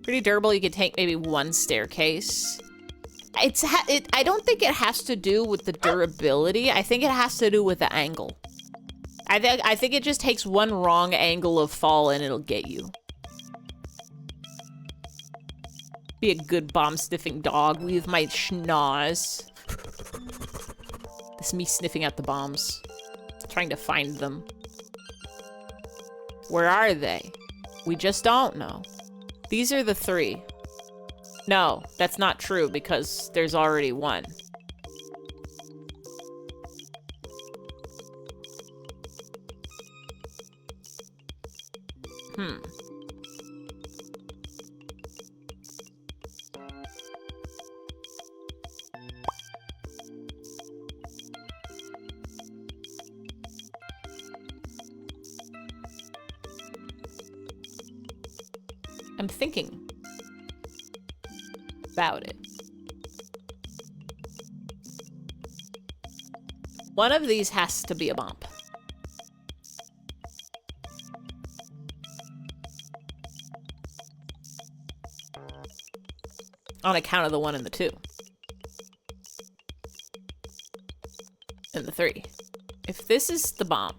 [SPEAKER 2] Pretty durable. You could take maybe 1 staircase. I don't think it has to do with the durability. I think it has to do with the angle. I think it just takes 1 wrong angle of fall and it'll get you. Be a good bomb-sniffing dog. Leave my schnoz. This is me sniffing out the bombs. Trying to find them. Where are they? We just don't know. These are the 3. No, that's not true because there's already 1. I'm thinking about it. One of these has to be a bomb. On account of the 1 and the 2. And the 3. If this is the bomb,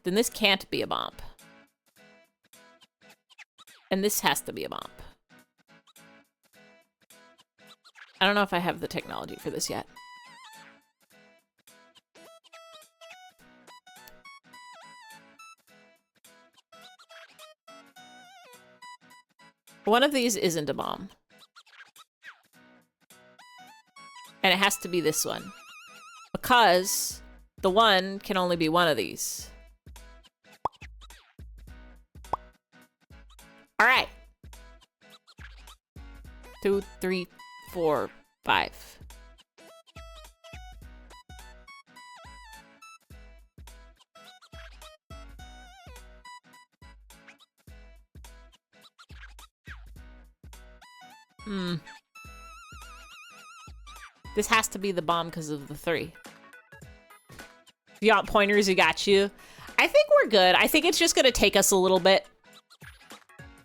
[SPEAKER 2] then this can't be a bomb. And this has to be a bomb. I don't know if I have the technology for this yet. One of these isn't a bomb. And it has to be this one. Because the 1 can only be one of these. All right. 2, 3, 4, 5. This has to be the bomb because of the 3. If you want pointers, you got you. I think we're good. I think it's just going to take us a little bit.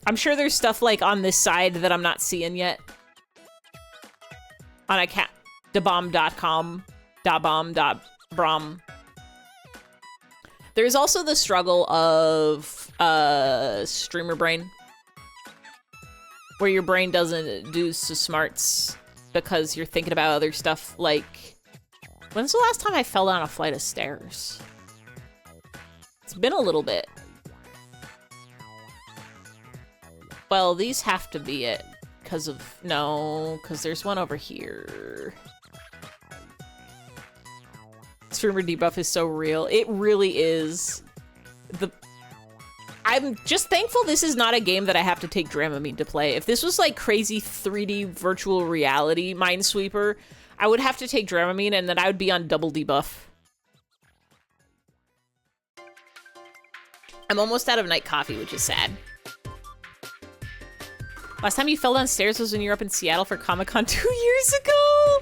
[SPEAKER 2] I'm sure there's stuff like on this side that I'm not seeing yet. On account debomb.com, .bomb.brom. There's also the struggle of streamer brain, where your brain doesn't do so smarts because you're thinking about other stuff. Like, when's the last time I fell down a flight of stairs? It's been a little bit. Well, these have to be it. Because of... No, because there's one over here. Streamer debuff is so real. It really is. I'm just thankful this is not a game that I have to take Dramamine to play. If this was like crazy 3D virtual reality Minesweeper, I would have to take Dramamine and then I would be on double debuff. I'm almost out of night coffee, which is sad. Last time you fell downstairs was when you were up in Seattle for Comic-Con 2 years ago.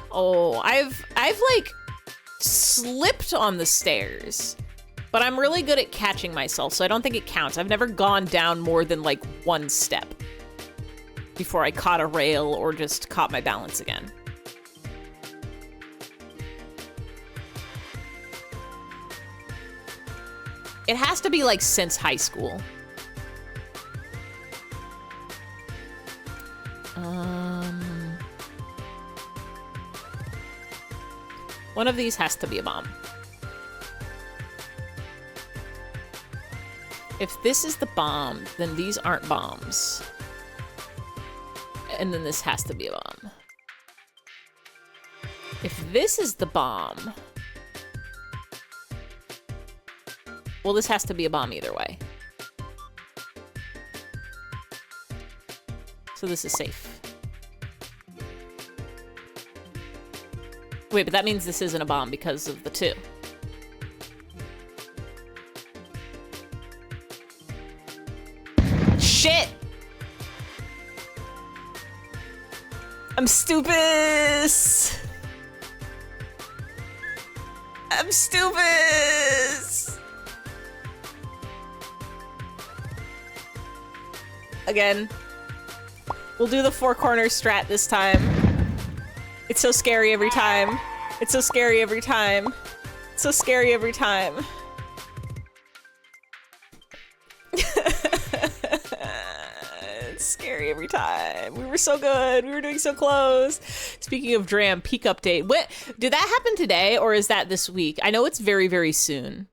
[SPEAKER 2] Oh, I've like slipped on the stairs, but I'm really good at catching myself, so I don't think it counts. I've never gone down more than like 1 step before I caught a rail or just caught my balance again. It has to be like since high school. One of these has to be a bomb. If this is the bomb, then these aren't bombs. And then this has to be a bomb. If this is the bomb... Well, this has to be a bomb either way. So this is safe. Wait, but that means this isn't a bomb because of the 2. Shit! I'm stupid! I'm stupid! Again. We'll do the 4 corner strat this time. It's so scary every time. It's so scary every time. It's so scary every time. It's scary every time. We were so good. We were doing so close. Speaking of Dram, peak update. What did that happen today or is that this week? I know it's very, very soon.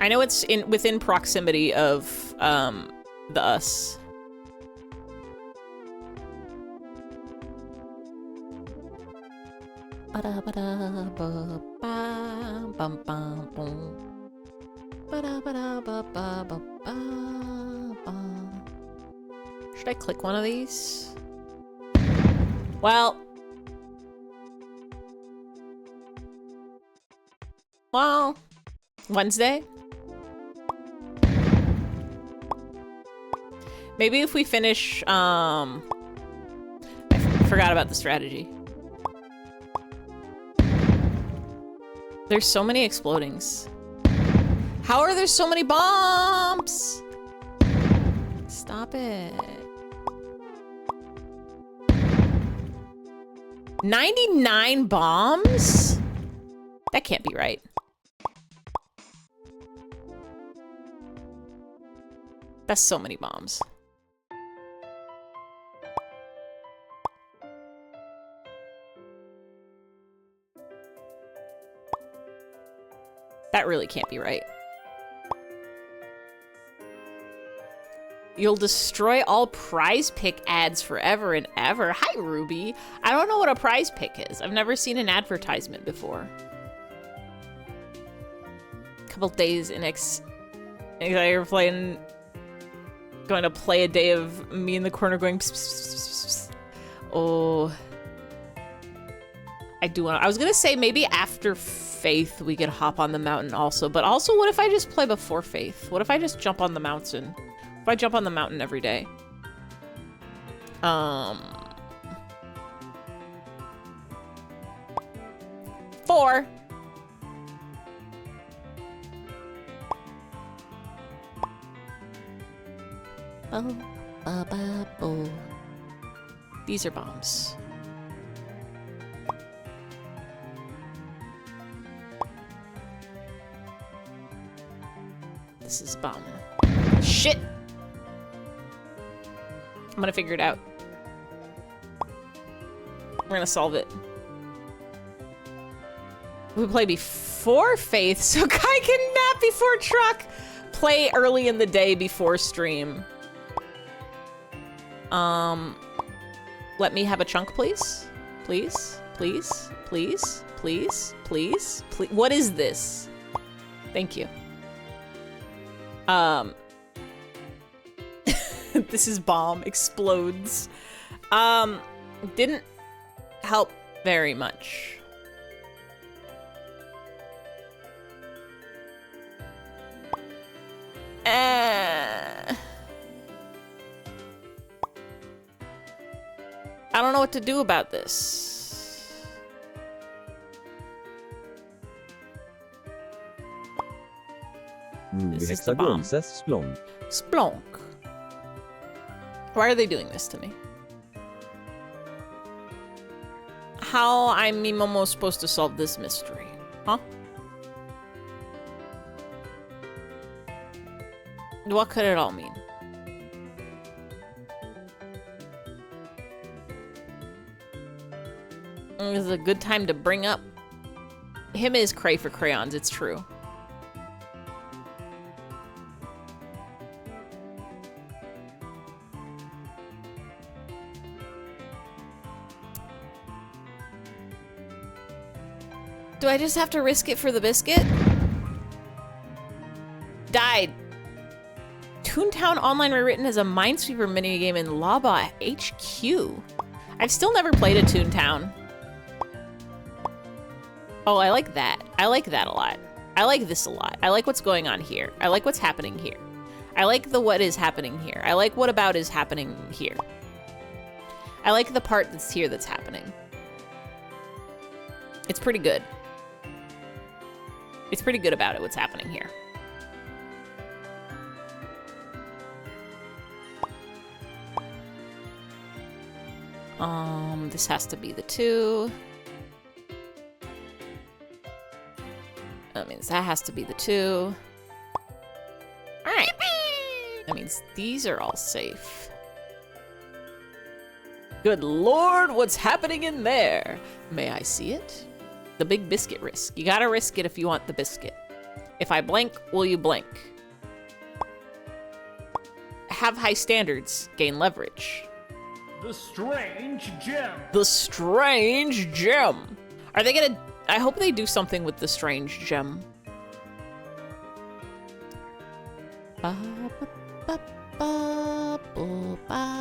[SPEAKER 2] I know it's within proximity of the us. Should I click one of these? Well, Wednesday? Maybe if we finish, I forgot about the strategy. There's so many explodings. How are there so many bombs? Stop it. 99 bombs? That can't be right. That's so many bombs. That really can't be right. You'll destroy all prize pick ads forever and ever. Hi, Ruby. I don't know what a prize pick is. I've never seen an advertisement before. Couple days in you're playing going to play a day of me in the corner going pss, pss, pss, pss. Oh, I do want to. I was gonna say maybe after Faith we could hop on the mountain also, but also what if I just play before Faith? What if I just jump on the mountain? If I jump on the mountain every day? 4. These are bombs. This is bomb. Shit! I'm gonna figure it out. We're gonna solve it. We play before Faith, so Kai can nap before truck. Play early in the day before stream. Let me have a chunk, please. Please, please, please, please, please, please. What is this? Thank you. This is bomb. Explodes. Didn't help very much. I don't know what to do about this.
[SPEAKER 1] Ruby
[SPEAKER 2] This is the bomb.
[SPEAKER 1] Hexagon says Splonk.
[SPEAKER 2] Splonk. Why are they doing this to me? How I'm Momo supposed to solve this mystery? Huh? What could it all mean? This is a good time to bring up. Him is cray for crayons, it's true. Do I just have to risk it for the biscuit? Died. Toontown Online rewritten as a Minesweeper minigame in Laba HQ. I've still never played a Toontown. Oh, I like that. I like that a lot. I like this a lot. I like what's going on here. I like what's happening here. I like the what is happening here. I like what about is happening here. I like the part that's here that's happening. It's pretty good. It's pretty good about it, what's happening here. This has to be the 2. That means that has to be the 2. Alright. That means these are all safe. Good lord, what's happening in there? May I see it? The big biscuit risk. You gotta risk it if you want the biscuit. If I blink, will you blink? Have high standards, gain leverage.
[SPEAKER 4] The strange gem.
[SPEAKER 2] The strange gem. Are they gonna... I hope they do something with the strange gem. Ba, ba, ba, ba, ba, ba.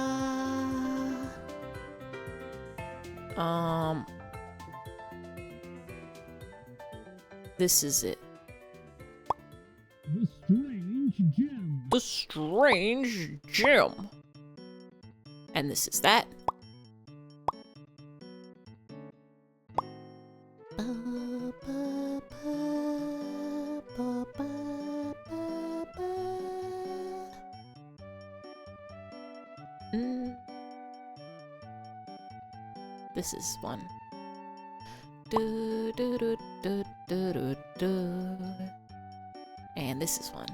[SPEAKER 2] This is it.
[SPEAKER 4] The strange gem.
[SPEAKER 2] The strange gem. And this is that. This is one. Do, do, do, do, do, do, do. And this is one.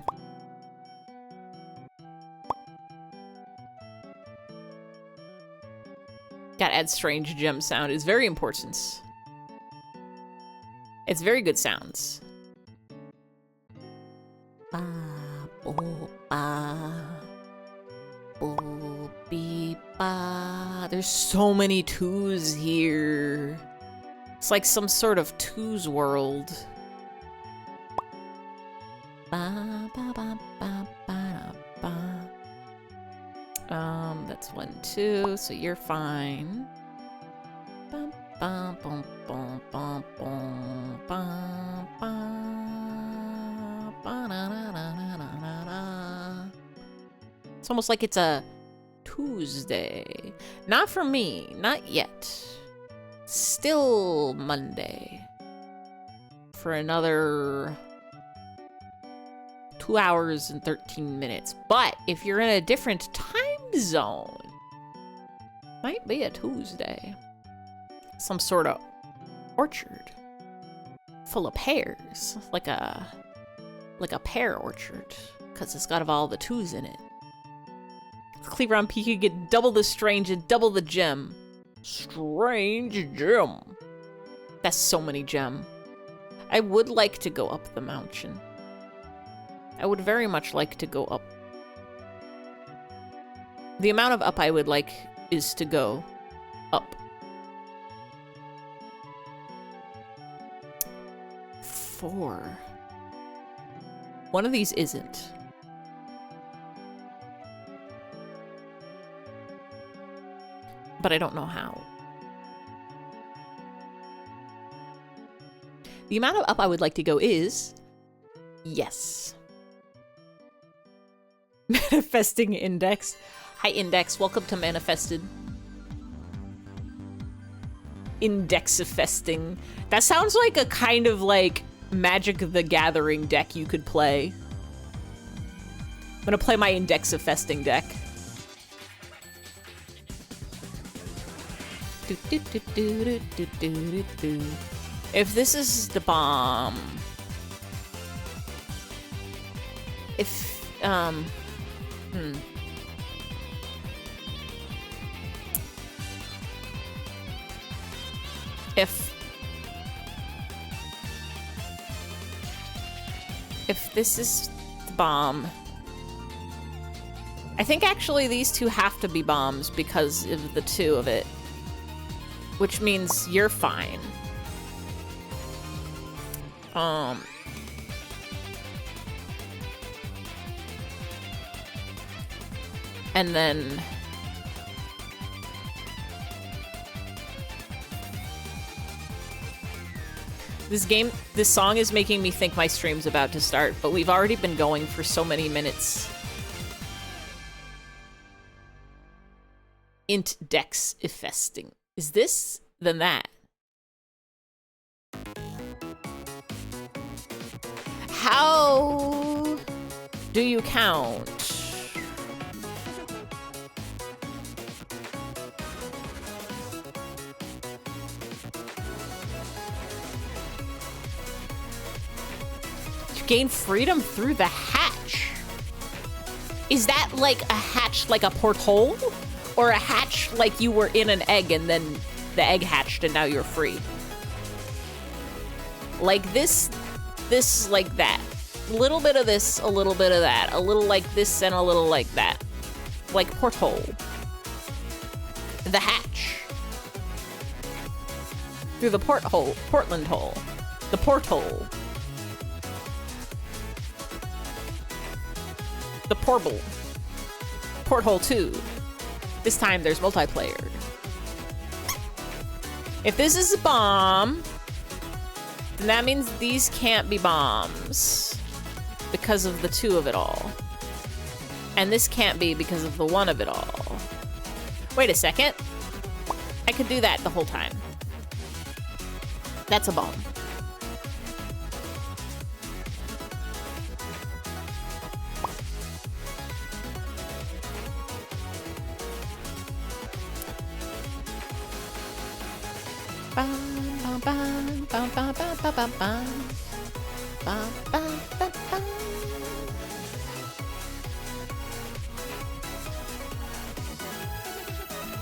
[SPEAKER 2] Gotta add strange gem sound. It's very important. It's very good sounds. Ba, bo, ba. Bo, be, ba. There's so many 2s here. It's like some sort of 2s world. Ba, ba, ba, ba, ba, ba. That's 1, 2, so you're fine. Bum, bum, bum, bum, bum, bum, bum, bum, ba-da-da-da-da-da-da. It's almost like it's a Tuesday. Not for me, not yet. Still Monday. For another 2 hours and 13 minutes. But if you're in a different time zone, might be a Tuesday. Some sort of orchard full of pears, like a pear orchard, because it's got all the twos in it. Cleaver on P could get double the strange and double the gem. Strange gem. That's so many gem. I would like to go up the mountain. I would very much like to go up. The amount of up I would like is to go up. 4. One of these isn't. But I don't know how. The amount of up I would like to go is... yes. Manifesting Index. Hi, Index. Welcome to Manifested. Indexifesting. That sounds like a kind of like Magic the Gathering deck you could play. I'm gonna play my Indexifesting deck. If this is the bomb... If, If this is the bomb... I think actually these two have to be bombs because of the 2 of it. Which means you're fine. And then... this song is making me think my stream's about to start, but we've already been going for so many minutes. Indexifesting. Is this then that? How do you count? You gain freedom through the hatch. Is that like a hatch, like a porthole? Or a hatch like you were in an egg and then the egg hatched and now you're free? Like this, like that. A little bit of this, a little bit of that. A little like this and a little like that. Like porthole. The hatch. Through the porthole. Portland hole. The porthole. The portal. Porthole 2. This time there's multiplayer. If this is a bomb, then that means these can't be bombs because of the 2 of it all. And this can't be because of the 1 of it all. Wait a second. I could do that the whole time. That's a bomb.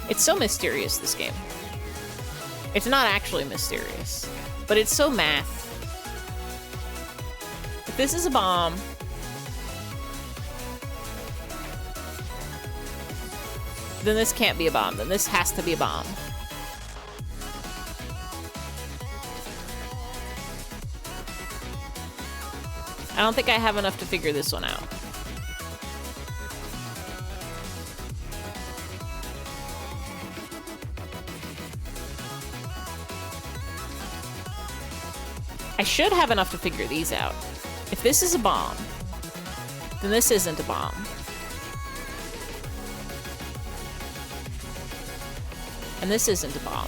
[SPEAKER 2] It's so mysterious, this game. It's not actually mysterious, but it's so math. If this is a bomb, then this can't be a bomb. Then this has to be a bomb. I don't think I have enough to figure this one out. I should have enough to figure these out. If this is a bomb, then this isn't a bomb. And this isn't a bomb.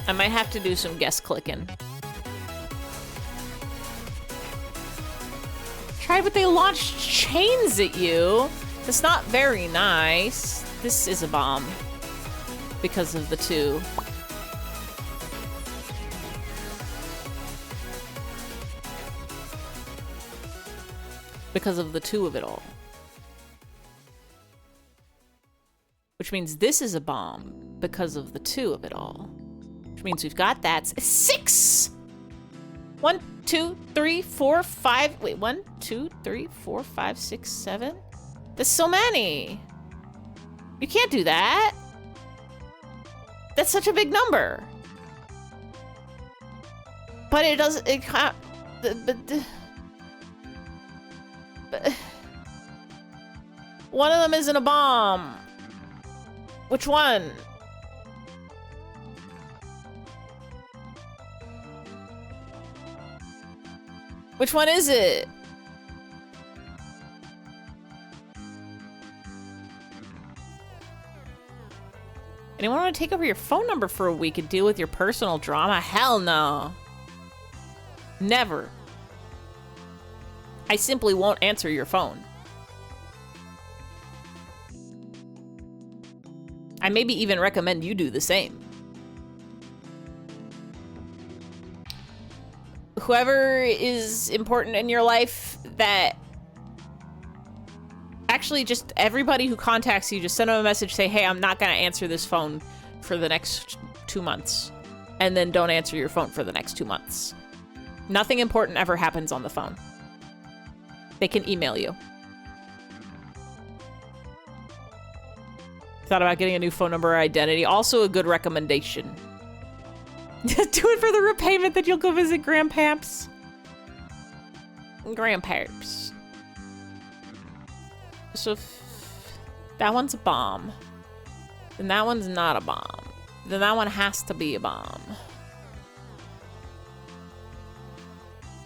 [SPEAKER 2] I might have to do some guess clicking. Try, but they launched chains at you. That's not very nice. This is a bomb. Because of the two. Because of the two of it all. Which means this is a bomb because of the two of it all. Which means we've got that. 6! 1, 2, 3, 4, 5. Wait, 1, 2, 3, 4, 5, 6, 7. That's so many. You can't do that. That's such a big number. But it doesn't. It can't. But one of them isn't a bomb. Which one? Which one is it? Anyone want to take over your phone number for a week and deal with your personal drama? Hell no. Never. I simply won't answer your phone. I maybe even recommend you do the same. Whoever is important in your life, that actually just everybody who contacts you, just send them a message, say, hey, I'm not gonna answer this phone for the next 2 months. And then don't answer your phone for the next 2 months. Nothing important ever happens on the phone. They can email you. Thought about getting a new phone number or identity. Also a good recommendation. Do it for the repayment that you'll go visit Grandpamps. Grandpamps. So if that one's a bomb, then that one's not a bomb. Then that one has to be a bomb.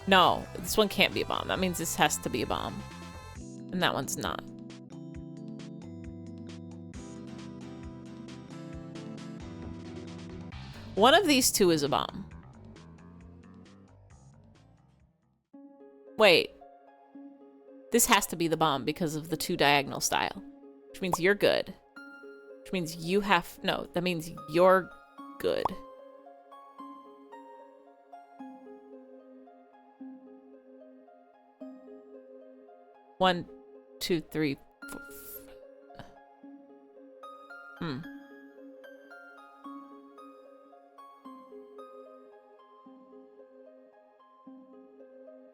[SPEAKER 2] No, this one can't be a bomb. That means this has to be a bomb. And that one's not. One of these two is a bomb. Wait. This has to be the bomb because of the two diagonal style. Which means you're good. Which means you have... No, that means you're good. One, two, three, four.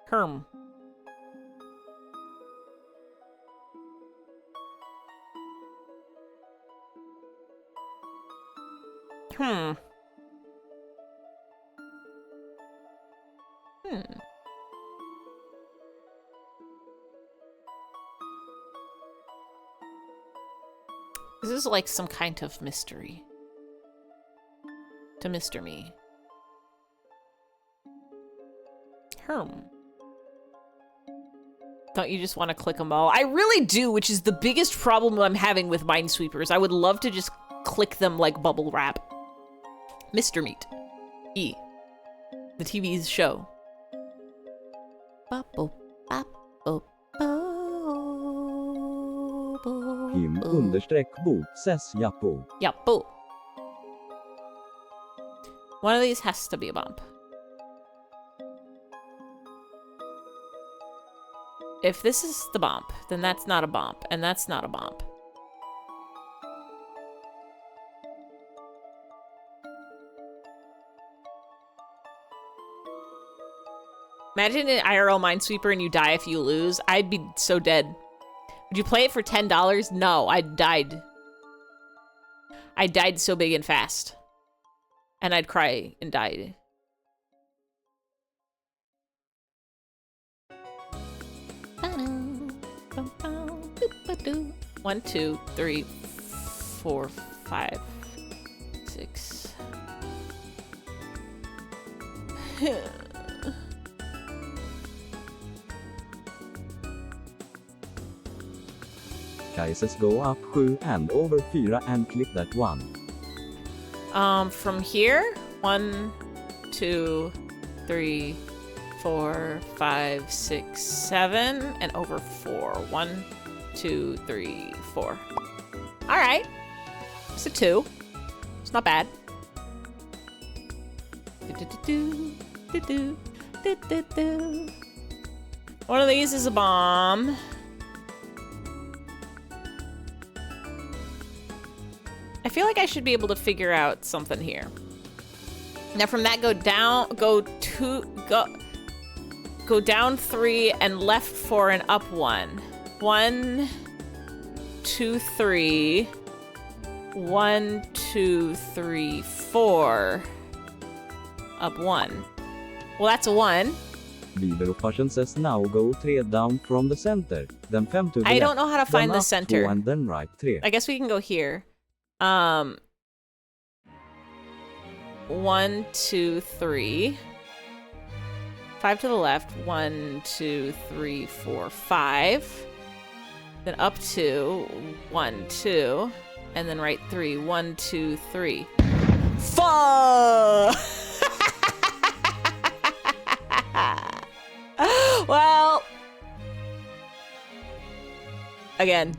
[SPEAKER 2] Herm. This is like some kind of mystery. To Mr. Me. Don't you just want to click them all? I really do, which is the biggest problem I'm having with Minesweepers. I would love to just click them like bubble wrap. Mr. Meat. E. The TV's show.
[SPEAKER 1] Him_bo ses Jappo.
[SPEAKER 2] Yappo. One of these has to be a bump. If this is the bump, then that's not a bump, and that's not a bump. Imagine an IRL Minesweeper and you die if you lose. I'd be so dead. Would you play it for $10? No, I died. I died so big and fast. And I'd cry and die. One, two, three, 4, 5, 6.
[SPEAKER 1] Cases go up 7 and over 4 and click that one.
[SPEAKER 2] From here, 1, 2, 3, 4, 5, 6, 7, and over 4. 1, 2, 3, 4. All right. It's a 2. It's not bad. One of these is a bomb. I feel like I should be able to figure out something here. Now from that, go down 3 and left 4 and up 1. 1, 2, 3. 1, 2, 3, 4. Up 1. Well, that's a 1.
[SPEAKER 1] Beaver Passion says now go 3 down from the center, then 5 to the
[SPEAKER 2] I
[SPEAKER 1] left,
[SPEAKER 2] don't know how to find
[SPEAKER 1] then
[SPEAKER 2] the
[SPEAKER 1] up
[SPEAKER 2] center.
[SPEAKER 1] 2 and then right 3.
[SPEAKER 2] I guess we can go here. 1, 2, 3. 5 to the left. 1, 2, 3, 4, 5. Then up 2. 1, 2. And then right 3. 1, 2, 3. Fuck! Well, again.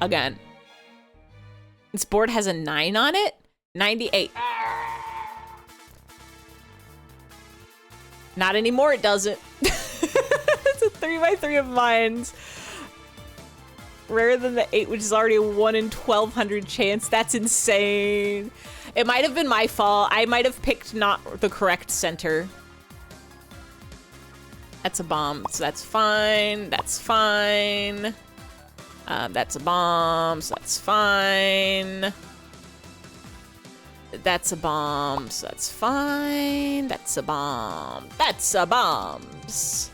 [SPEAKER 2] Again. This board has a 9 on it? 98. Not anymore, it doesn't. It's a 3x3 of mines. Rarer than the 8, which is already a 1 in 1,200 chance. That's insane. It might have been my fault. I might have picked not the correct center. That's a bomb, so that's fine. That's fine. That's a bomb, so that's fine. That's a bomb, so that's fine. That's a bomb. That's a bombs.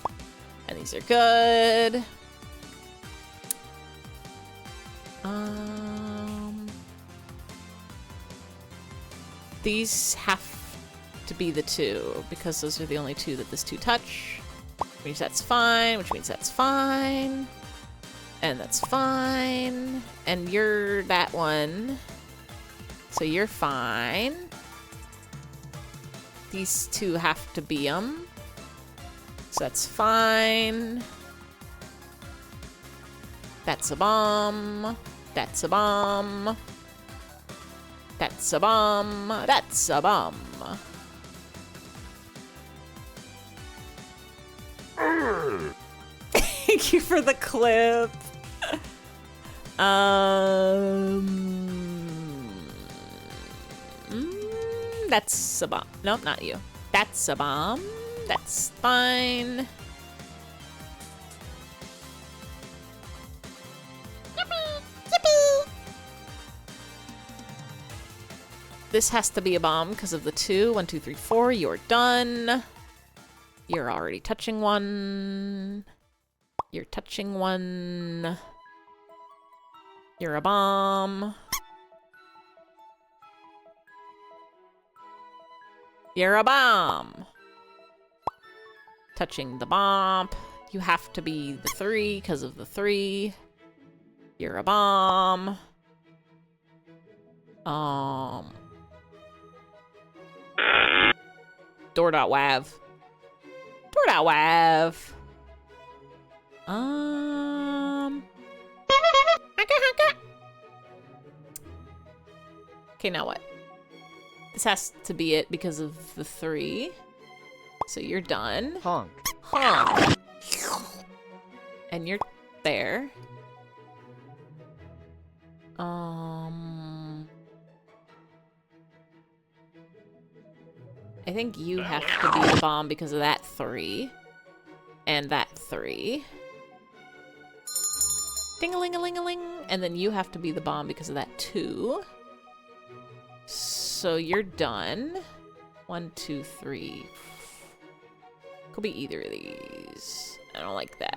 [SPEAKER 2] And these are good. These have to be the 2 because those are the only 2 that this 2 touch. Which means that's fine, which means that's fine. And that's fine. And you're that one. So you're fine. These 2 have to be them. So that's fine. That's a bomb. That's a bomb. That's a bomb. That's a bomb. Thank you for the clip. That's a bomb. Nope, not you. That's a bomb. That's fine. This has to be a bomb because of the 2. 1, 2, 3, 4. You're done. You're already touching 1. You're touching 1. You're a bomb. You're a bomb. Touching the bomb. You have to be the 3 because of the 3. You're a bomb. Door.wav. Door.wav. Okay, now what? This has to be it because of the 3. So you're done.
[SPEAKER 5] Honk.
[SPEAKER 2] Honk. And you're there. I think you have to be the bomb because of that 3. And that 3. Ding-a-ling-a-ling-a-ling. And then you have to be the bomb because of that 2. So you're done. 1, 2, 3. Could be either of these. I don't like that.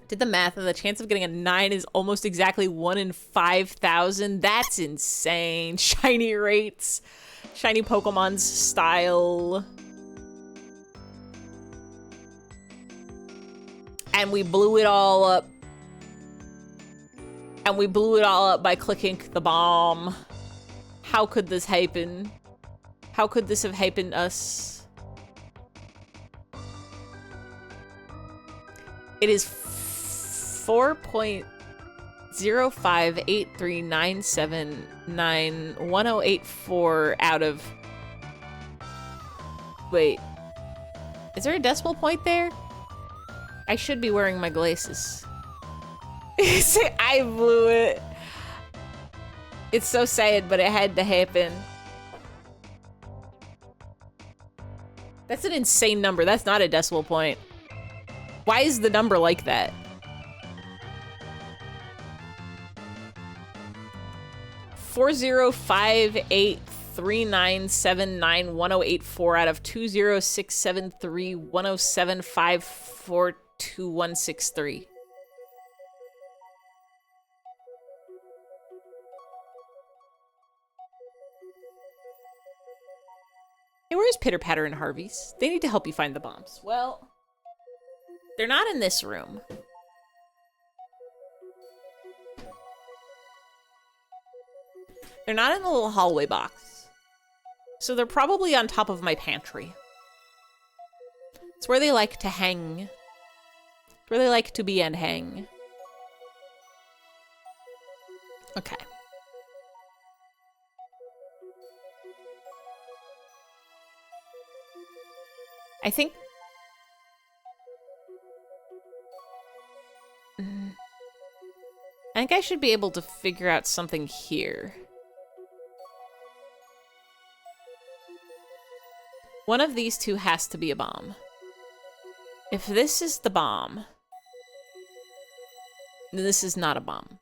[SPEAKER 2] Did the math, and the chance of getting a 9 is almost exactly 1 in 5,000. That's insane. Shiny rates. Shiny Pokemon's style. And we blew it all up. And we blew it all up by clicking the bomb. How could this happen? How could this have happened us? It is 4.05839791084 out of... Wait. Is there a decimal point there? I should be wearing my glasses. I blew it. It's so sad, but it had to happen. That's an insane number. That's not a decimal point. Why is the number like that? 4.05839791084 out of 206731075422163. Hey, where's Pitter Patter and Harvey's? They need to help you find the bombs. Well, they're not in this room. They're not in the little hallway box. So they're probably on top of my pantry. It's where they like to hang. It's where they like to be and hang. Okay. I think... I think I should be able to figure out something here. One of these two has to be a bomb. If this is the bomb, then this is not a bomb.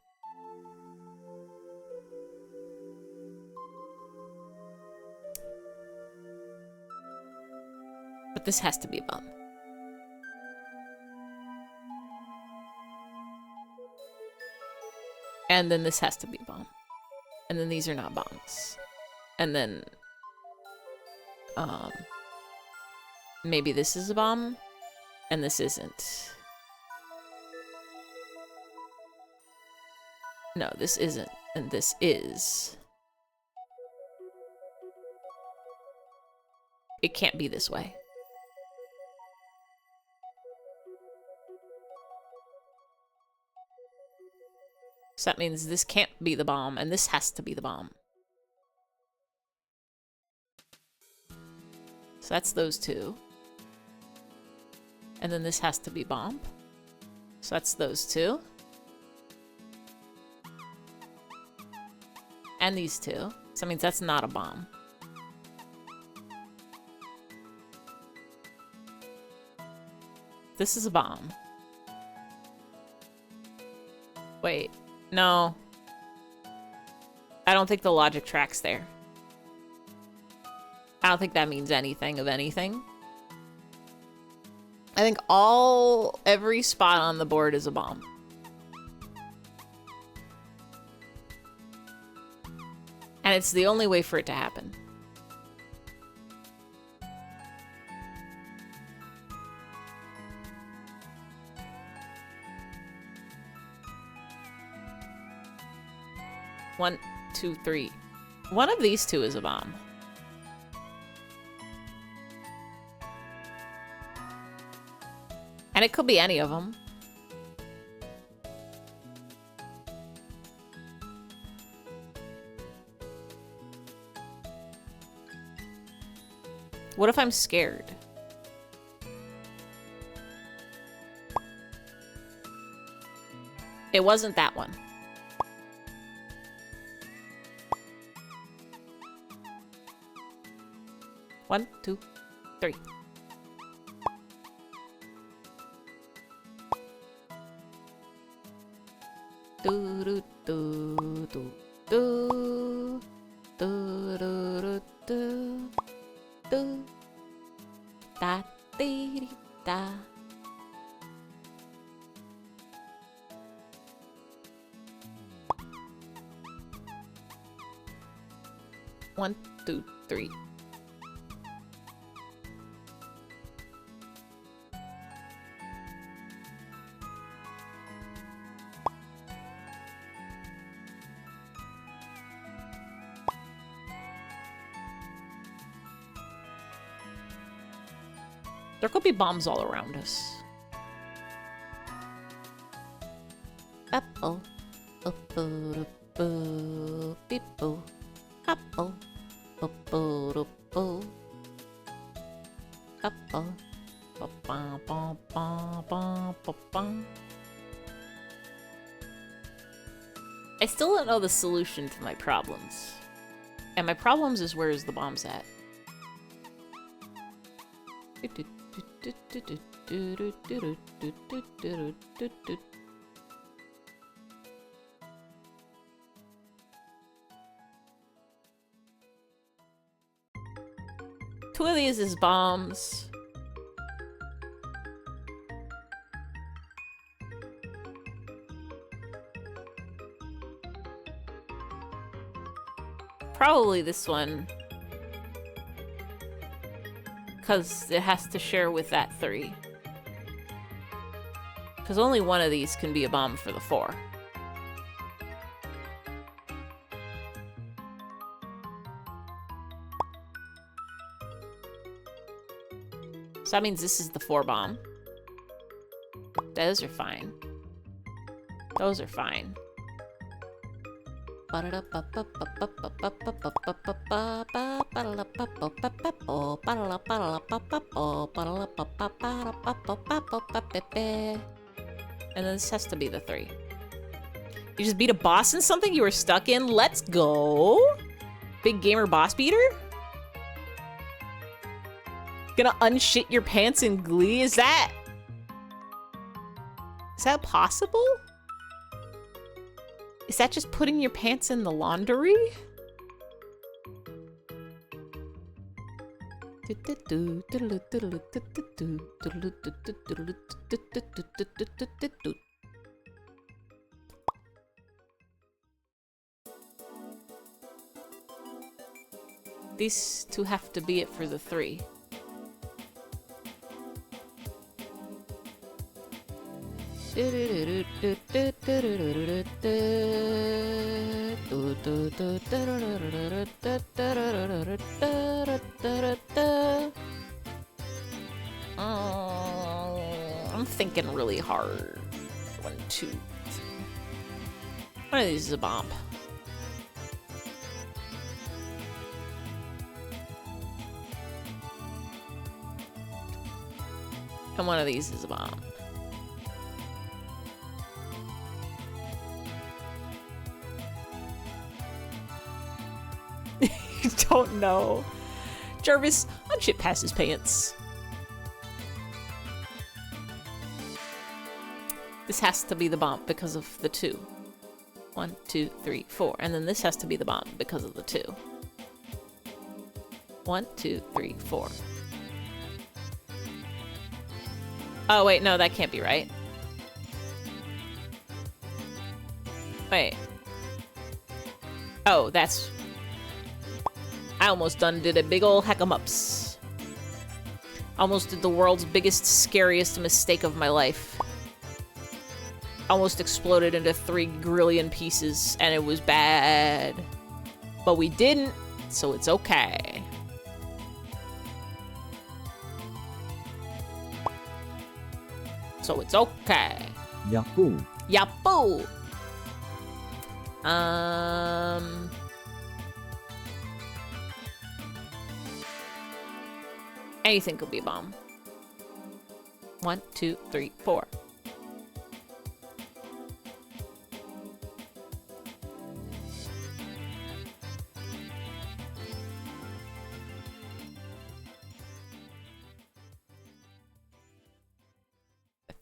[SPEAKER 2] But this has to be a bomb. And then this has to be a bomb. And then these are not bombs. And then... maybe this is a bomb, and this isn't. No, this isn't, and this is. It can't be this way. So that means this can't be the bomb, and this has to be the bomb. So that's those two. And then this has to be bomb. So that's those two. And these two. So that means that's not a bomb. This is a bomb. Wait. No. I don't think the logic tracks there. I don't think that means anything of anything. I think every spot on the board is a bomb. And it's the only way for it to happen. One, two, three. One of these two is a bomb. And it could be any of them. What if I'm scared? It wasn't that one. 1, 2, 3. Do do do do do do do do do da dee da. One, two, three. There could be bombs all around us. Apple. Apple. Apple. People. Apple. Apple. Apple. Apple. I still don't know the solution to my problems. And my problems is where is the bombs at? Two of these is bombs. Probably this one. Because it has to share with that 3. Because only one of these can be a bomb for the 4. So that means this is the 4 bomb. Those are fine. Those are fine. And then this has to be the 3. You just beat a boss in something you were stuck in? Let's go! Big gamer boss beater? Gonna unshit your pants in glee? Is that possible? Is that just putting your pants in the laundry? These two have to be it for the 3. I'm thinking really hard. 1, 2, 3. One of these is a bomb. And one of these is a bomb. Don't know. Jarvis, unshit past his pants. This has to be the bomb because of the 2. 1, 2, 3, 4. And then this has to be the bomb because of the 2. 1, 2, 3, 4. Oh, wait, no, that can't be right. Wait. Oh, that's... I almost done did a big ol' heck-em-ups. Almost did the world's biggest, scariest mistake of my life. Almost exploded into 3 grillion pieces, and it was bad. But we didn't, so it's okay. So it's okay.
[SPEAKER 1] Yahoo!
[SPEAKER 2] Yapoo! Anything could be a bomb. 1, 2, 3, 4.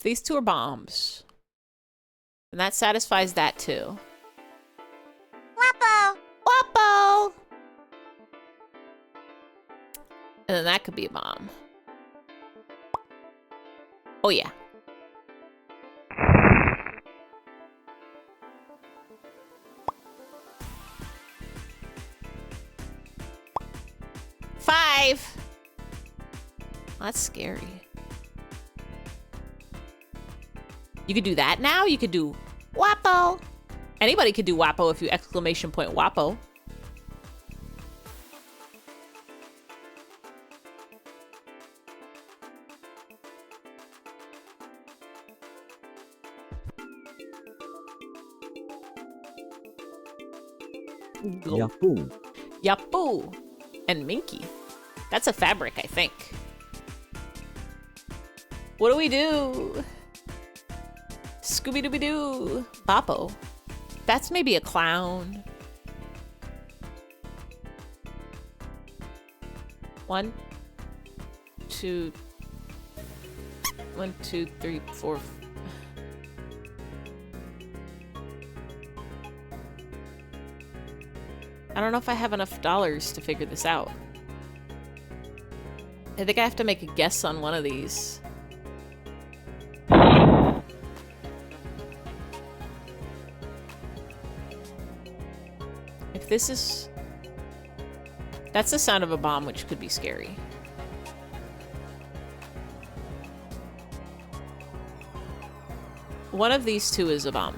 [SPEAKER 2] These two are bombs. And that satisfies that too. Wappo! Wappo! And then that could be a bomb. Oh yeah. Five! That's scary. You could do that now? You could do Wappo! Anybody could do Wappo if you exclamation point Wappo.
[SPEAKER 1] Yapoo.
[SPEAKER 2] Yapoo. And Minky. That's a fabric, I think. What do we do? Scooby-Dooby-Doo. Boppo. That's maybe a clown. 1, 2, 1, 2, 3, 4. I don't know if I have enough dollars to figure this out. I think I have to make a guess on one of these. If this is... That's the sound of a bomb, which could be scary. One of these two is a bomb.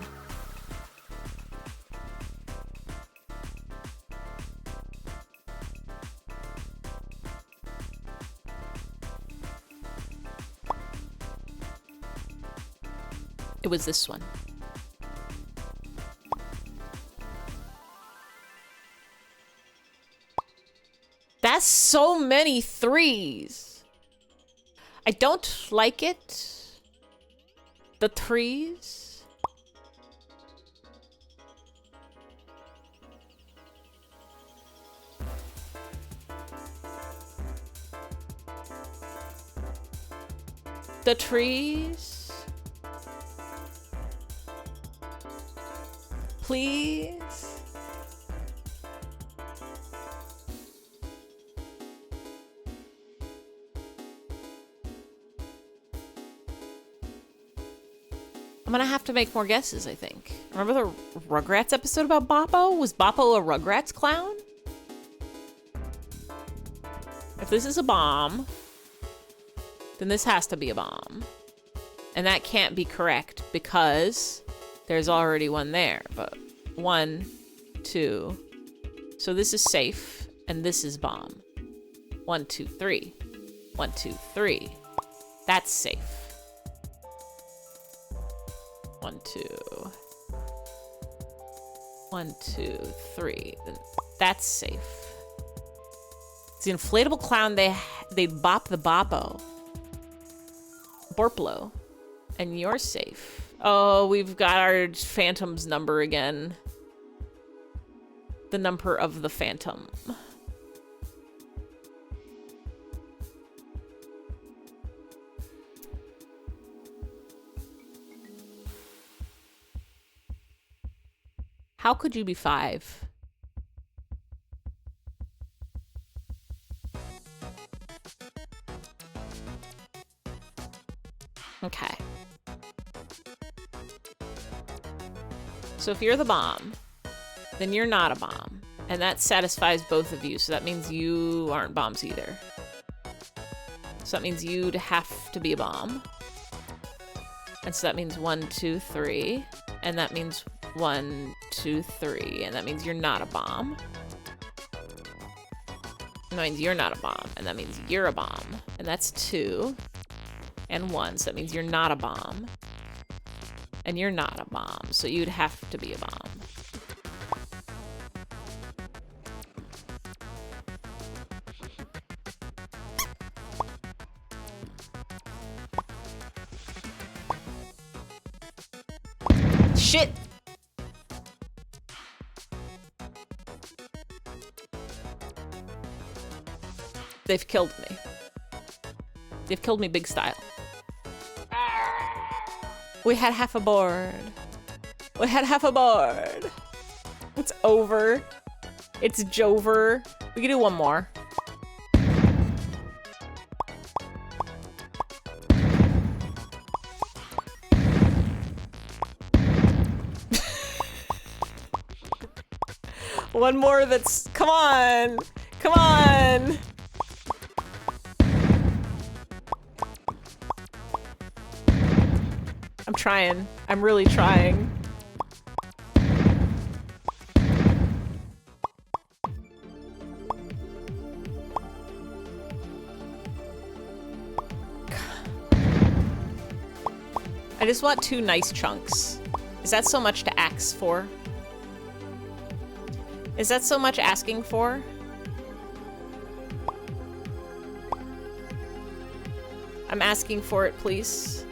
[SPEAKER 2] It was this one. That's so many threes. I don't like it. The threes. The trees. Please. I'm gonna have to make more guesses, I think. Remember the Rugrats episode about Boppo? Was Boppo a Rugrats clown? If this is a bomb, then this has to be a bomb. And that can't be correct because there's already one there. But 1, 2. So this is safe, and this is bomb. 1, 2, 3. 1, 2, 3. That's safe. 1, 2. 1, 2, 3. Then that's safe. It's the inflatable clown. They bop the boppo. Borplo. And you're safe. Oh, we've got our Phantom's number again. The number of the Phantom. How could you be 5? Okay. So if you're the bomb, then you're not a bomb. And that satisfies both of you. So that means you aren't bombs either. So that means you'd have to be a bomb. And so that means 1, 2, 3. And that means 1, 2, 3. And that means you're not a bomb. And that means you're not a bomb. And that means you're a bomb. And that's 2 and 1. So that means you're not a bomb. And you're not a bomb. So you'd have to be a bomb. Shit! They've killed me. They've killed me big style. We had half a board. We had half a board. It's over. It's Jover. We can do one more. One more that's... Come on! Come on! I'm trying. I'm really trying. I just want 2 nice chunks. Is that so much to ask for? Is that so much asking for? I'm asking for it, please.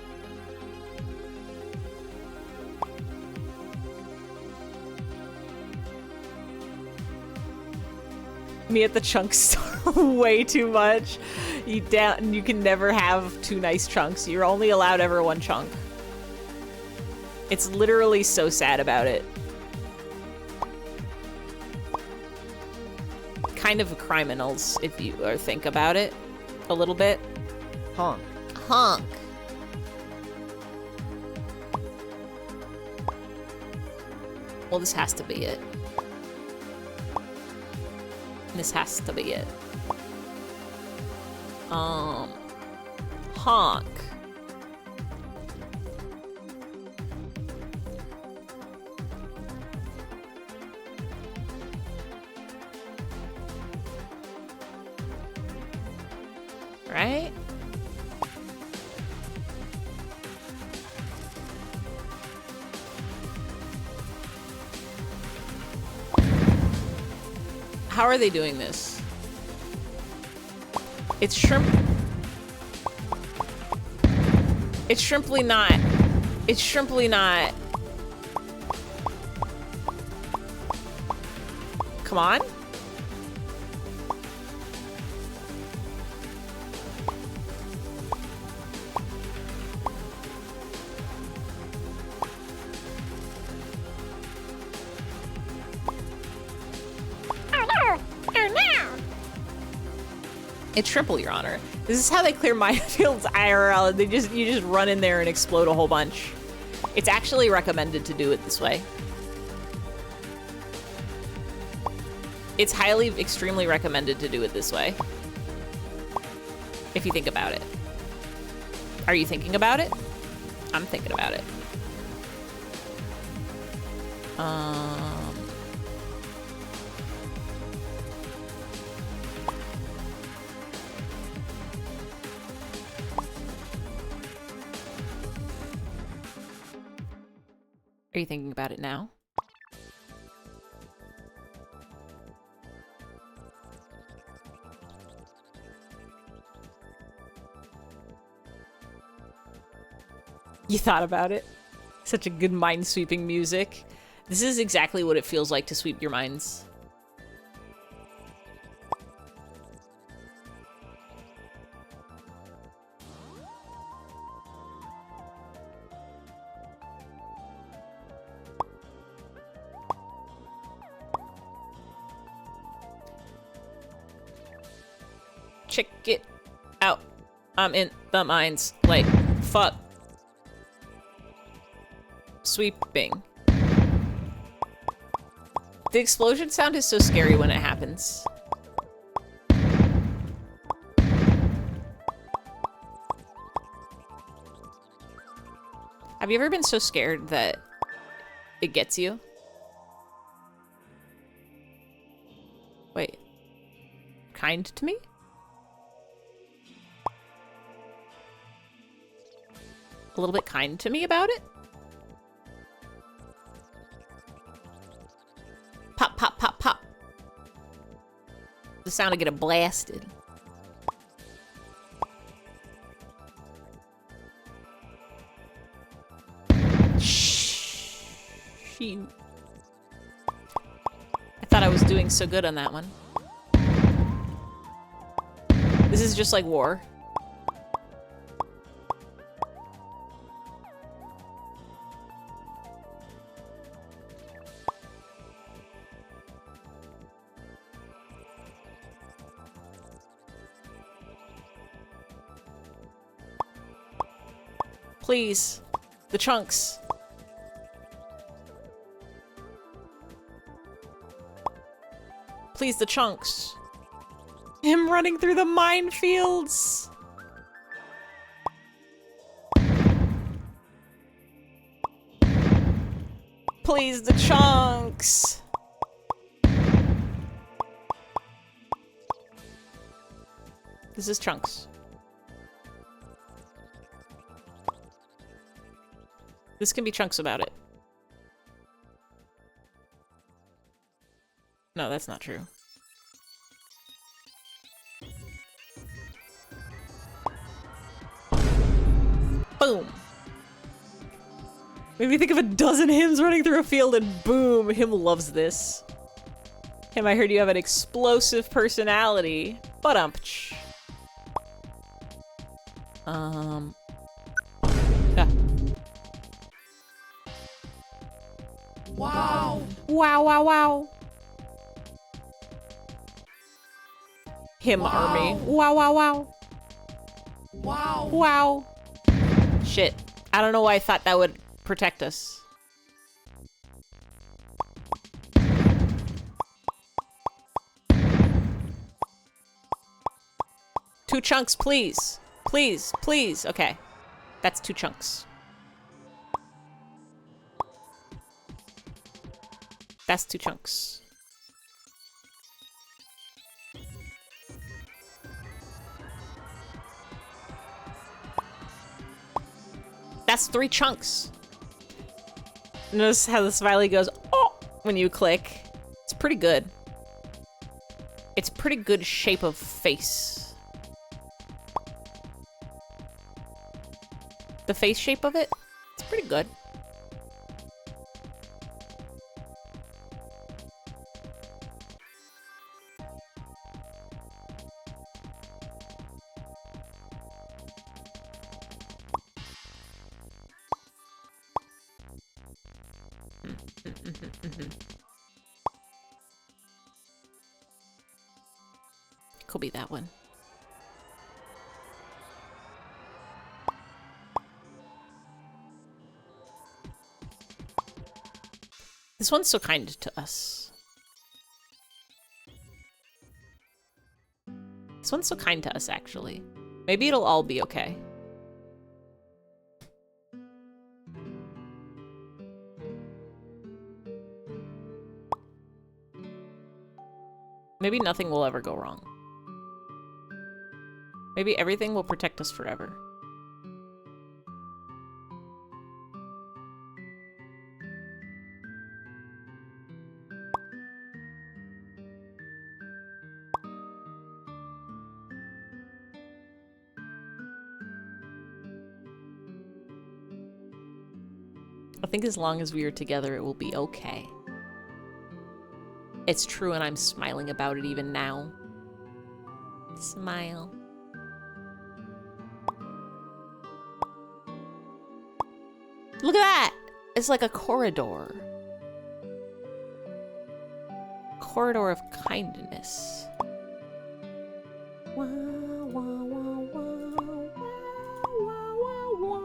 [SPEAKER 2] Me at the chunk store, way too much. You can never have 2 nice chunks. You're only allowed ever 1 chunk. It's literally so sad about it. Kind of criminals, if you think about it a little bit.
[SPEAKER 5] Honk.
[SPEAKER 2] Honk. Well, this has to be it. This has to be it. Honk. Right? How are they doing this? It's shrimp. It's shrimply not. It's shrimply not. Come on. It's triple, Your Honor. This is how they clear minefields IRL. You just run in there and explode a whole bunch. It's actually recommended to do it this way. It's highly, extremely recommended to do it this way. If you think about it. Are you thinking about it? I'm thinking about it. Are you thinking about it now? You thought about it? Such a good mind-sweeping music. This is exactly what it feels like to sweep your minds. Check it out. I'm in the mines. Like, fuck. Sweeping. The explosion sound is so scary when it happens. Have you ever been so scared that it gets you? Wait. Kind to me? A little bit kind to me about it? Pop, pop, pop, pop. The sound of getting blasted. Shh. I thought I was doing so good on that one. This is just like war. Please. The chunks. Please, the chunks. Him running through the minefields. Please, the chunks. This is chunks. This can be chunks about it. No, that's not true. Boom. Made me think of a dozen hymns running through a field and boom, him loves this. Him, I heard you have an explosive personality. But-umpch. Ah.
[SPEAKER 5] Wow!
[SPEAKER 2] Wow, wow, wow. Him
[SPEAKER 5] Wow.
[SPEAKER 2] army. Wow, wow, wow.
[SPEAKER 5] Wow!
[SPEAKER 2] Wow. Shit. I don't know why I thought that would protect us. Two chunks, please. Please, please. Okay. That's two chunks. That's two chunks. That's three chunks. Notice how the smiley goes, oh, when you click. It's pretty good. It's pretty good shape of face. The face shape of it, it's pretty good. Could be that one. This one's so kind to us. This one's so kind to us, actually. Maybe it'll all be okay. Maybe nothing will ever go wrong. Maybe everything will protect us forever. I think as long as we are together, it will be okay. It's true, and I'm smiling about it even now. Smile. Look at that! It's like a corridor. Corridor of kindness. Wah, wah, wah, wah, wah, wah, wah, wah.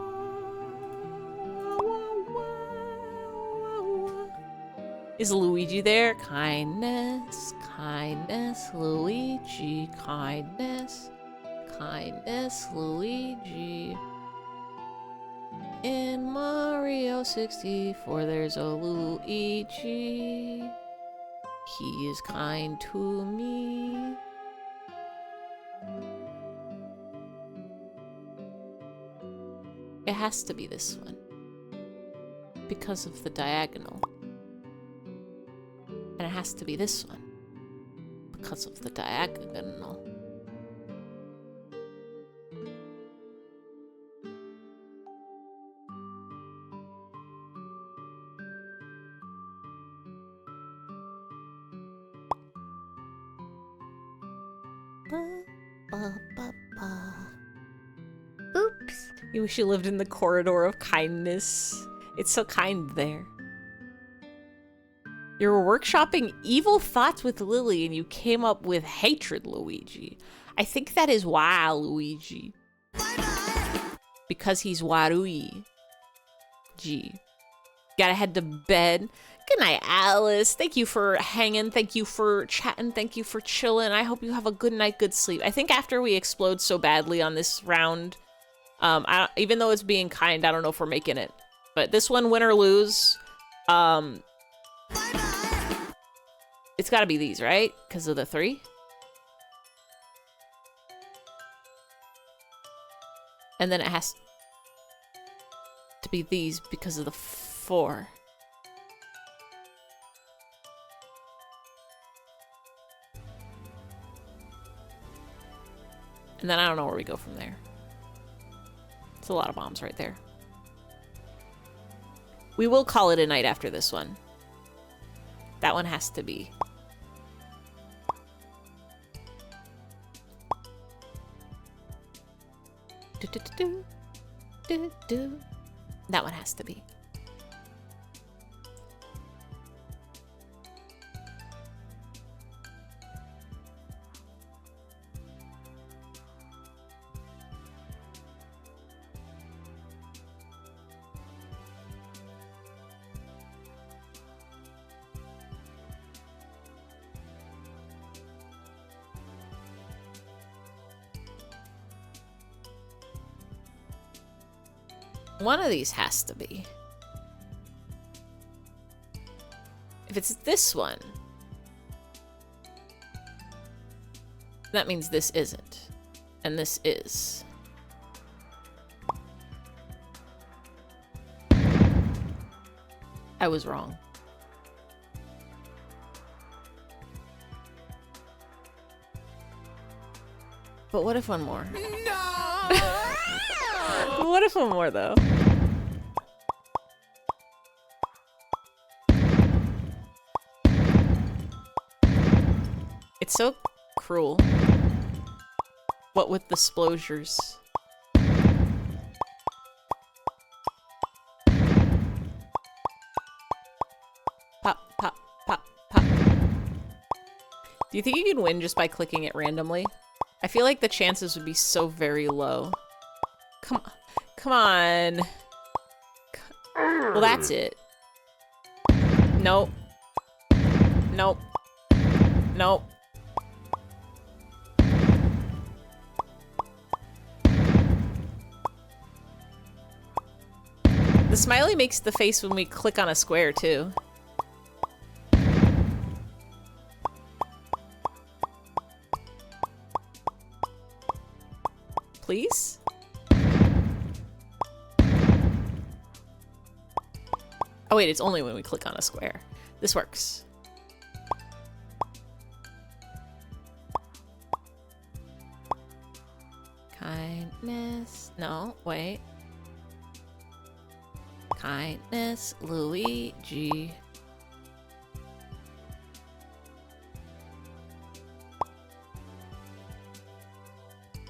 [SPEAKER 2] Is Luigi there? Kindness, kindness, Luigi, kindness, kindness, Luigi. In Mario 64, there's a Luigi. He is kind to me. It has to be this one. Because of the diagonal. And it has to be this one. Because of the diagonal.
[SPEAKER 5] Oops.
[SPEAKER 2] You wish you lived in the corridor of kindness. It's so kind there. You were workshopping evil thoughts with Lily and you came up with hatred, Luigi. I think that is why, Luigi. Because he's Warui. G. Gotta head to bed. Good night, Alice. Thank you for hanging. Thank you for chatting. Thank you for chilling. I hope you have a good night, good sleep. I think after we explode so badly on this round, even though it's being kind, I don't know if we're making it. But this one, win or lose, it's gotta be these, right? Because of the 3. And then it has to be these because of the 4. And then I don't know where we go from there. It's a lot of bombs right there. We will call it a night after this one. That one has to be. That one has to be. One of these has to be. If it's this one, that means this isn't. And this is. I was wrong. But what if one more? What if one more, though? It's so cruel. What with the splosures? Pop, pop, pop, pop. Do you think you can win just by clicking it randomly? I feel like the chances would be so very low. Come on. Come on. Well, that's it. Nope. Nope. Nope. The smiley makes the face when we click on a square, too. Please? Oh wait, it's only when we click on a square. This works. Kindness. No, wait. Kindness, Luigi.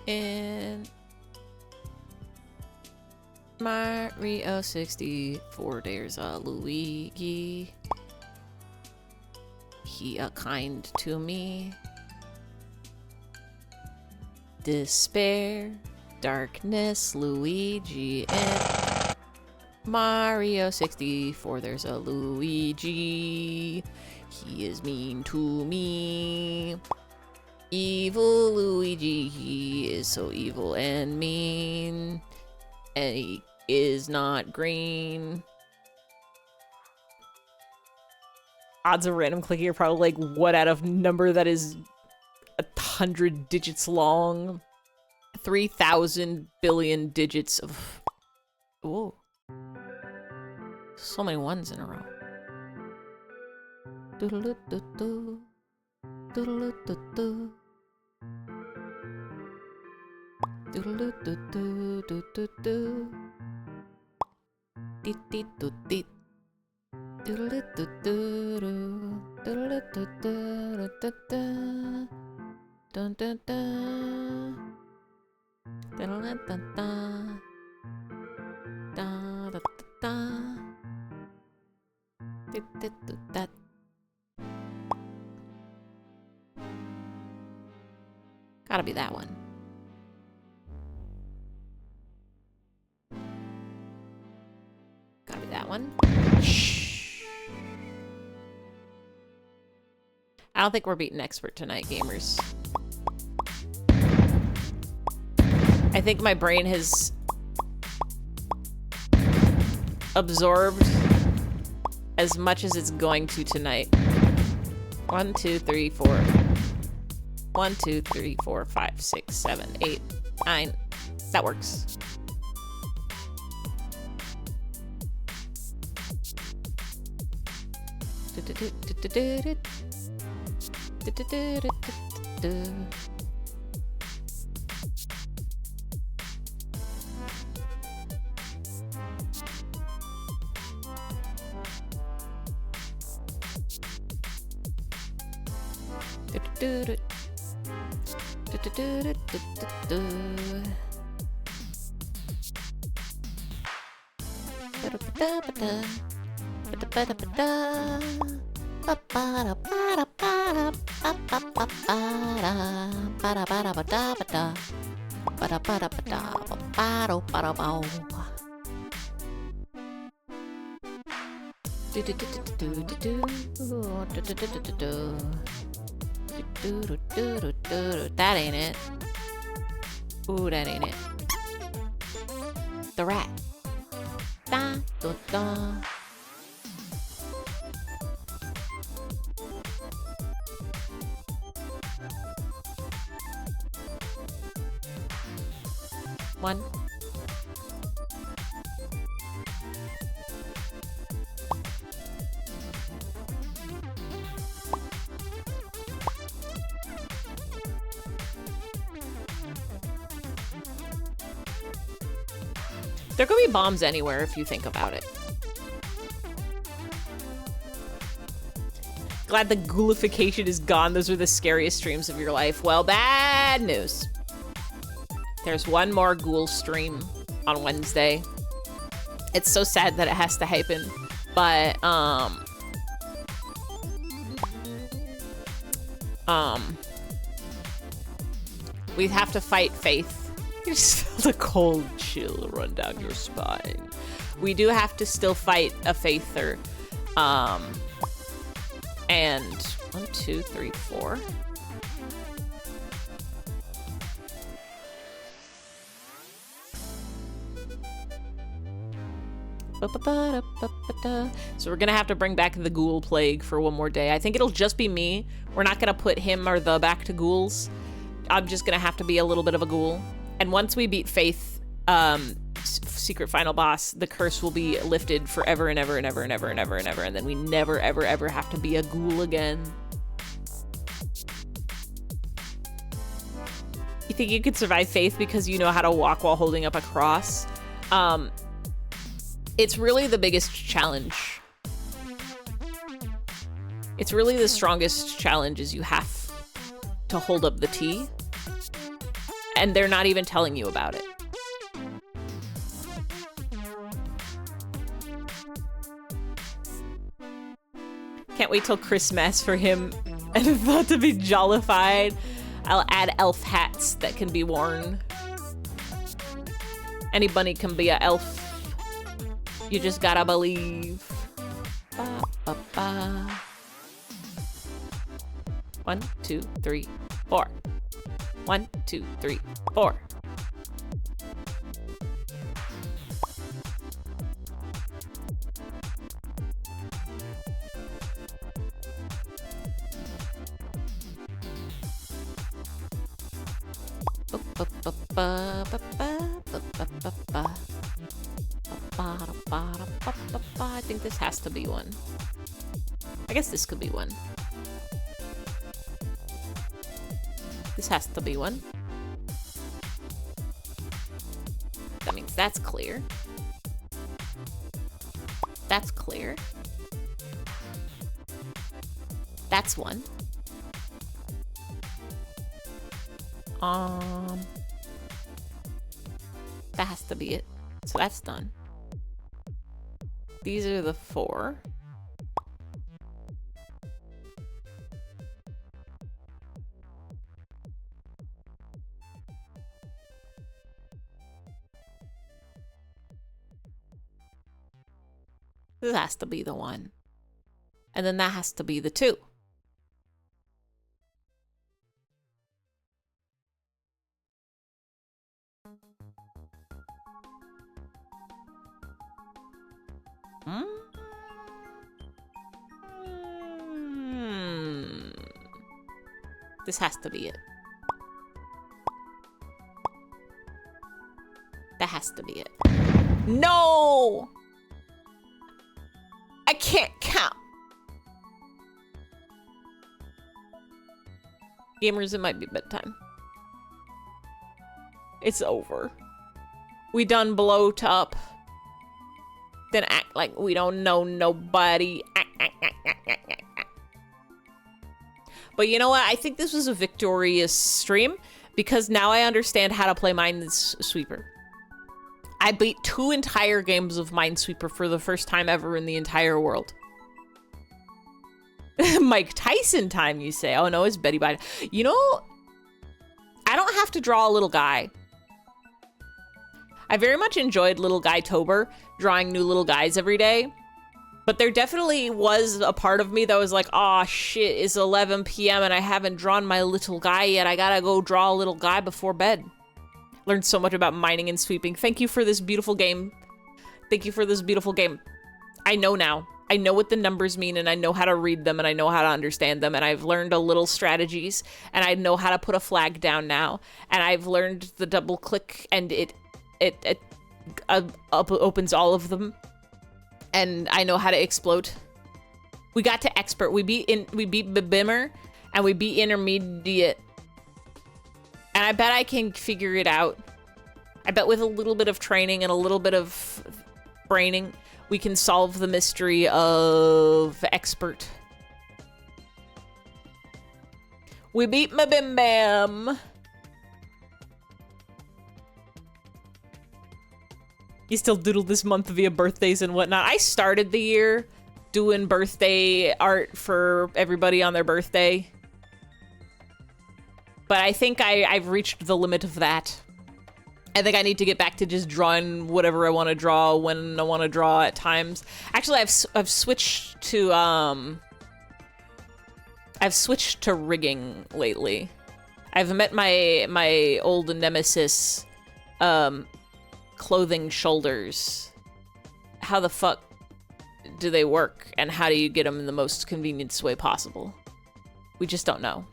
[SPEAKER 2] And Mario 64, there's a Luigi. He kind to me. Despair, darkness, Luigi, and Mario 64, there's a Luigi. He is mean to me. Evil Luigi, he is so evil and mean. And he is not green. Odds of random clicking are probably like what out of number that is 100 digits long. 3,000 billion digits of... Whoa. So many ones in a row. Doodle-doo-doo-doo. Doodle-doo-doo-doo. Doodle-doo-doo-doo-doo-doo. Deet-deet-doo-deet. Doodle-doo-doo-doo. Doodle-doo-doo-doo-doo-doo. Dun dun dun. Dun dun dun dun. Da da da da. Dit-dit-dit-dat. Gotta be that one. One. Shh. I don't think we're beating expert tonight, gamers. I think my brain has absorbed as much as it's going to tonight. 1, 2, 3, 4. 1, 2, 3, 4, 5, 6, 7, 8, 9. That works. That ain't it. Ooh, that ain't it. The rat. Da, da, da. One. There could be bombs anywhere if you think about it. Glad the ghoulification is gone. Those are the scariest streams of your life. Well, bad news. There's one more ghoul stream on Wednesday. It's so sad that it has to happen, but we have to fight Faith. You just felt a cold chill run down your spine. We do have to still fight a Faither. And 1, 2, 3, 4. So we're gonna have to bring back the ghoul plague for one more day. I think it'll just be me. We're not gonna put him or the back to ghouls. I'm just gonna have to be a little bit of a ghoul. And once we beat Faith, secret final boss, the curse will be lifted forever and ever and ever and ever and ever and ever, and then we never ever ever have to be a ghoul again. You think you could survive Faith because you know how to walk while holding up a cross? It's really the biggest challenge. It's really the strongest challenge is you have to hold up the T. And they're not even telling you about it. Can't wait till Christmas for him and about to be jollified. I'll add elf hats that can be worn. Any bunny can be an elf. You just gotta believe. Ba, ba, ba. 1, 2, 3, 4. 1, 2, 3, 4. I think this has to be one. I guess this could be one. This has to be one. That means that's clear. That's clear. That's one. That has to be it. So that's done. These are the 4. This has to be the 1. And then that has to be the 2. This has to be it. That has to be it. No! I can't count. Gamers, it might be bedtime. It's over. We done bloat up. Then act like we don't know nobody. But you know what? I think this was a victorious stream because now I understand how to play Minesweeper. I beat 2 entire games of Minesweeper for the first time ever in the entire world. Mike Tyson time, you say? Oh no, it's Betty Biden. You know, I don't have to draw a little guy. I very much enjoyed Little Guy Tober, drawing new little guys every day. But there definitely was a part of me that was like, oh shit, it's 11 p.m. and I haven't drawn my little guy yet. I gotta go draw a little guy before bed. Learned so much about mining and sweeping. Thank you for this beautiful game. Thank you for this beautiful game. I know now. I know what the numbers mean and I know how to read them and I know how to understand them and I've learned a little strategies and I know how to put a flag down now. And I've learned the double click and it opens all of them. And I know how to explode. We got to expert. We beat Bimmer and we beat intermediate. And I bet I can figure it out. I bet with a little bit of training and a little bit of braining, we can solve the mystery of expert. We beat Bim Bam. You still doodle this month via birthdays and whatnot. I started the year doing birthday art for everybody on their birthday. But I think I've reached the limit of that. I think I need to get back to just drawing whatever I want to draw when I want to draw at times. Actually, I've switched to rigging lately. I've met my old nemesis, clothing shoulders. How the fuck do they work and how do you get them in the most convenient way possible? We just don't know.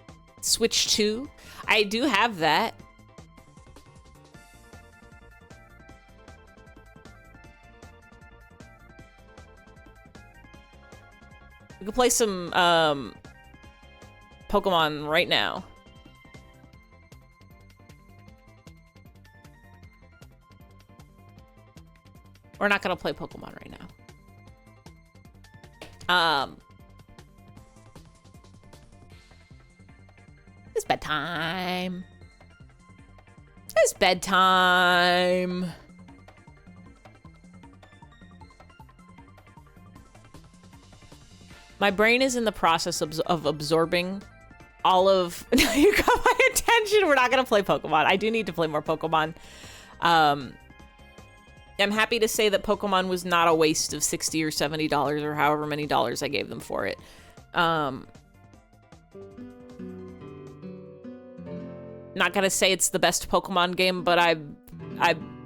[SPEAKER 2] Switch to? I do have that. We could play some Pokemon right now. We're not gonna play Pokemon right now. It's bedtime. It's bedtime. My brain is in the process of absorbing all of... You got my attention. We're not gonna play Pokemon. I do need to play more Pokemon. I'm happy to say that Pokemon was not a waste of $60 or $70 or however many dollars I gave them for it. Not gonna say it's the best Pokemon game, but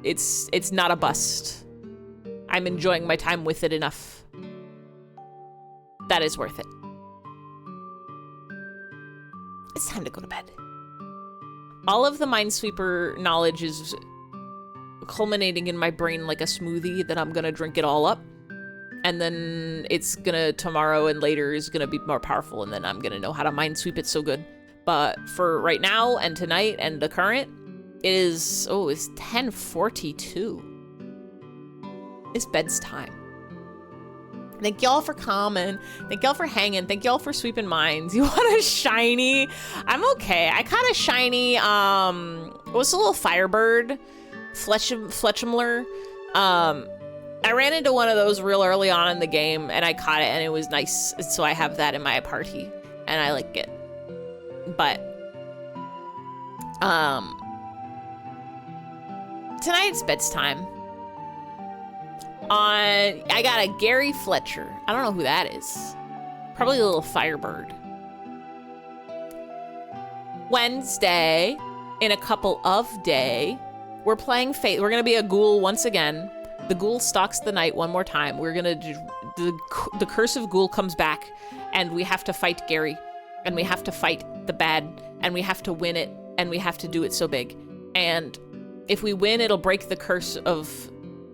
[SPEAKER 2] it's not a bust. I'm enjoying my time with it enough. That is worth it. It's time to go to bed. All of the Minesweeper knowledge is culminating in my brain like a smoothie that I'm gonna drink it all up. And then it's gonna, tomorrow and later is gonna be more powerful and then I'm gonna know how to minesweep it so good. But for right now and tonight and the current, it is, oh, it's 10:42. It's bed's time. Thank y'all for coming. Thank y'all for hanging. Thank y'all for sweeping mines. You want a shiny? I'm okay. I caught a shiny, what's a little Firebird? Fletchimler. I ran into one of those real early on in the game and I caught it and it was nice. So I have that in my party and I like it. But, tonight's bedtime. I got a Gary Fletcher. I don't know who that is. Probably a little Firebird. Wednesday, in a couple of day, we're playing Fate. We're gonna be a ghoul once again. The ghoul stalks the night one more time. We're gonna do the curse of ghoul comes back, and we have to fight Gary, and we have to fight the bad, and we have to win it, and we have to do it so big. And if we win, it'll break the curse of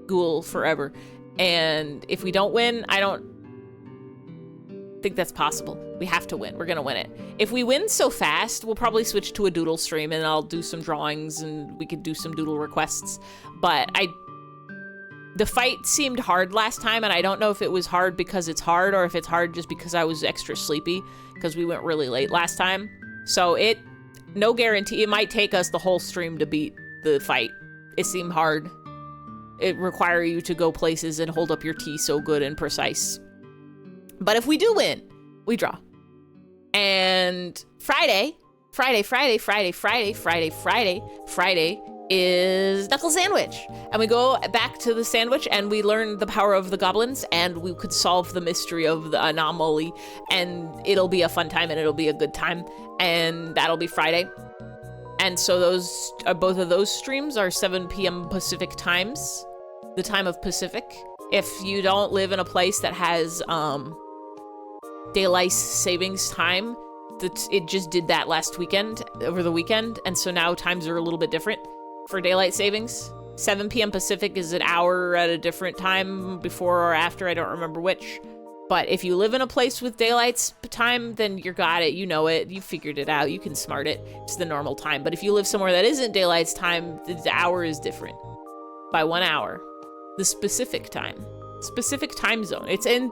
[SPEAKER 2] ghoul forever. And if we don't win, I don't think that's possible. We have to win. We're gonna win it. If we win so fast, we'll probably switch to a doodle stream and I'll do some drawings and we could do some doodle requests. But the fight seemed hard last time, and I don't know if it was hard because it's hard or if it's hard just because I was extra sleepy because we went really late last time. So no guarantee. It might take us the whole stream to beat the fight. It seemed hard. It require you to go places and hold up your T so good and precise. But if we do win, we draw. And Friday is Knuckle Sandwich. And we go back to the sandwich and we learn the power of the goblins and we could solve the mystery of the anomaly, and it'll be a fun time and it'll be a good time, and that'll be Friday. And so those both of those streams are 7 p.m. Pacific times, the time of Pacific. If you don't live in a place that has daylight savings time, it just did that over the weekend, and so now times are a little bit different for daylight savings. 7 p.m. Pacific is an hour at a different time, before or after, I don't remember which. But if you live in a place with daylight time, then you got it, you know it, you figured it out, you can smart it. It's the normal time. But if you live somewhere that isn't daylight time, the hour is different by 1 hour. The specific time zone. It's in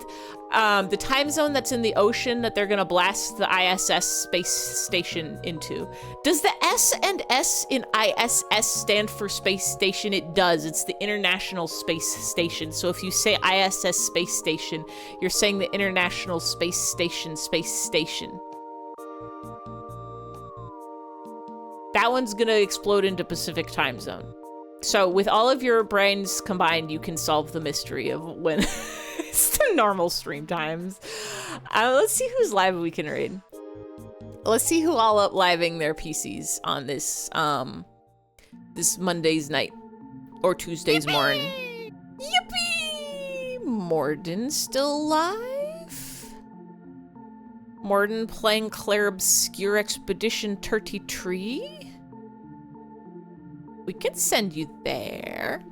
[SPEAKER 2] the time zone that's in the ocean that they're gonna blast the ISS space station into. Does the S and S in ISS stand for space station? It does. It's the International Space Station. So if you say ISS space station, you're saying the International Space Station space station. That one's gonna explode into Pacific time zone. So with all of your brains combined, you can solve the mystery of when it's the normal stream times. Let's see who's live we can read. Let's see who all up-living their PCs on this this Monday's night or Tuesday's morning. Yippee! Morden still live? Morden playing Claire Obscure Expedition 33? We could send you there.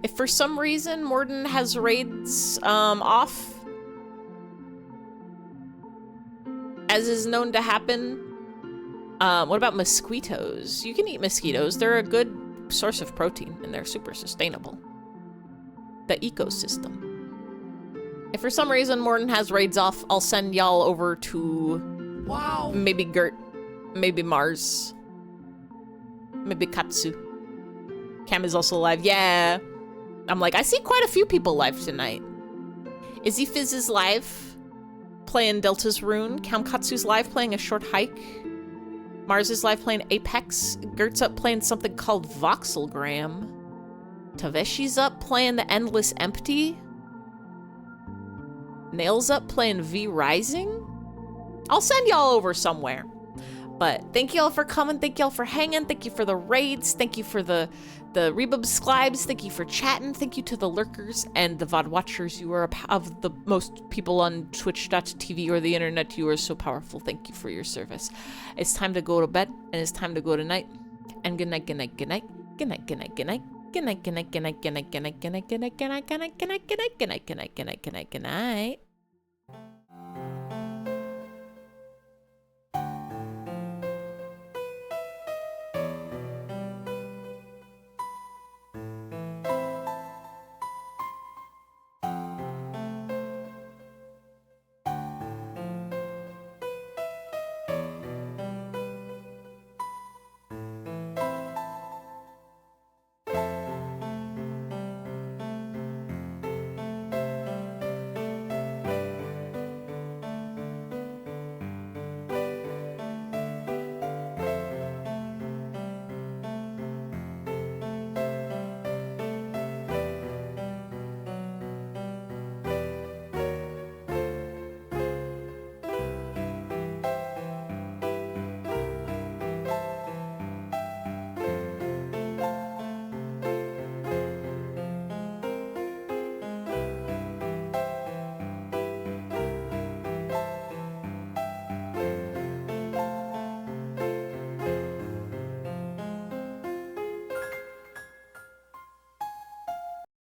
[SPEAKER 2] If for some reason Morden has raids off, as is known to happen, what about mosquitoes? You can eat mosquitoes. They're a good source of protein and they're super sustainable. The ecosystem. If for some reason Morden has raids off, I'll send y'all over to maybe Gert, maybe Mars, maybe Katsu. Cam is also live. Yeah. I'm like, I see quite a few people live tonight. Izzy Fizz is live, playing Delta's Rune. Kamkatsu's live, playing A Short Hike. Mars is live, playing Apex. Gert's up, playing something called Voxelgram. Taveshi's up, playing The Endless Empty. Nail's up, playing V Rising. I'll send y'all over somewhere. But thank y'all for coming. Thank y'all for hanging. Thank you for the raids. Thank you for the Rebub Scribes. Thank you for chatting. Thank you to the lurkers and the VOD watchers. You are of the most people on twitch.tv or the internet. You are so powerful. Thank you for your service. It's time to go to bed and it's time to go to night. And good night, good night, good night. Good night, good night, good night. Good night, good night, good night, good night, good night, good night, good night, good night, good night, good night, good night, good night, good night, good night, good night, good night.